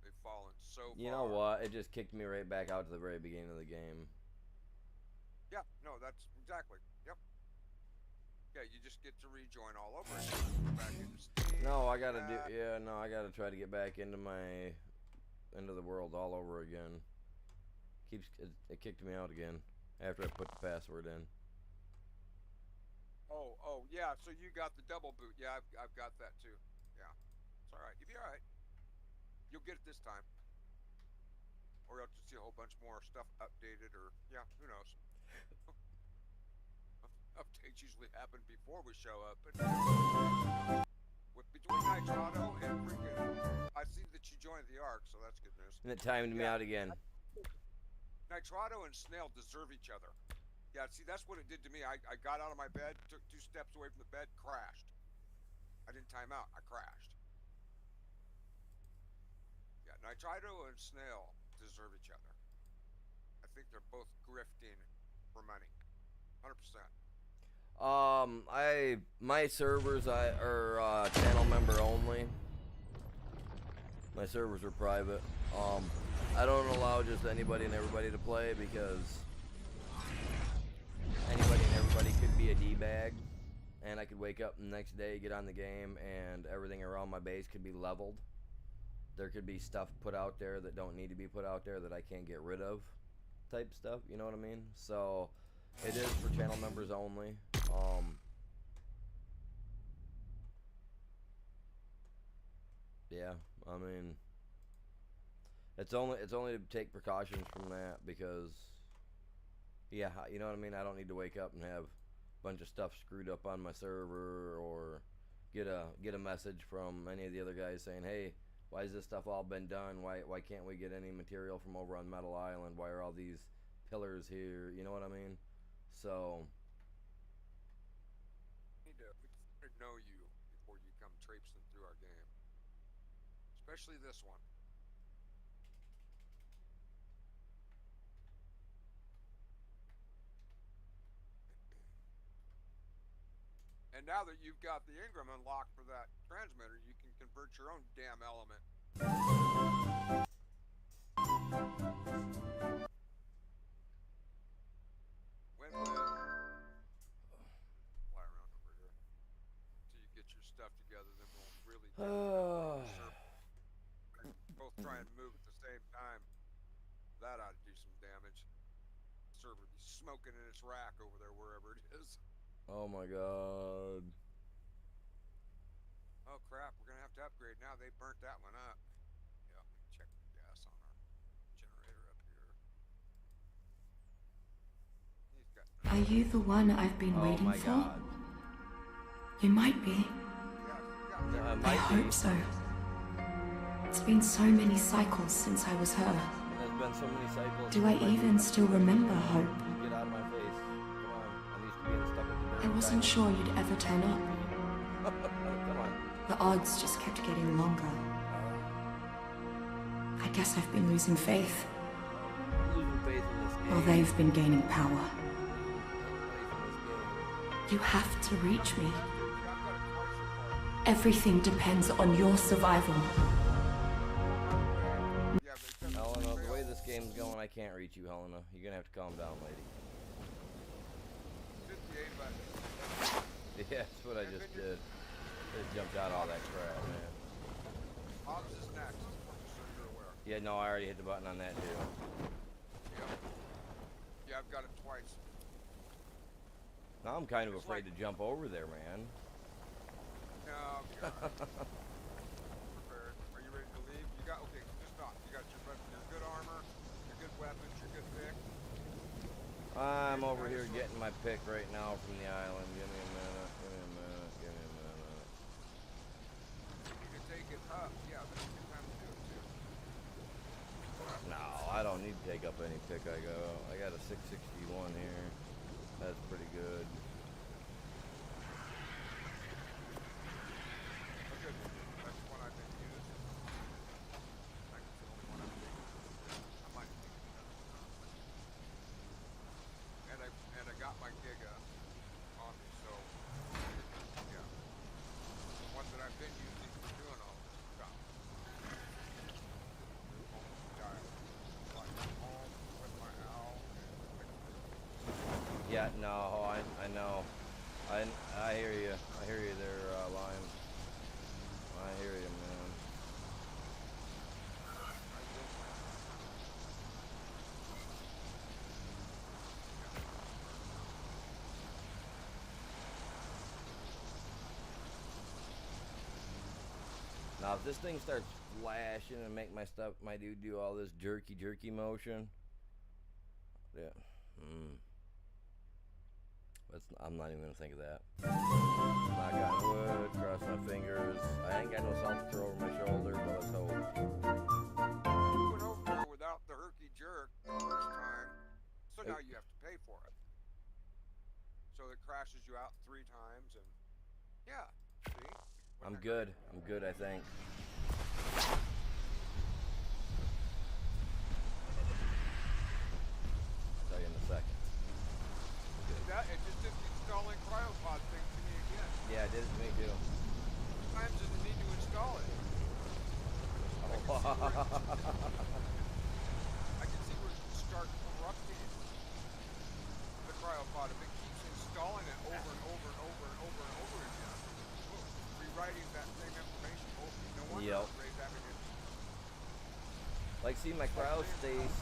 They've fallen so far. You know what? It just kicked me right back out to the very beginning of the game. Yeah, no, that's exactly. Yep. Yeah, you just get to rejoin all over again. Back into Steam. No, I gotta do. that. Yeah, no, I gotta try to get back into the world all over again. It kicked me out again after I put the password in. Oh, yeah. So you got the double boot. Yeah, I've got that too. Yeah, it's all right. You'll be all right. You'll get it this time, or you'll just see a whole bunch more stuff updated, or yeah, who knows. Updates usually happen before we show up, but with between Nitrado and freaking, I see that you joined the Ark, so that's good news. And it timed me out again. Nitrado and Snail deserve each other. Yeah, see, that's what it did to me. I got out of my bed, took 2 steps away from the bed, crashed. I didn't time out, I crashed. Yeah, Nitrado and Snail deserve each other. I think they're both grifting for money. 100%. My servers are channel member only. My servers are private. I don't allow just anybody and everybody to play because anybody and everybody could be a D-bag, and I could wake up the next day, get on the game, and everything around my base could be leveled. There could be stuff put out there that don't need to be put out there that I can't get rid of, type stuff. You know what I mean? So it is for channel members only. Yeah, I mean, it's only to take precautions from that because, yeah, you know what I mean. I don't need to wake up and have a bunch of stuff screwed up on my server, or get a message from any of the other guys saying, "Hey, why has this stuff all been done? Why can't we get any material from over on Metal Island? Why are all these pillars here?" You know what I mean? So We need to know you before you come traipsing through our game. Especially this one. And now that you've got the Ingram unlocked for that transmitter, you can convert your own damn element. Win-win. Fly around over here. Until you get your stuff together, then we'll really both try and move at the same time. That ought to do some damage. Server be smoking in its rack over there, wherever it is. oh my god. Oh crap, we're gonna have to upgrade now. They burnt that one up. Yeah, let me check the gas on our generator up here. He's got Are you the one I've been Oh waiting my for? god. You might be. yeah, I I might hope be. so. It's been so many cycles since I was her. There's been so many cycles. Do I even still remember Hope? Get out of my face. Come on. I'm used to being stuck at the I very wasn't sure you'd ever turn up. Come on. The odds just kept getting longer. I guess I've been losing faith, I'm losing faith in this game. while they've been gaining power. Faith in this game. You have to reach me. Everything depends on your survival. Yeah, but it doesn't Helena, the fail. way this game's going, I can't reach you, Helena. You're gonna have to calm down, lady. 58 button. Yeah, that's what I just did. Just jumped out all that crap, man. Hobbs is next, just so you're aware. Yeah, no, I already hit the button on that too. Yeah. Yeah, I've got it twice. Now I'm kind of It's afraid like- to jump over there, man. No, you got it. Prepared. Are you ready to leave? You got okay. Just stop. You got your good armor, your good weapons, your good pick. I'm over here getting my pick right now from the island. Give me a minute. Give me a minute. Give me a minute. You can take it up. Yeah, that's a good time to do it too. No, I don't need to take up any pick I go. I got a 661 here. That's pretty good. Oh, good. That's the one I've been using. I think it's the only one I've taken. I might take another. And I got my Giga on me, so yeah. The one that I've been using for doing all this stuff. Like home with my owl. Yeah, no, I know. I hear you. I hear you there, Lime. I hear you, man. Now, if this thing starts flashing and make my dude do all this jerky motion, yeah, I'm not even gonna think of that. Knock on wood, cross my fingers. I ain't got no salt to throw over my shoulder, but let's hope. You went over there without the herky jerk the first time, so now you have to pay for it. So it crashes you out 3 times, and yeah, see? I'm good. I'm good, I think. I'll tell you in a second. It just did the installing cryopod thing to me again. Yeah, it did it to me too. Times did it need to install it? I can see where it can start corrupting the cryopod if it keeps installing it over and over and over and over and over again. Rewriting that same information over. No wonder Yep. Ray's having it. Like, see, my cryo stays.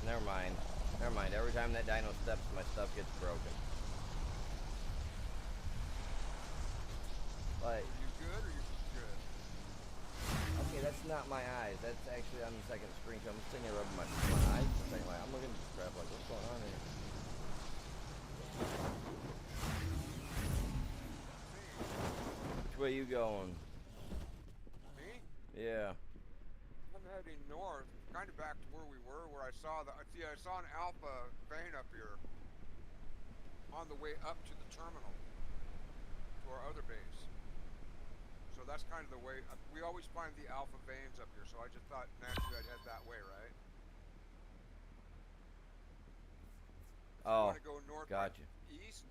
Never mind. Never mind. Every time that dino steps, my stuff gets broken. Like, Are you good or you good? okay, that's not my eyes. That's actually on the second screen. I'm sitting here rubbing my eyes. I'm looking at this crap like, what's going on here? Which way you going? Me? Yeah. I'm heading north, kind of back to where we were, where I saw I saw an alpha vein up here on the way up to the terminal, to our other base. So that's kind of the way, we always find the alpha veins up here, so I just thought naturally I'd head that way, right? Oh, You want to go north, gotcha. east?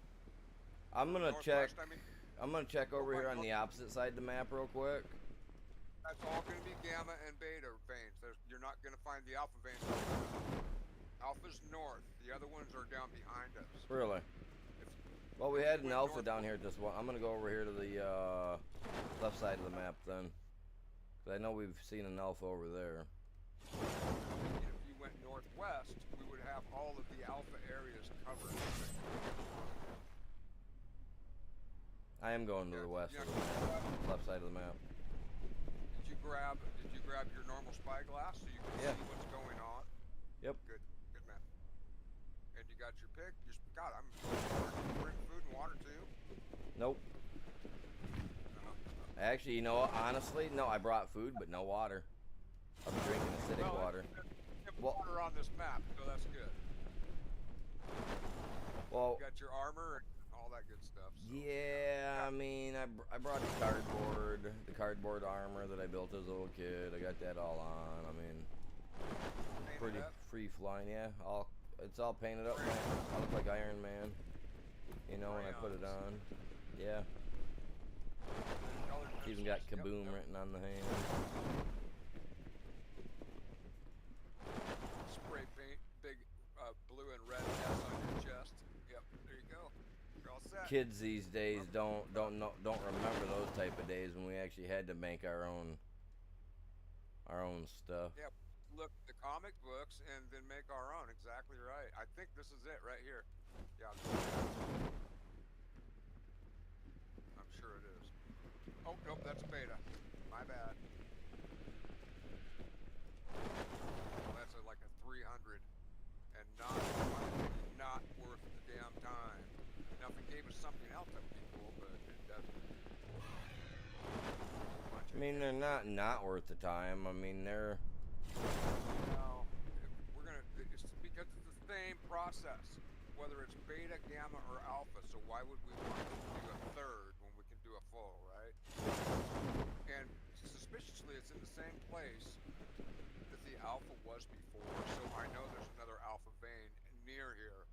I'm gonna check. Northwest, I mean, I'm gonna check over here on the opposite side of the map real quick. that's all going to be gamma and beta veins. You're not going to find the alpha veins. Alpha's north. The other ones are down behind us. Really? Well, we had an alpha down here at this one. I'm gonna go over here to the left side of the map then. 'Cause I know we've seen an alpha over there. If you went northwest, we would have all of the alpha areas covered. I am going to the west of the map, left side of the map. Did you grab your normal spyglass so you can see what's going on? Yep. Good man. And you got your pick? God, I'm bring food and water too. Nope. Actually, you know what? Honestly, no. I brought food, but no water. I'm drinking acidic water. Water on this map, so that's good. Well, You got your armor and all that good stuff. So. yeah. I mean, I brought the cardboard armor that I built as a little kid. I got that all on. I mean, pretty free flying. Yeah, it's all painted up, man. I look like Iron Man. You know, when I put it on. Yeah. It's even got Kaboom written on the hand. Spray paint, big blue and red S on your chest. Yep, there you go. You're all set. Kids these days don't remember those type of days when we actually had to make our own stuff. Yep. Look at the comic books and then make our own. Exactly right. I think this is it right here. Yeah. I'm sure it is. Oh, nope, that's beta. My bad. Well, that's like a 300 and not worth the damn time. Now, if it gave us something else, that would be cool, but it doesn't. I mean, they're not worth the time. I mean, they're... No, we're gonna, it's because it's the same process, whether it's beta, gamma, or alpha, so why would we want to do a third when we can do a full, right? And suspiciously, it's in the same place that the alpha was before, so I know there's another alpha vein near here.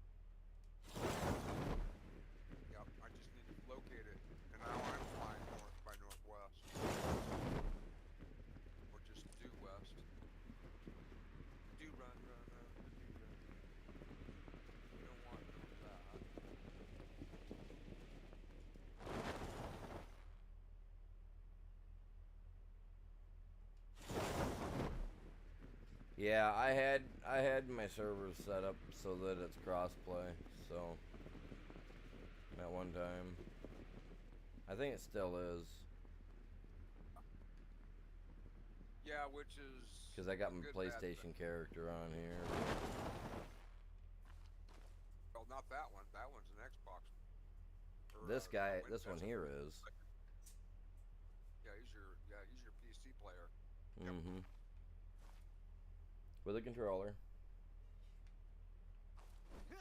Yep, I just need to locate it, and now I'm flying north by northwest. Or just due west. Do run. We don't want that. Yeah, I had my servers set up so that it's crossplay. So at one time, I think it still is Yeah, which is because I got a my good, bad thing. PlayStation character on here. Well, not that one. That one's an Xbox. Or, This guy, Win- this one that's a- here is. Yeah, he's your PC player. Mm-hmm. With a controller.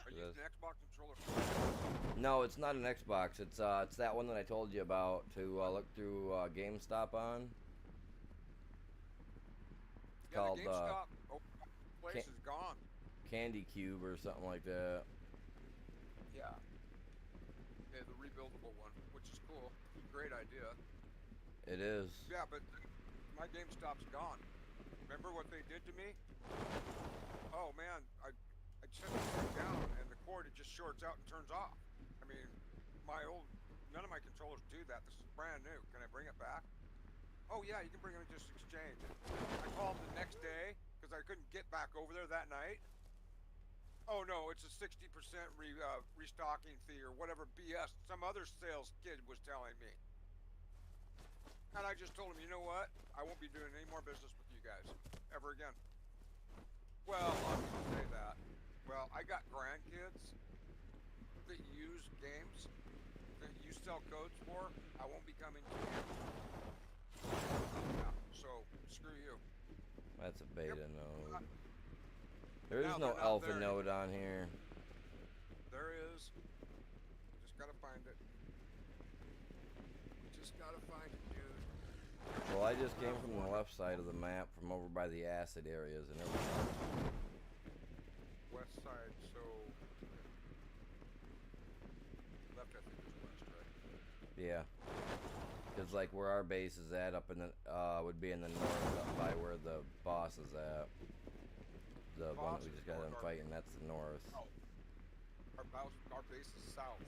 Are you Yes. using an Xbox controller? No, it's not an Xbox. It's that one that I told you about to look through GameStop on. It's Yeah, called the GameStop place Ca- is gone. Candy Cube or something like that. Yeah. Yeah, the rebuildable one, which is cool. Great idea. It is. Yeah, but my GameStop's gone. Remember what they did to me? Oh man, I set the thing down and the cord it just shorts out and turns off. I mean, none of my controllers do that. This is brand new. Can I bring it back? Oh yeah, you can bring it and just exchange it. I called the next day because I couldn't get back over there that night. Oh no, it's a 60% restocking fee or whatever BS some other sales kid was telling me. And I just told him, you know what? I won't be doing any more business with you guys ever again. Well, a lot of people say that. Well, I got grandkids that use games that you sell codes for. I won't be coming to you. Yeah, so screw you. That's a beta Yep. node. There is Now no they're not alpha there node on here. There is. Just gotta find it. Just gotta find it, dude. Well, I just came from the left side of the map, from over by the acid areas and everything. West side, so left I think is west, right? Yeah. Because like where our base is at, up in the would be in the north, up by where the boss is at. The one that we just got done fighting, that's the north. Oh. Our base is south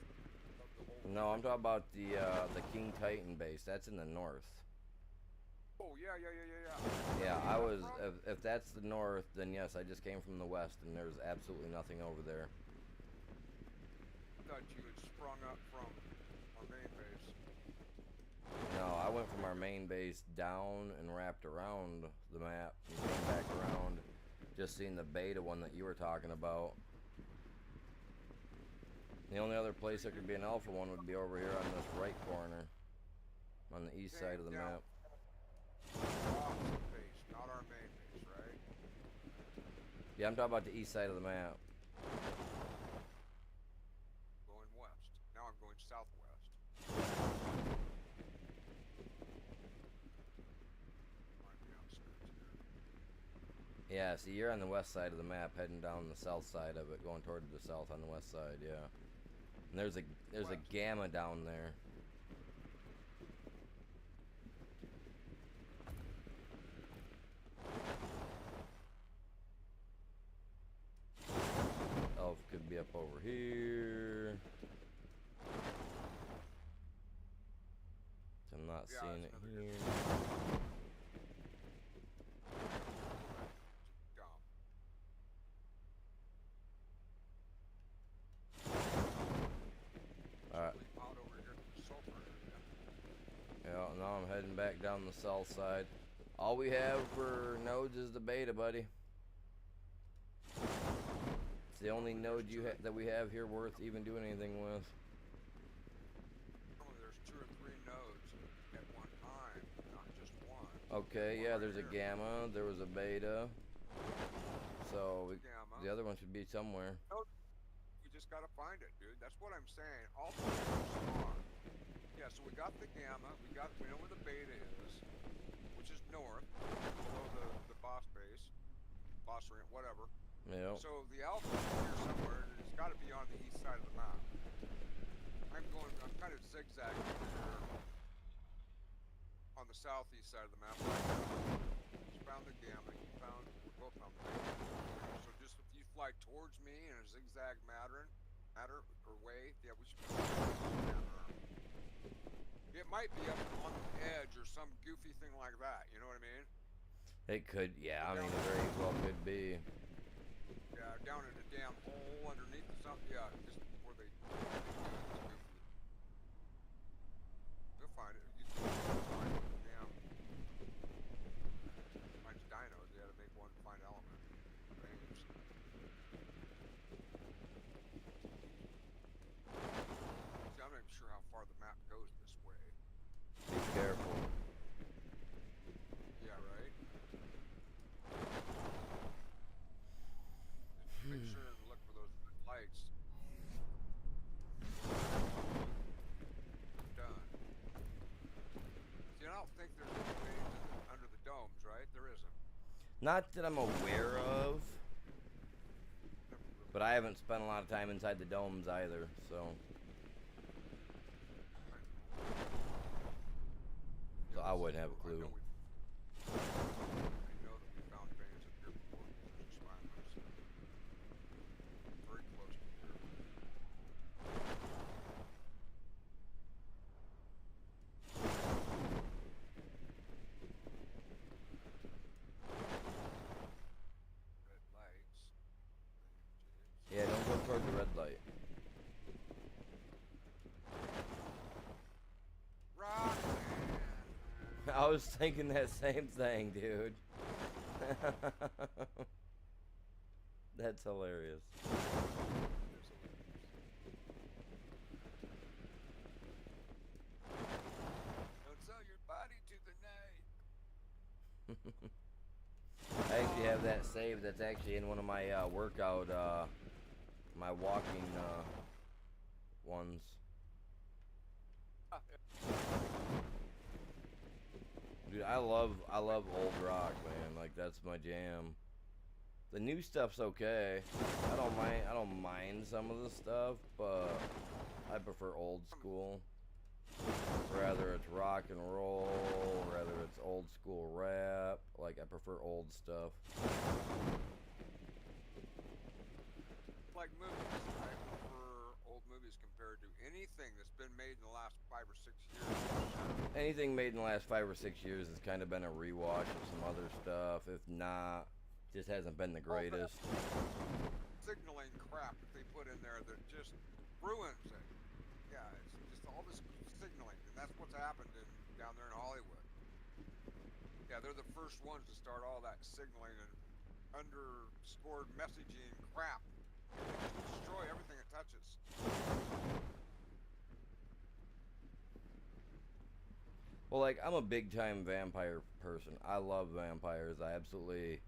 of the whole. No, I'm talking about the King Titan base. That's in the north. Oh yeah. Yeah, I was. If that's the north, then yes, I just came from the west, and there's absolutely nothing over there. I thought you had sprung up from our main base. No, I went from our main base down and wrapped around the map and came back around. Just seeing the beta one that you were talking about. The only other place there could be an alpha one would be over here on this right corner, on the east side of the map. Off base, not our main base, right? Yeah, I'm talking about the east side of the map. Going west. Now I'm going southwest. Might be outskirts here. Yeah, see, you're on the west side of the map, heading down the south side of it, going toward the south on the west side. Yeah, and there's a West. gamma down there. Elf could be up over here. I'm not Yeah, seeing it's it another here. Dumb. Alright. Out over here to the sulfur area. Yeah, now I'm heading back down the south side. All we have for nodes is the beta, buddy. It's the only node that we have here worth even doing anything with. Normally there's 2 or 3 nodes at one time, not just one. Okay, yeah, there's a Right here. gamma, there was a beta. So Gamma. the other one should be somewhere. We just gotta find it, dude. That's what I'm saying. All the nodes are. Yeah, so we got the gamma. We know where the beta is, which is north, below the boss base, boss ramp, whatever. Yeah. So the alpha is here somewhere, and it's got to be on the east side of the map. I'm kind of zigzagging here on the southeast side of the map right now. Just found the gamma. We both found the beta. So just if you fly towards me in a zigzag matter or way, yeah, we should be. It might be up on the edge or some goofy thing like that. You know what I mean? It could, yeah, I mean, it very well could be. Yeah, down in a damn hole underneath or something. Yeah, just before they do it. It's goofy. You'll find it. You can find it. Damn. Finds dinos. They had to make one find element. Range. See, I'm not even sure how far the map goes this way. Be careful. Yeah, right? Just make sure and look for those red lights. Done. See, I don't think there's any veins under the domes, right? There isn't. Not that I'm aware of, Never really. but I haven't spent a lot of time inside the domes either, so I wouldn't have a I clue. know that we found veins up here before. There's smiles. Very close to here. Red lights. Yeah, don't go toward the red light. Rock man. I was thinking that same thing, dude. That's hilarious. Don't sell your body to the night. I actually have that saved. That's actually in one of my workout, my walking ones. Dude, I love old rock, man. Like that's my jam. The new stuff's okay. I don't mind some of the stuff, but I prefer old school. Rather it's rock and roll, rather it's old school rap. Like I prefer old stuff. Like movies, I prefer old movies compared to anything that's been made in the last 5 or 6 years. Anything made in the last 5 or 6 years has kind of been a rewash of some other stuff. If not, just hasn't been the greatest. Signaling crap that they put in there that just ruins it. Yeah, it's just all this signaling, and that's what's happened down there in Hollywood. Yeah, they're the first ones to start all that signaling and underscored messaging crap. They just destroy everything it touches. Well, like I'm a big time vampire person. I love vampires. I absolutely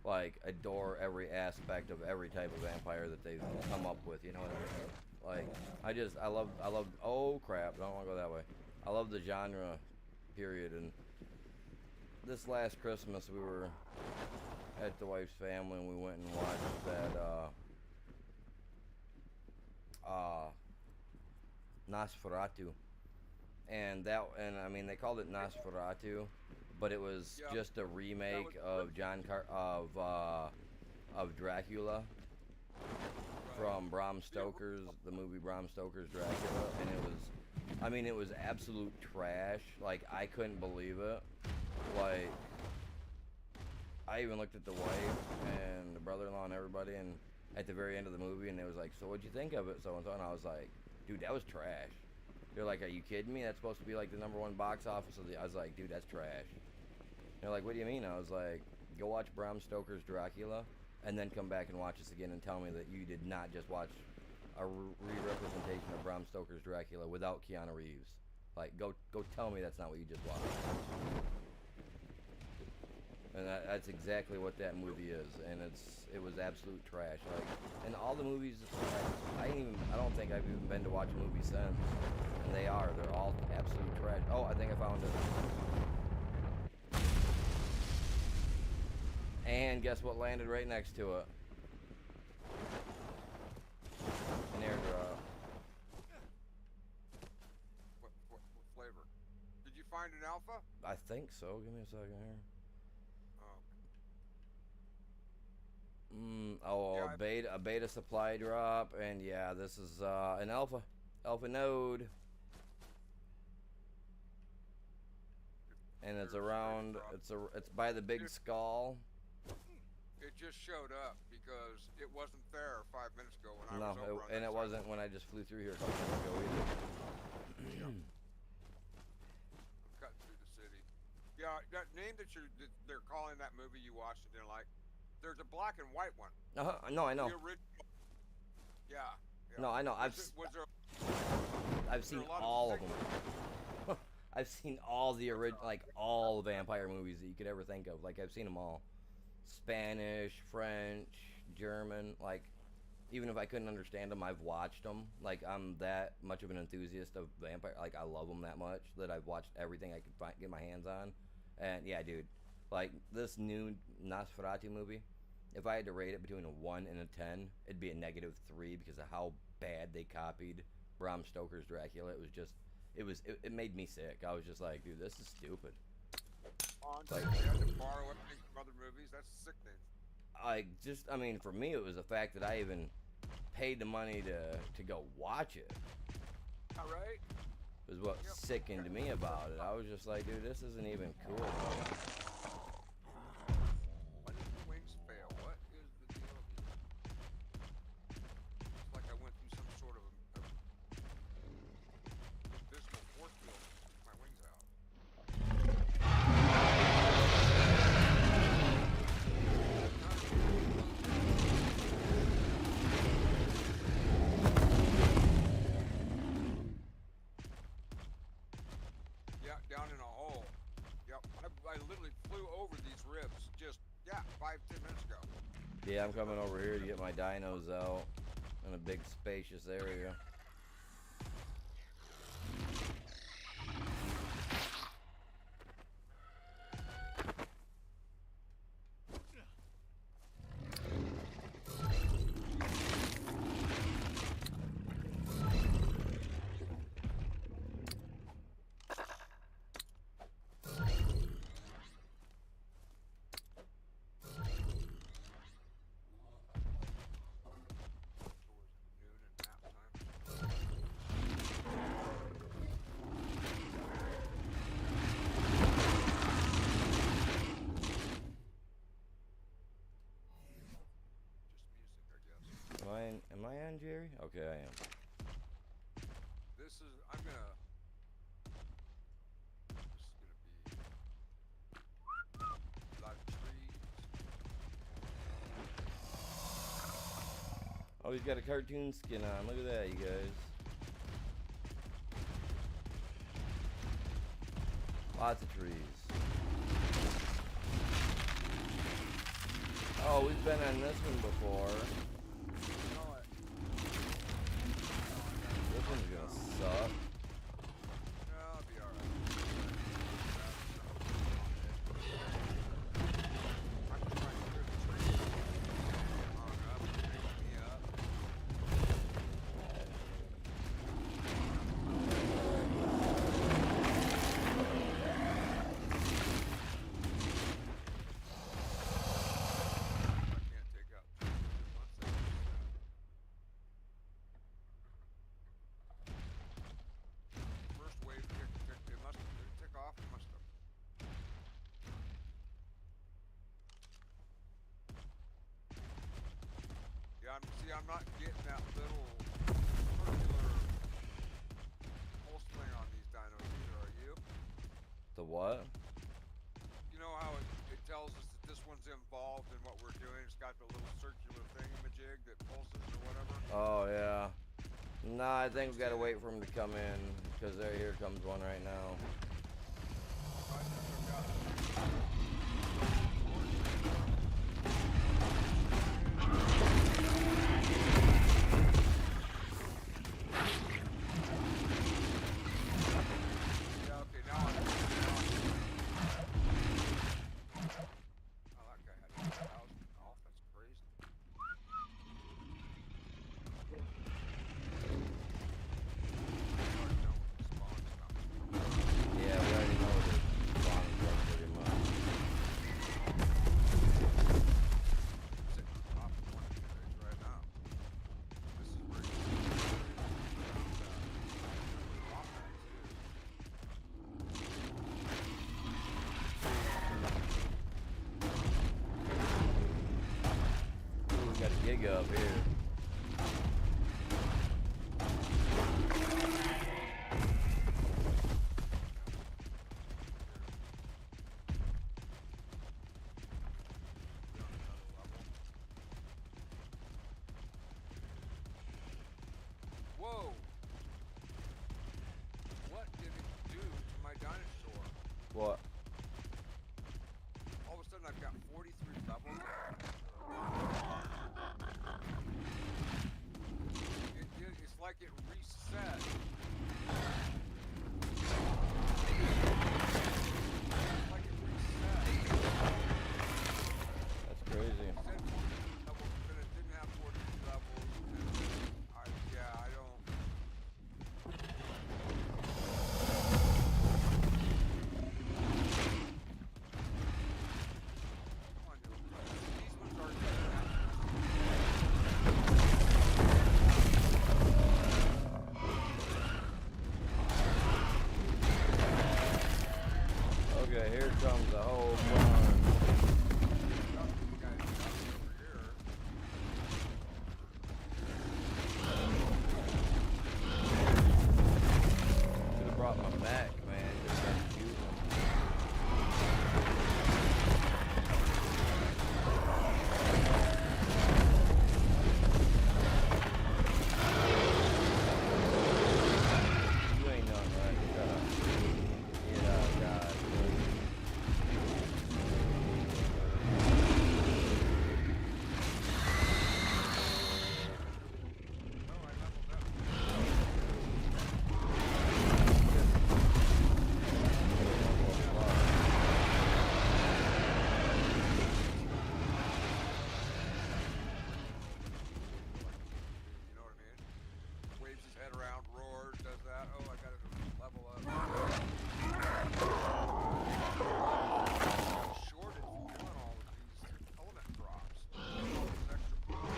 like adore every aspect of every type of vampire that they've come up with. You know what I mean? Like I love. Oh crap! I don't want to go that way. I love the genre, period. And this last Christmas we were at the wife's family and we went and watched that Nosferatu. And I mean they called it Nosferatu, but it was Yeah. just a remake was- of Dracula Right. from Bram Stoker's the movie Bram Stoker's Dracula, and it was absolute trash. Like I couldn't believe it. Like I even looked at the wife and the brother-in-law and everybody, and at the very end of the movie, and it was like, so what'd you think of it, so and so, and I was like, dude, that was trash. They're like, are you kidding me? That's supposed to be like the #1 box office of the. I was like, dude, that's trash. They're like, what do you mean? I was like, go watch Bram Stoker's Dracula, and then come back and watch this again and tell me that you did not just watch a re-representation of Bram Stoker's Dracula without Keanu Reeves. Like, go tell me that's not what you just watched. And that's exactly what that movie is, and it was absolute trash. Like, and all the movies, I don't think I've even been to watch a movie since, and they're all absolute trash. Oh, I think I found it. And guess what landed right next to it? An airdrop. What flavor? Did you find an alpha? I think so. Give me a second here. Oh. Yeah, A beta supply drop, and yeah, this is an alpha node, and it's You're around. straight It's by the big skull. It just showed up because it wasn't there 5 minutes ago when I No, was over on and that it side. wasn't when I just flew through here a couple minutes ago either. Cutting through the city. Yeah, that name that they're calling that movie you watched and didn't like. There's a black and white one. No, I know. The original. Yeah. No, I know. Was there I've seen a lot of all of signals? them. I've seen all the all the vampire movies that you could ever think of. Like I've seen them all. Spanish, French, German. Like even if I couldn't understand them, I've watched them. Like I'm that much of an enthusiast of vampire. Like I love them that much that I've watched everything I could get my hands on. And yeah, dude, like this new Nosferatu movie. If I had to rate it between a 1 and a 10, it'd be a -3 because of how bad they copied Bram Stoker's Dracula. It was just, it made me sick. I was just like, dude, this is stupid. They had to borrow everything from other movies. That's sickening. I mean, for me, it was the fact that I even paid the money to go watch it. All right. Was what sickened me about it. I was just like, dude, this isn't even cool. Man. Why did the wings fail? What is the deal here? It's like I went through some sort of abysmal force field to keep my wings out. Yeah, down in a hole. Yep, I literally flew over these ribs just, 5-10 minutes ago. Yeah, I'm coming over here to get my dinos out in a big spacious area. Noon and nap time. Just music, I guess. Am I on, Jerry? Okay, I am. I'm gonna. This is gonna be a lot of trees. Oh, he's got a cartoon skin on. Look at that, you guys. Lots of trees. Oh, we've been on this one before. You know what? This one's gonna suck. No, I'll be alright. I'm just trying to clear the trees. Hung up, picking me up. I can't take out trees at once. First wave it must tick off. It must have. Yeah, I'm not getting that little circular pulse thing on these dinos either, are you? The what? You know how it tells us that this one's involved in what we're doing? It's got the little circular thingamajig that pulses or whatever. Oh, yeah. Nah, I think we gotta wait for him to come in, because here comes one right now. I just took out Yeah, okay, now I'm Oh, that guy had 1,000 off. That's crazy. We already know what the spawn's about. Yeah, we already know what the spawn is pretty much. Giga up here. Whoa! What did it do to my dinosaur? What? All of a sudden I've got 43 levels. It's like it reset. It's like it reset. That's crazy. It said 43 levels, but it didn't have 43 levels. And yeah, I don't. Come on, you. These ones are Okay, here comes the whole bunch. these guys over here. Should have brought my Mac, man. Just got to use them. You ain't nothing right. Shut up. Yeah, God. No, I leveled up. You know what I mean? Waves his head around, roars, does that. Oh, I gotta level up. Got shorted from doing all of these element drops. All this extra food.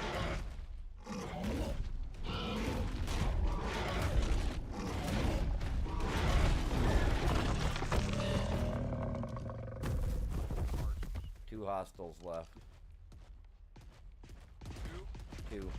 Two hostiles left. Two. Two.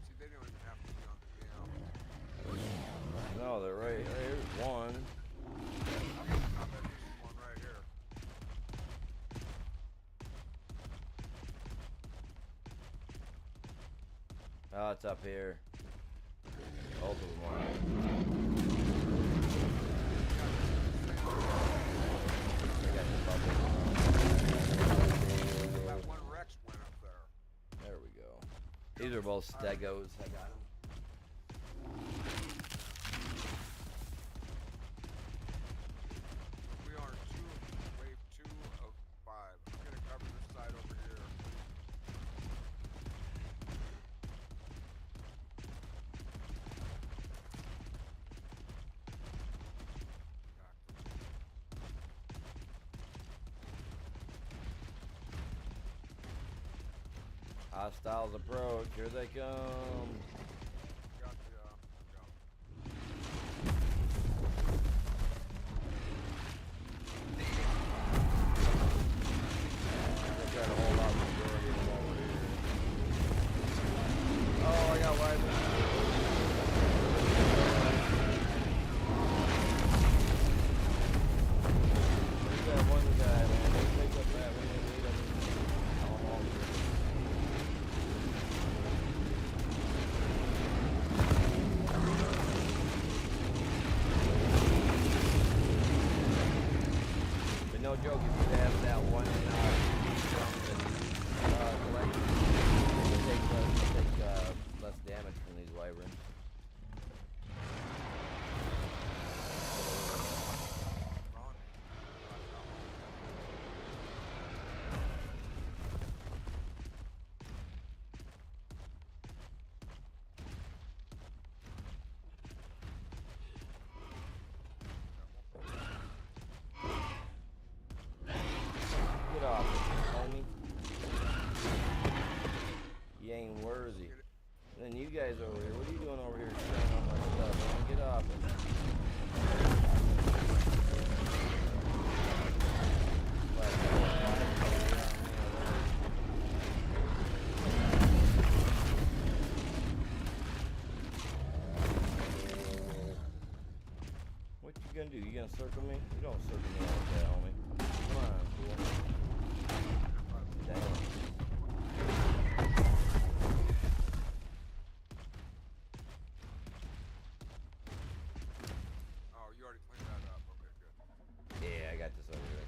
See, they don't even have to be on the damn. No, they're right. Here's one. I bet this is one right here. Oh, it's up here. Both of them are. They got the bubbles. That one Rex went up there. There we go. These are both Stegos. I got them. We are wave 2 of 5. I'm gonna cover this side over here. Hostiles approach. Here they come. Got the, They're trying to hold out the majority of them over here. Oh, I got wiped. There's that one guy, man. They take up that when they need him. But no joke, if you have that one collection, you take less damage from these wyverns. And then you guys over here, what are you doing over here trying on my stuff, man? Get off it. What you gonna do? You gonna circle me? You don't circle me like that, homie. Come on, fool. Damn. Oh, you already cleaned that up. Okay, good. Yeah, I got this over here.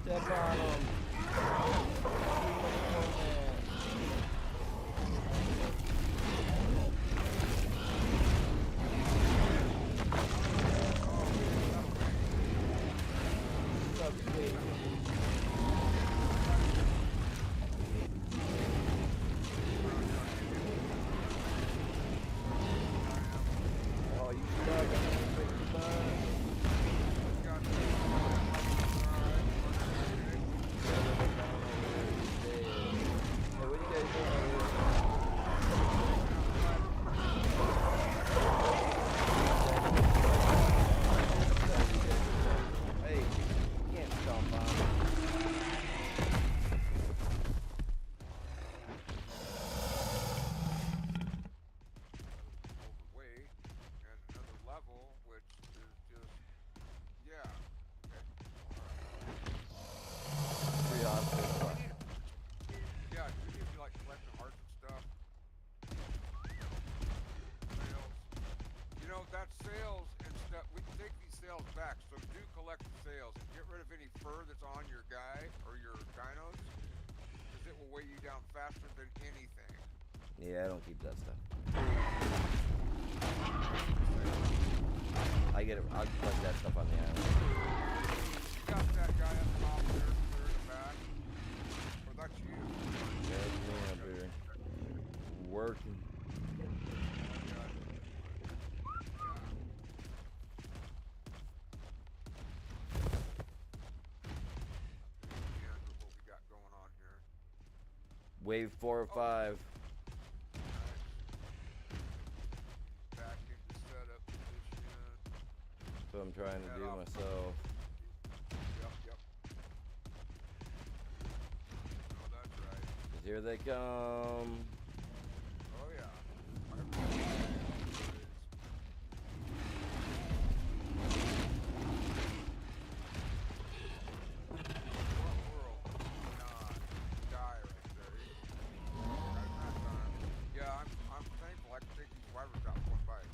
Step on him. Oh, you stuck. Hey, what you guys doing over here? Hey, you can't stomp on me. Overweight and another level, which is just, yeah. Okay. Pretty awesome. Yeah, do you need to like collecting hearts and stuff? Sales. You know, that sales and stuff, we can take these sales back, so do collect the sales and get rid of any fur that's on your guy or your dinos, because it will weigh you down faster than anything. Yeah, I don't keep that stuff. I get it. I'll collect that stuff on the island. You got that guy up top there, clear in the back. Or that's you. There's me up here. Working. What we got going on here. Wave 4 or 5. Back into setup position. That's what I'm trying to Head do off. myself. Yep. Oh, that's right. 'Cause here they come. Oh, yeah. What world would not die right there? Right in that time. Yeah, I'm thankful I can take these wyverns out one bite.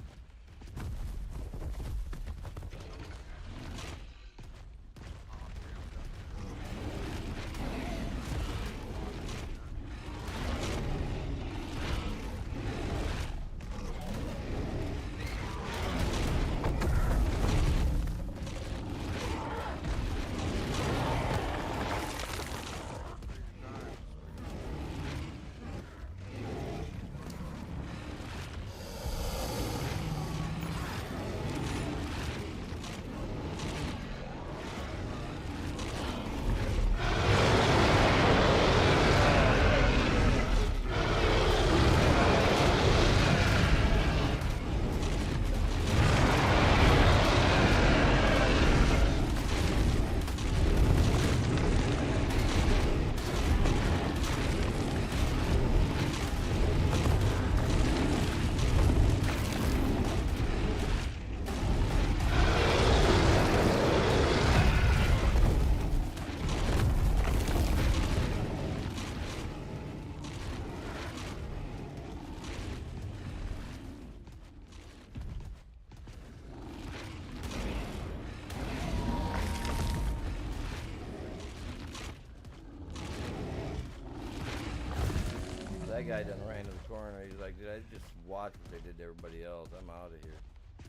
guy done ran to the corner. He's like, dude, I just watched what they did to everybody else. I'm out of here.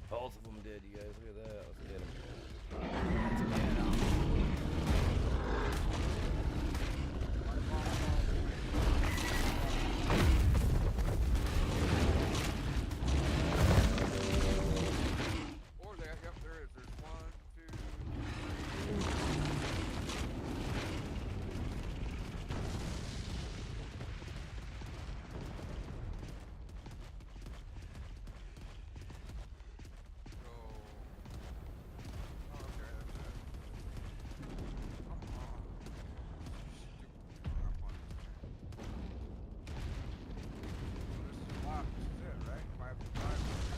Both of them did, you guys. Look at that. Let's get him. Or there, yep, there is. There's 1, 2, 3. So, oh, okay, that's it. Come on. Stupid. Up on this thing. So this is locked. This is it, right? 5 to 5.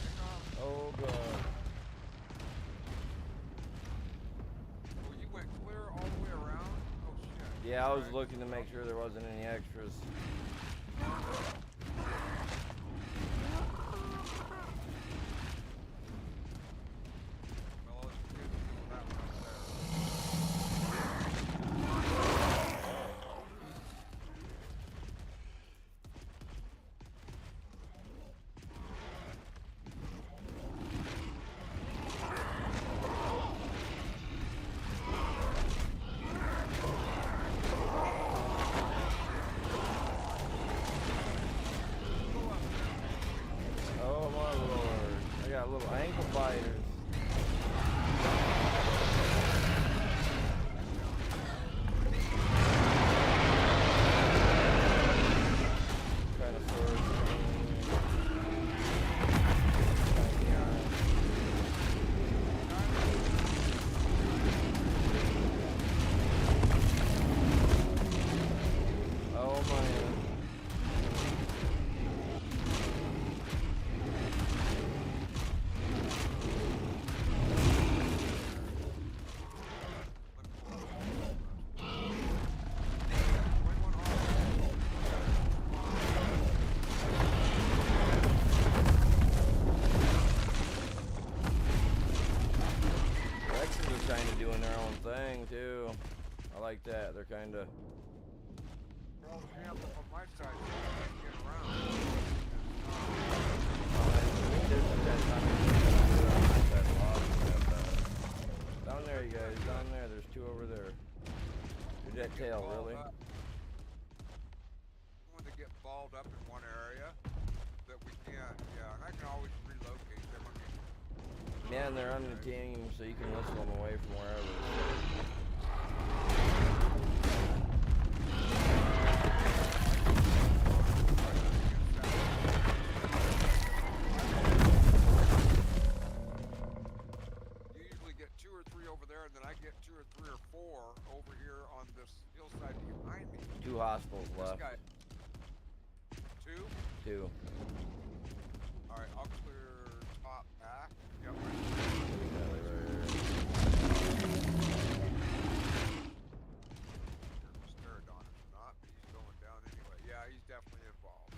Pick off. Oh, God. Oh, you went clear all the way around? Oh, shit. Yeah, I was Alright. looking to make sure there wasn't any extras. Well, let's get that one up there. Oh, my Lord. I got little ankle biters. Kind of sort Oh, man. The extras are kind of doing their own thing, too. I like that. They're kind of... They're all jammed up on my side, so I can't get around. Down there, you guys. Down there. There's 2 over there. Dude, that tail, Balled really? up. When they get balled up in one area that we can't, yeah, and I can always relocate them. I mean, Man, they're on the team, so you can whistle them away from wherever. you usually get 2 or 3 over there, and then I get 2 or 3 or 4 over here on this hillside behind me. 2 hospitals This left. guy. 2? 2. Alright, I'll clear top back. Yep. Pterodon is not, but he's going down anyway. Yeah, he's definitely involved.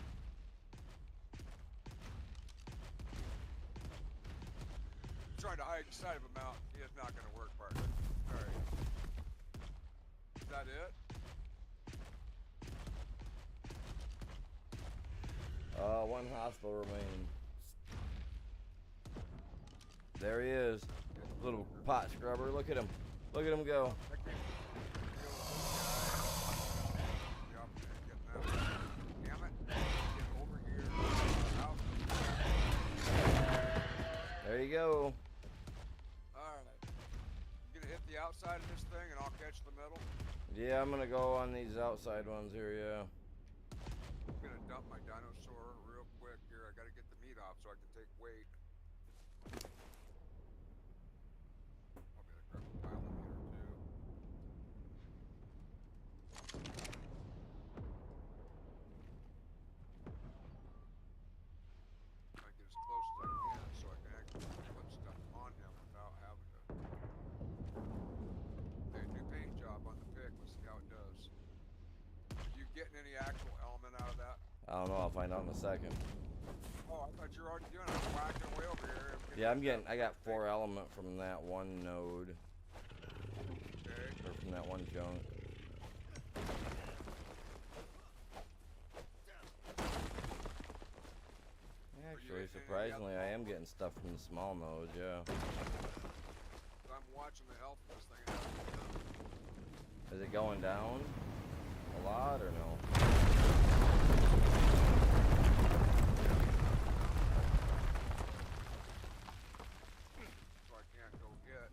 Trying to hide inside of a mountain. It's not going to work, partner. Alright. Is that it? One hospital remaining. There he is. Little pot scrubber. Look at him. Look at him go. I can't kill this guy. Yup, getting that one. Damn it. Get over here. Out. There you go. Alright. You gonna hit the outside of this thing and I'll catch the middle? Yeah, I'm gonna go on these outside ones here, yeah. I'm gonna dump my dinosaur real quick here. I gotta get the meat off so I can take weight. I'll be able to grab a pile of meat or 2. Try and get as close as I can so I can actually put stuff on him without having to. Hey, new paint job on the pick. Let's see how it does. You getting any actual element out of that? I don't know. I'll find out in a second. Oh, I thought you were already doing it. I was whacking away over here. Yeah, I'm getting. I got 4 element from that one node, Okay. or from that one junk. And surprisingly, I am getting stuff from the small nodes, yeah. I'm watching the health of this thing. Is it going down a lot or no? So I can't go get.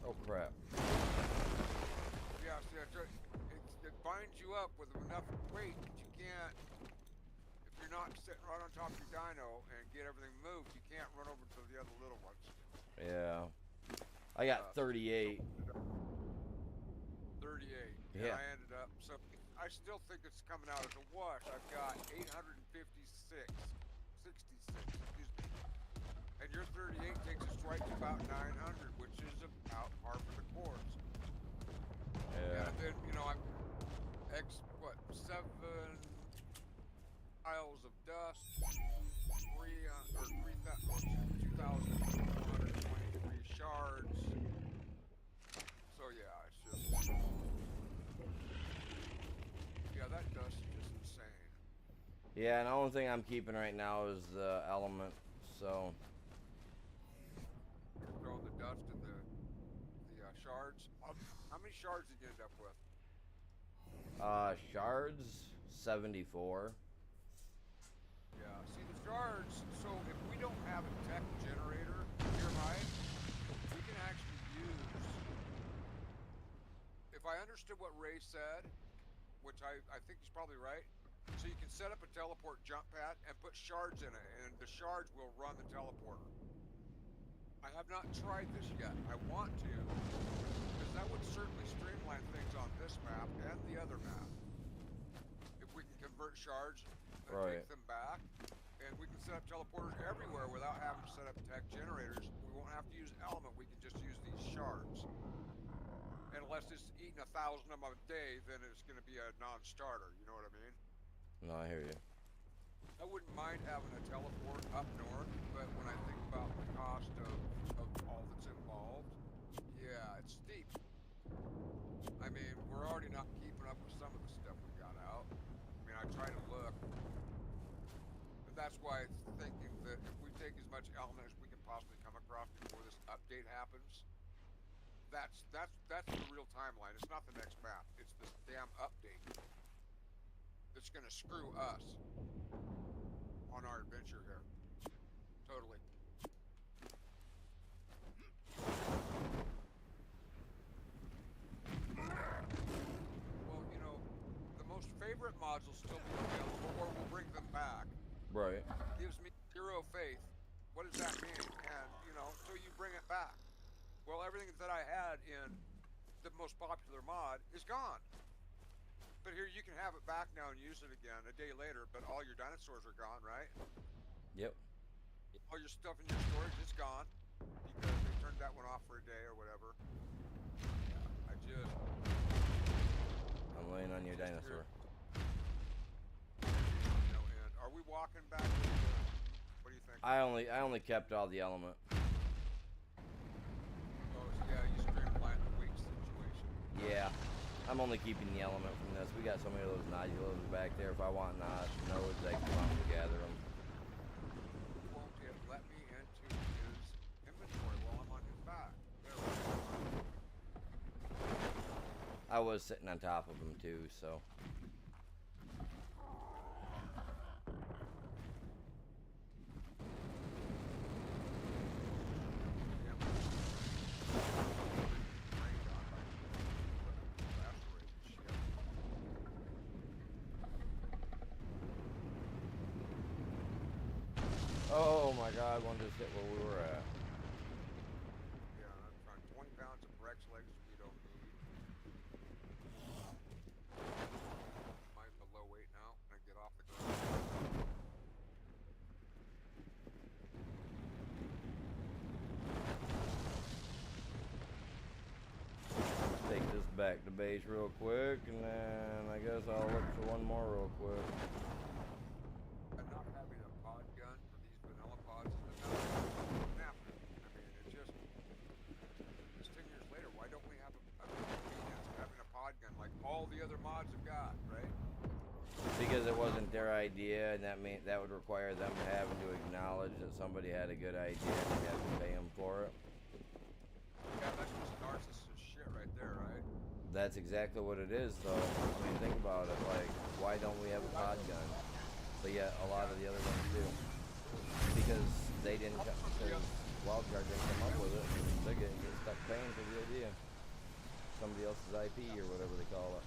Oh crap. Yeah, see, it binds you up with enough weight that you can't. If you're not sitting right on top of your dyno and get everything moved, you can't run over to the other little ones. Yeah. I got 38. 38. Yeah. And I ended up, so I still think it's coming out as a wash. I've got 856, 66, excuse me. And your 38 takes us right to about 900, which is about par for the course. Yeah. And then, you know, I'm 7 piles of dust, 2,423 shards. So yeah, it's just, yeah, that dust is just insane. Yeah, and the only thing I'm keeping right now is the element, so. You're throwing the dust and the shards. How many shards did you end up with? Shards, 74. Yeah, see the shards, so if we don't have a tech generator nearby, we can actually use, if I understood what Ray said, which I think he's probably right, so you can set up a teleport jump pad and put shards in it, and the shards will run the teleporter. I have not tried this yet. I want to, because that would certainly streamline things on this map and the other map. If we can convert shards and take them back, and we can set up teleporters everywhere without having to set up tech generators. We won't have to use element, we can just use these shards. And unless it's eating 1,000 of them a day, then it's going to be a non-starter, you know what I mean? No, I hear you. I wouldn't mind having a teleport up north, but when I think about the cost of all that's involved, yeah, it's steep. I mean, we're already not keeping up with some of the stuff we got out. I mean, I try to look. And that's why it's thinking that if we take as much element as we can possibly come across before this update happens, that's the real timeline. It's not the next map. It's this damn update that's going to screw us on our adventure here. Totally. Well, you know, the most favorite mods will still be available, or we'll bring them back. Right. Gives me zero faith. What does that mean? And, you know, so you bring it back. Well, everything that I had in the most popular mod is gone. But here you can have it back now and use it again a day later, but all your dinosaurs are gone, right? Yep. All your stuff in your storage is gone because they turned that one off for a day or whatever. Yeah, I'm laying on your dinosaur. You know, and are we walking back? What do you think? I only kept all the element. Oh, so yeah, you streamlined the weight situation. Yeah. I'm only keeping the element from this. We got so many of those nodules back there. If I want nodes, I can come out and gather them. Won't it let me into his inventory while I'm on his back? There we go. I was sitting on top of them too, so. Oh my god, one just hit where we were at. Yeah, I'm trying 20 pounds of Brex legs we don't need. Mine's a low weight now. Can I get off the ground? Take this back to base real quick, and then I guess I'll look for one more real quick. And not having a pod gun for these vanilla pods is another napkin. I mean, it's 10 years later, why don't we mods have got, right? Because it wasn't their idea, and that would require them having to acknowledge that somebody had a good idea and they'd have to pay them for it. Yeah, that's just narcissist shit right there, right? That's exactly what it is, though. I mean, think about it. Like, why don't we have a pod gun? But yet, a lot of the other ones do. Because they didn't, because Wildcard didn't come up with it. They're getting stuck paying for the idea. Somebody else's IP or whatever they call it.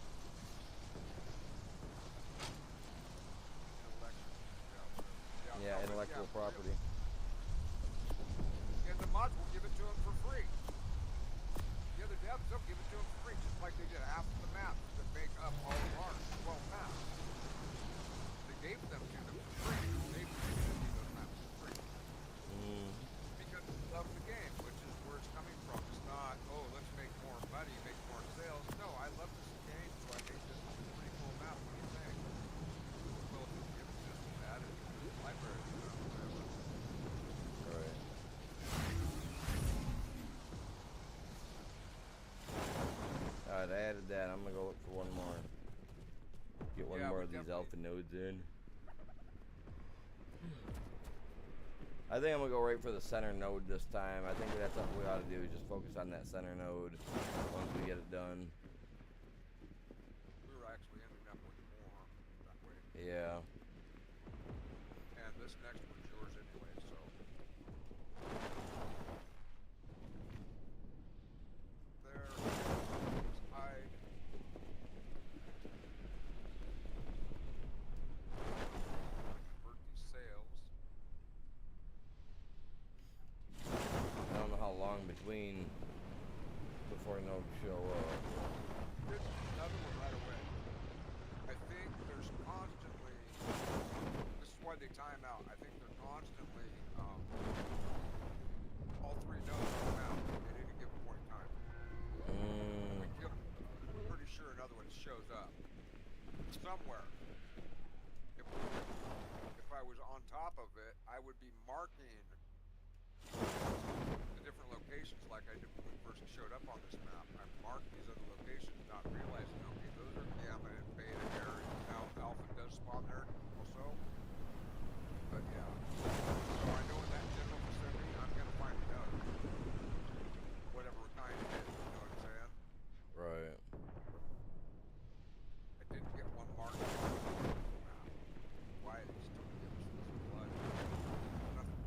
Yeah, intellectual property. And the mods will give it to them for free. The other devs, they'll give it to them for free, just like they did half of the maps that make up all of ours, 12 maps. They gave them to them for free. They gave those maps for free. Because they love the game, which is where it's coming from. It's not, oh, let's make more money, make more sales. No, I love this game, so I think this is a pretty cool map. What do you think? Well, if you give it to us, we'll add it to the library. Right. Alright, I added that. I'm gonna go look for one more. Get one more of these alpha nodes in. I think I'm gonna go right for the center node this time. I think that's what we ought to do, is just focus on that center node once we get it done. We were actually ending up with more that way. Yeah. And this next one's yours anyway, so. There. Hide. Convert these sales. I don't know how long between before nodes show up. Here's another one right away. I think there's constantly, this is why they time out. I think they're constantly, all three nodes come out at any given point in time. I'm pretty sure another one shows up somewhere. If I was on top of it, I would be marking the different locations like I did when we first showed up on this map. I marked these other locations, not realizing, okay, those are Gamma and Beta areas. Now Alpha does spawn there also. But yeah. So I know in that general vicinity, I'm gonna find a node. Whatever kind it is, you know what I'm saying? Right. I didn't get one marked on the map. Why it just don't give us this blood? Nothing.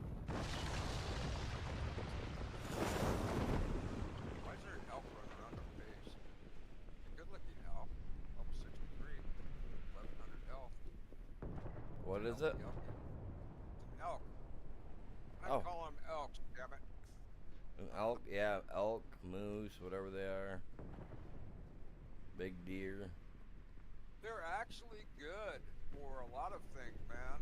Why is there an elk running around our base? A good looking elk. Level 63. 1100 elk. What is it? It's an elk. I Oh. call them elks, damn it. An elk? Yeah, elk, moose, whatever they are. Big deer. They're actually good for a lot of things, man.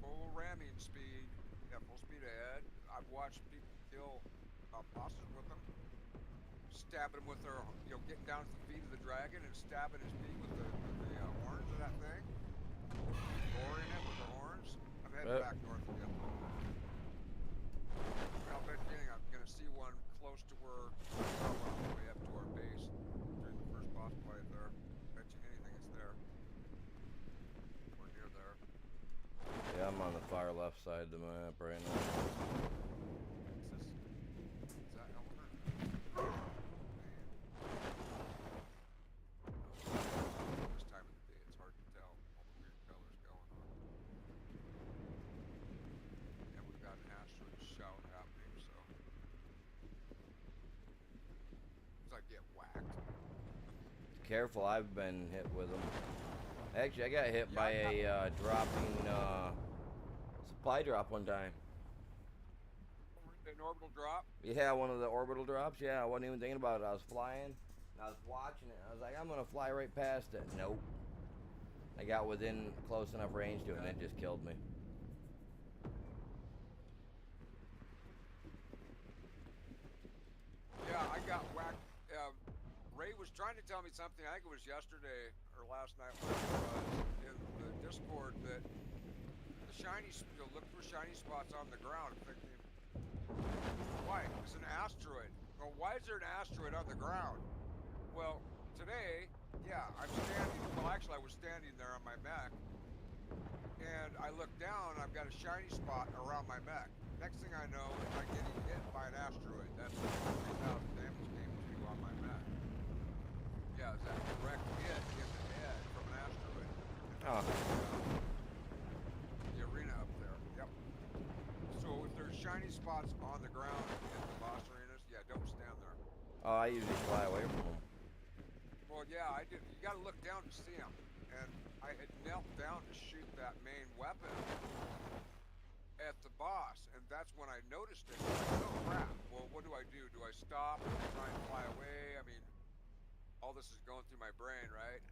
Full ramming speed. Yeah, full speed ahead. I've watched people kill bosses with them. Stabbing them with their, getting down to the feet of the dragon and stabbing his feet with the horns of that thing. Goring it with the horns. I'm heading back north again. I'll bet you anything I'm going to see one close to where we're on the way up to our base during the first boss fight there. Bet you anything it's there. We're near there. Yeah, I'm on the far left side of the map right now. Is that Elmer? This time of the day, it's hard to tell. All the weird colors going on. And we've got an asteroid shout happening, so. As I get whacked. Careful, I've been hit with them. Actually, I got hit by a dropping supply drop one time. An orbital drop? Yeah, one of the orbital drops. Yeah, I wasn't even thinking about it. I was flying, and I was watching it. I was like, I'm gonna fly right past it. Nope. I got within close enough range to it, and it just killed me. Yeah, I got whacked. Ray was trying to tell me something, I think it was yesterday or last night, whatever it was, in the Discord, that the shiny, look for shiny spots on the ground. I'm thinking, why? It's an asteroid. Well, why is there an asteroid on the ground? Well, today, yeah, I'm standing. Well, actually, I was standing there on my mech, and I look down. I've got a shiny spot around my mech. Next thing I know, I'm getting hit by an asteroid. That's 3,000 damage came to on my mech. Yeah, it's that direct hit in the head from an asteroid. Oh. The arena up there. Yep. So if there's shiny spots on the ground in the boss arenas, yeah, don't stand there. Oh, I usually fly away from them. Well, yeah, I did. You got to look down to see them. And I had knelt down to shoot that main weapon at the boss, and that's when I noticed it. Like, oh crap! Well, what do? Do I stop and try and fly away? I mean, all this is going through my brain, right?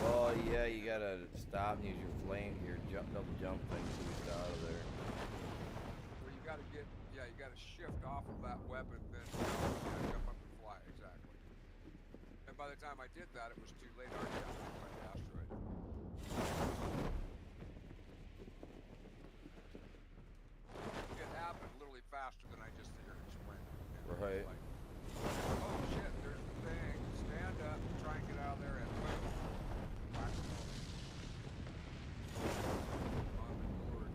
Well, yeah, you gotta stop and use your flame, your double jump thing to get out of there. Well, you got to get, yeah, you got to shift off of that weapon, then jump up and fly. Exactly. And by the time I did that, it was too late. I already got hit by the asteroid. It happened literally faster than I just sit here and explain it. And it was Right. like, oh shit, there's the thing. Stand up, try and get out of there, and boom. Back to home. On the board.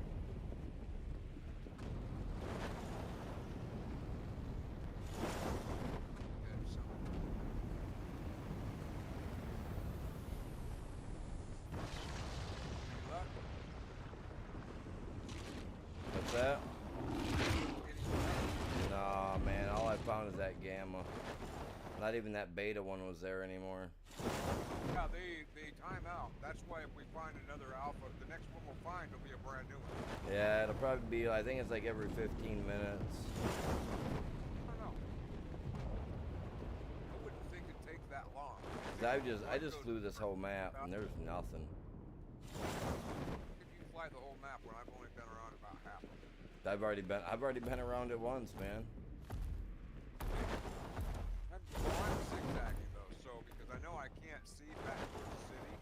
Good, so. Any luck? What's that? Any luck? Nah, man, all I found is that gamma. Not even that beta one was there anymore. Yeah, they time out. That's why if we find another alpha, the next one we'll find will be a brand new one. Yeah, it'll probably be, I think it's like every 15 minutes. I don't know. I wouldn't think it'd take that long. 'Cause I just flew this whole map and there's nothing. If you fly the whole map when I've only been around about half of it. I've already been around it once, man. I'm zigzagging though, so because I know I can't see back towards the city.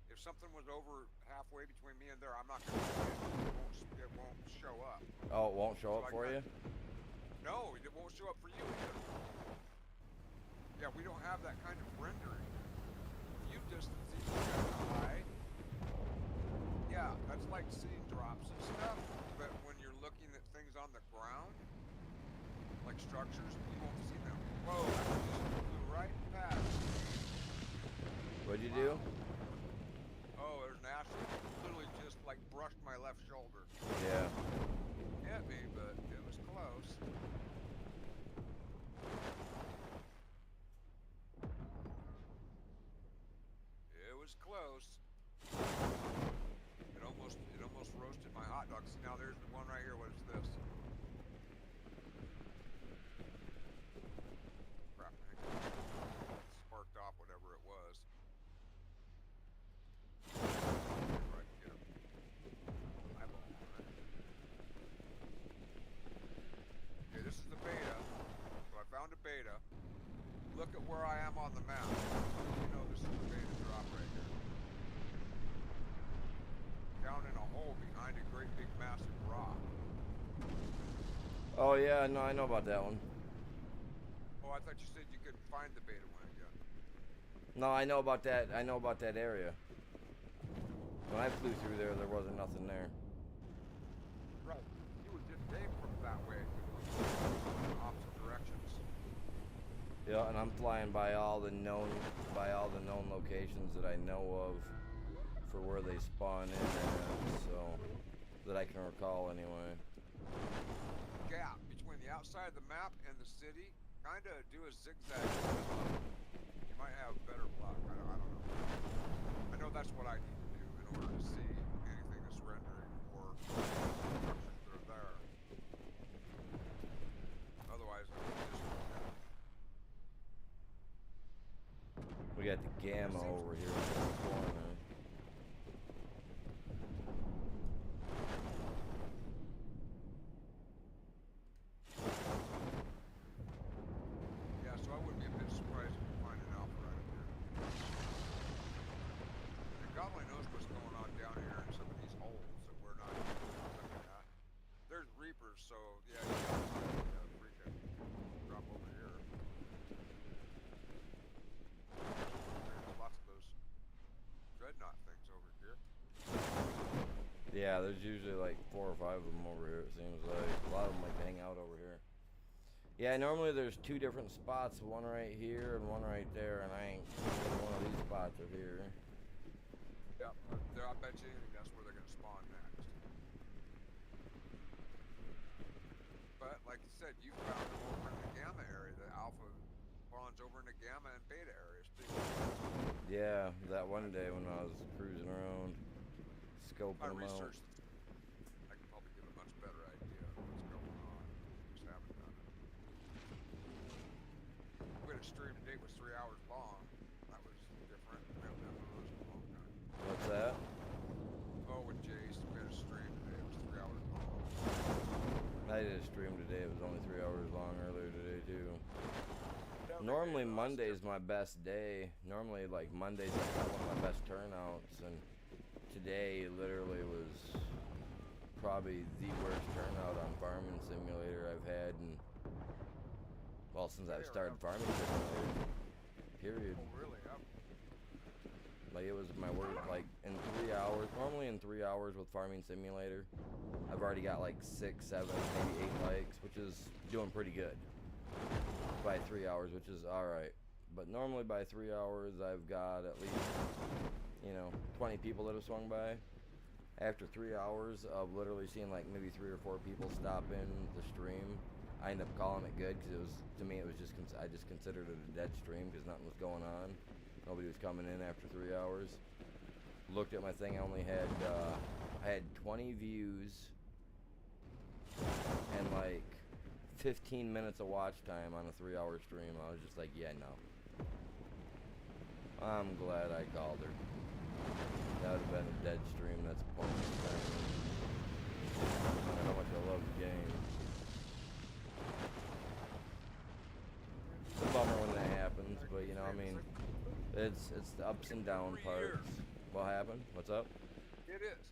If something was over halfway between me and there, I'm not gonna see it. It won't show up. Oh, it won't show So up I for you? No, it won't show up for you either. Yeah, we don't have that kind of rendering. View distance is kind of high. Yeah, that's like seeing drops and stuff. But when you're looking at things on the ground, like structures, you won't see them. Whoa, that just flew right past me. What'd you do? Oh, there's an asteroid. Literally just like brushed my left shoulder. Yeah. Hit me, but it was close. It was close. It almost roasted my hot dog. See, now there's the one right here. What is this? Crap, I think it sparked off whatever it was. Right, get him. Eyeball on it. Okay, this is the beta. So I found a beta. Look at where I am on the map. You know this is the beta drop right here. Down in a hole behind a great big massive rock. Oh yeah, no, I know about that one. Oh, I thought you said you couldn't find the beta one again. No, I know about that. I know about that area. When I flew through there, there wasn't nothing there. Right. You were just aimed from that way. Opposite directions. Yeah, and I'm flying by all the known locations that I know of for where they spawn in at, so that I can recall anyway. Gap between the outside of the map and the city. Kinda do a zigzag. You might have better luck. I don't know. I know that's what I need to do in order to see anything that's rendering or structures that are there. Otherwise, I would just We got the gamma over here in the corner. yeah, so I wouldn't be a bit surprised if we find an alpha right up here. And God only knows what's going on down here in some of these holes that we're not looking at. There's reapers, so yeah, you freaking drop over here. there's usually like 4 or 5 of them over here. It seems like a lot of them like to hang out over here. Yeah, normally there's 2 different spots, one right here and one right there, and I ain't in one of these spots over here. Yeah, I bet you anything that's where they're gonna spawn next. But like you said, you found them over in the Gamma area. The Alpha spawns over in the Gamma and Beta areas too. Yeah, that one day when I was cruising around, scoping I them out. researched. I can probably get a much better idea of what's going on. Just haven't done it. We had a stream today was 3 hours long. That was different. We haven't done one of those in a long time. What's that? Oh, with Jace, we had a stream today. It was 3 hours long. I did a stream today. It was only 3 hours long earlier today too. Yeah, Normally maybe, Monday's my best day. Normally like Mondays I got one of my best turnouts, and today literally was probably the worst turnout on Farming Simulator I've had in, well, since I've started Farming Simulator. Period. Oh, really? Like it was my worst. Like in 3 hours. Normally in 3 hours with Farming Simulator, I've already got like 6, 7, maybe 8 likes, which is doing pretty good. By 3 hours, which is alright. But normally by 3 hours, I've got at least, 20 people that have swung by. After 3 hours of literally seeing like maybe 3 or 4 people stop in the stream, I end up calling it good because it was, to me, it was just, I just considered it a dead stream because nothing was going on. Nobody was coming in after 3 hours. Looked at my thing, I only had, I had 20 views and like 15 minutes of watch time on a 3-hour stream. I was just like, yeah, no. I'm glad I called her. That would have been a dead stream. That's pointless. No matter how much I love the game. It's a bummer when that happens, but I mean, it's the ups and down parts. What happened? What's up? It is.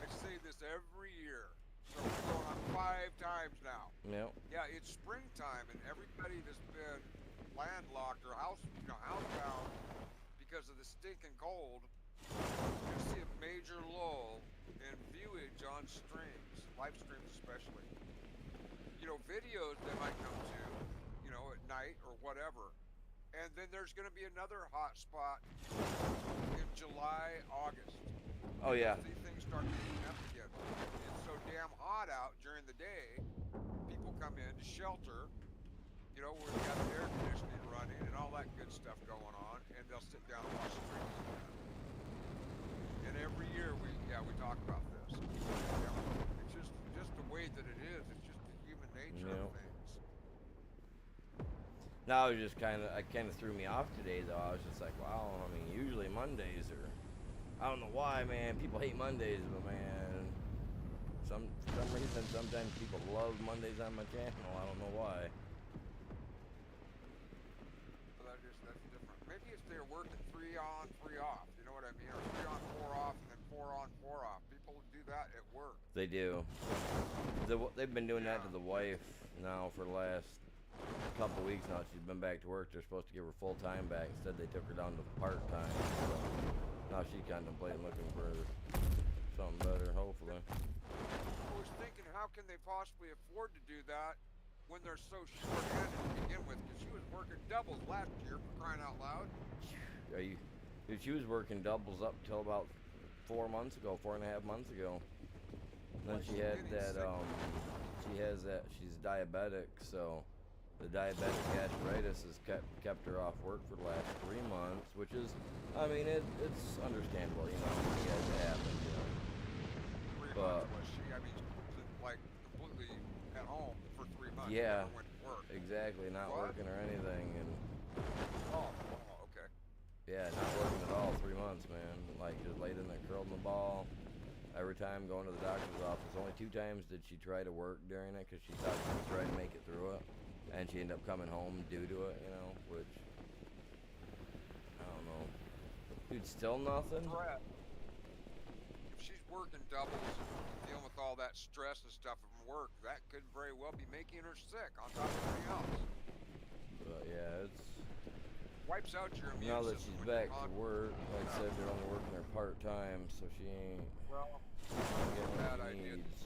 I say this every year. So we're going on 5 times now. Yep. Yeah, it's springtime, and everybody that's been landlocked or housebound because of the stinking cold, you see a major lull in viewage on streams, live streams especially. Videos they might come to, at night or whatever. And then there's going to be another hot spot in July, August. Oh yeah. These things start heating up again. It's so damn hot out during the day, people come in to shelter, where they got the air conditioning running and all that good stuff going on, and they'll sit down and watch streams. And every year we talk about this. It's just the way that it is. It's just the human nature of things. Now it just kind of threw me off today though. I was just like, wow. I mean, usually Mondays are, I don't know why, man. People hate Mondays, but man, for some reason, sometimes people love Mondays on my channel. I don't know why. Well, that's different. Maybe it's they're working 3 on, 3 off. You know what I mean? Or 3 on, 4 off, and then 4 on, 4 off. People do that at work. They do. They've been doing that to the wife now for the last couple weeks now. She's been back to work. They're supposed to give her full time back. Instead, they took her down to part time. So now she's contemplating looking for something better, hopefully. I was thinking, how can they possibly afford to do that when they're so short-handed to begin with? Because she was working doubles last year, for crying out loud. Dude, she was working doubles up till about 4 months ago, 4.5 months ago. And then she had that, she's diabetic, so the diabetic gastritis has kept her off work for the last 3 months, which is, I mean, it's understandable, it has to happen, 3 But- months was she? I mean, she was like completely at home for 3 months. Yeah. Never went to work. Exactly, not What? working or anything, and Oh, okay. yeah, not working at all 3 months, man. Like, just laid in there, curled in the ball. Every time going to the doctor's office, only 2 times did she try to work during it because she thought she would try to make it through it. And she ended up coming home due to it, which, I don't know. Dude, still nothing? Brett, if she's working doubles, dealing with all that stress and stuff from work, that could very well be making her sick on top of everything else. But yeah, wipes out your immune Now that system she's when you're back to hungry. work, like I said, they're only working her part-time, so she ain't Well, getting bad what she idea. needs.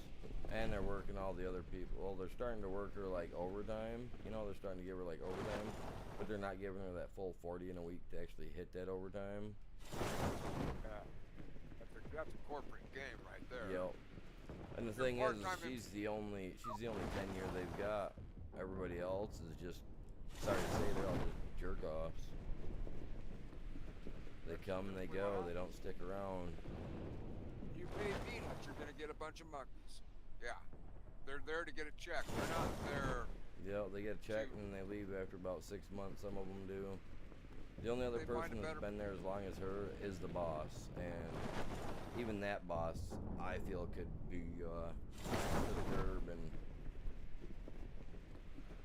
And they're working all the other people. Well, they're starting to work her like overtime. You know, they're starting to give her like overtime, but they're not giving her that full 40 in a week to actually hit that overtime. Yeah. That's a corporate game right there. Yep. And the Your thing is, part-time she's the only tenure they've got. Everybody else is just, sorry to say, they're all just jerk offs. They come and they go. They don't stick around. You pay peanuts, you're gonna get a bunch of monkeys. Yeah. They're there to get a check. They're not there. Yeah, they get a check and they leave after about 6 months. Some of them do. The only other They find person a that's better- been there as long as her is the boss, and even that boss, I feel, could be to the curb, and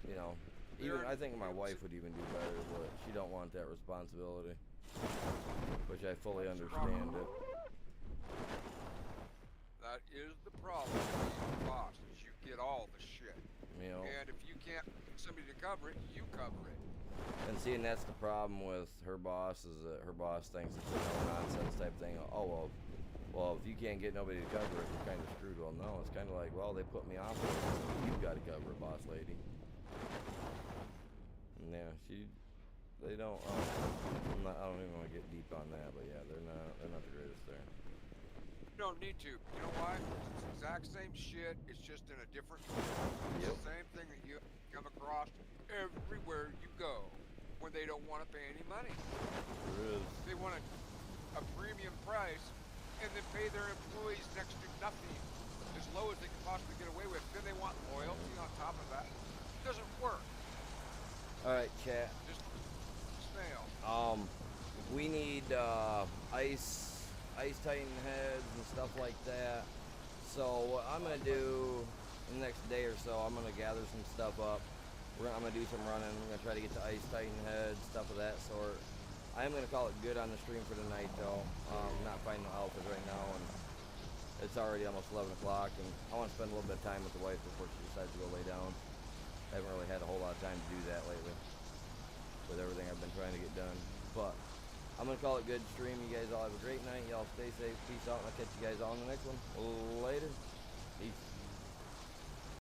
you know, even I think my wife would even do better, but she don't want that responsibility, which I fully understand it. That is the problem with being a boss, is you get all the shit. You know, And if you can't get somebody to cover it, you cover it. and see, and that's the problem with her boss, is that her boss thinks it's a no nonsense type thing. Oh well, if you can't get nobody to cover it, you're kind of screwed. Well, no, it's kind of like, well, they put me off of it, so you've got to cover it, boss lady. And yeah, they don't. I don't even want to get deep on that, but yeah, they're not the greatest there. You don't need to. You know why? It's the exact same shit. It's just in a different form. It's Yep. the same thing that you come across everywhere you go when they don't want to pay any money. There is. They want a premium price and then pay their employees next to nothing, as low as they can possibly get away with. Then they want loyalty on top of that. It doesn't work. All right, chat. Just snail. We need ice tighten heads and stuff like that. So what I'm gonna do in the next day or so, I'm gonna gather some stuff up. I'm gonna do some running. I'm gonna try to get to ice tighten heads, stuff of that sort. I am gonna call it good on the stream for tonight, though. Not finding the outfit right now, and it's already almost 11 o'clock, and I want to spend a little bit of time with the wife before she decides to go lay down. I haven't really had a whole lot of time to do that lately with everything I've been trying to get done. But I'm gonna call it good stream. You guys all have a great night. Y'all stay safe. Peace out, and I'll catch you guys all in the next one. Later. Peace.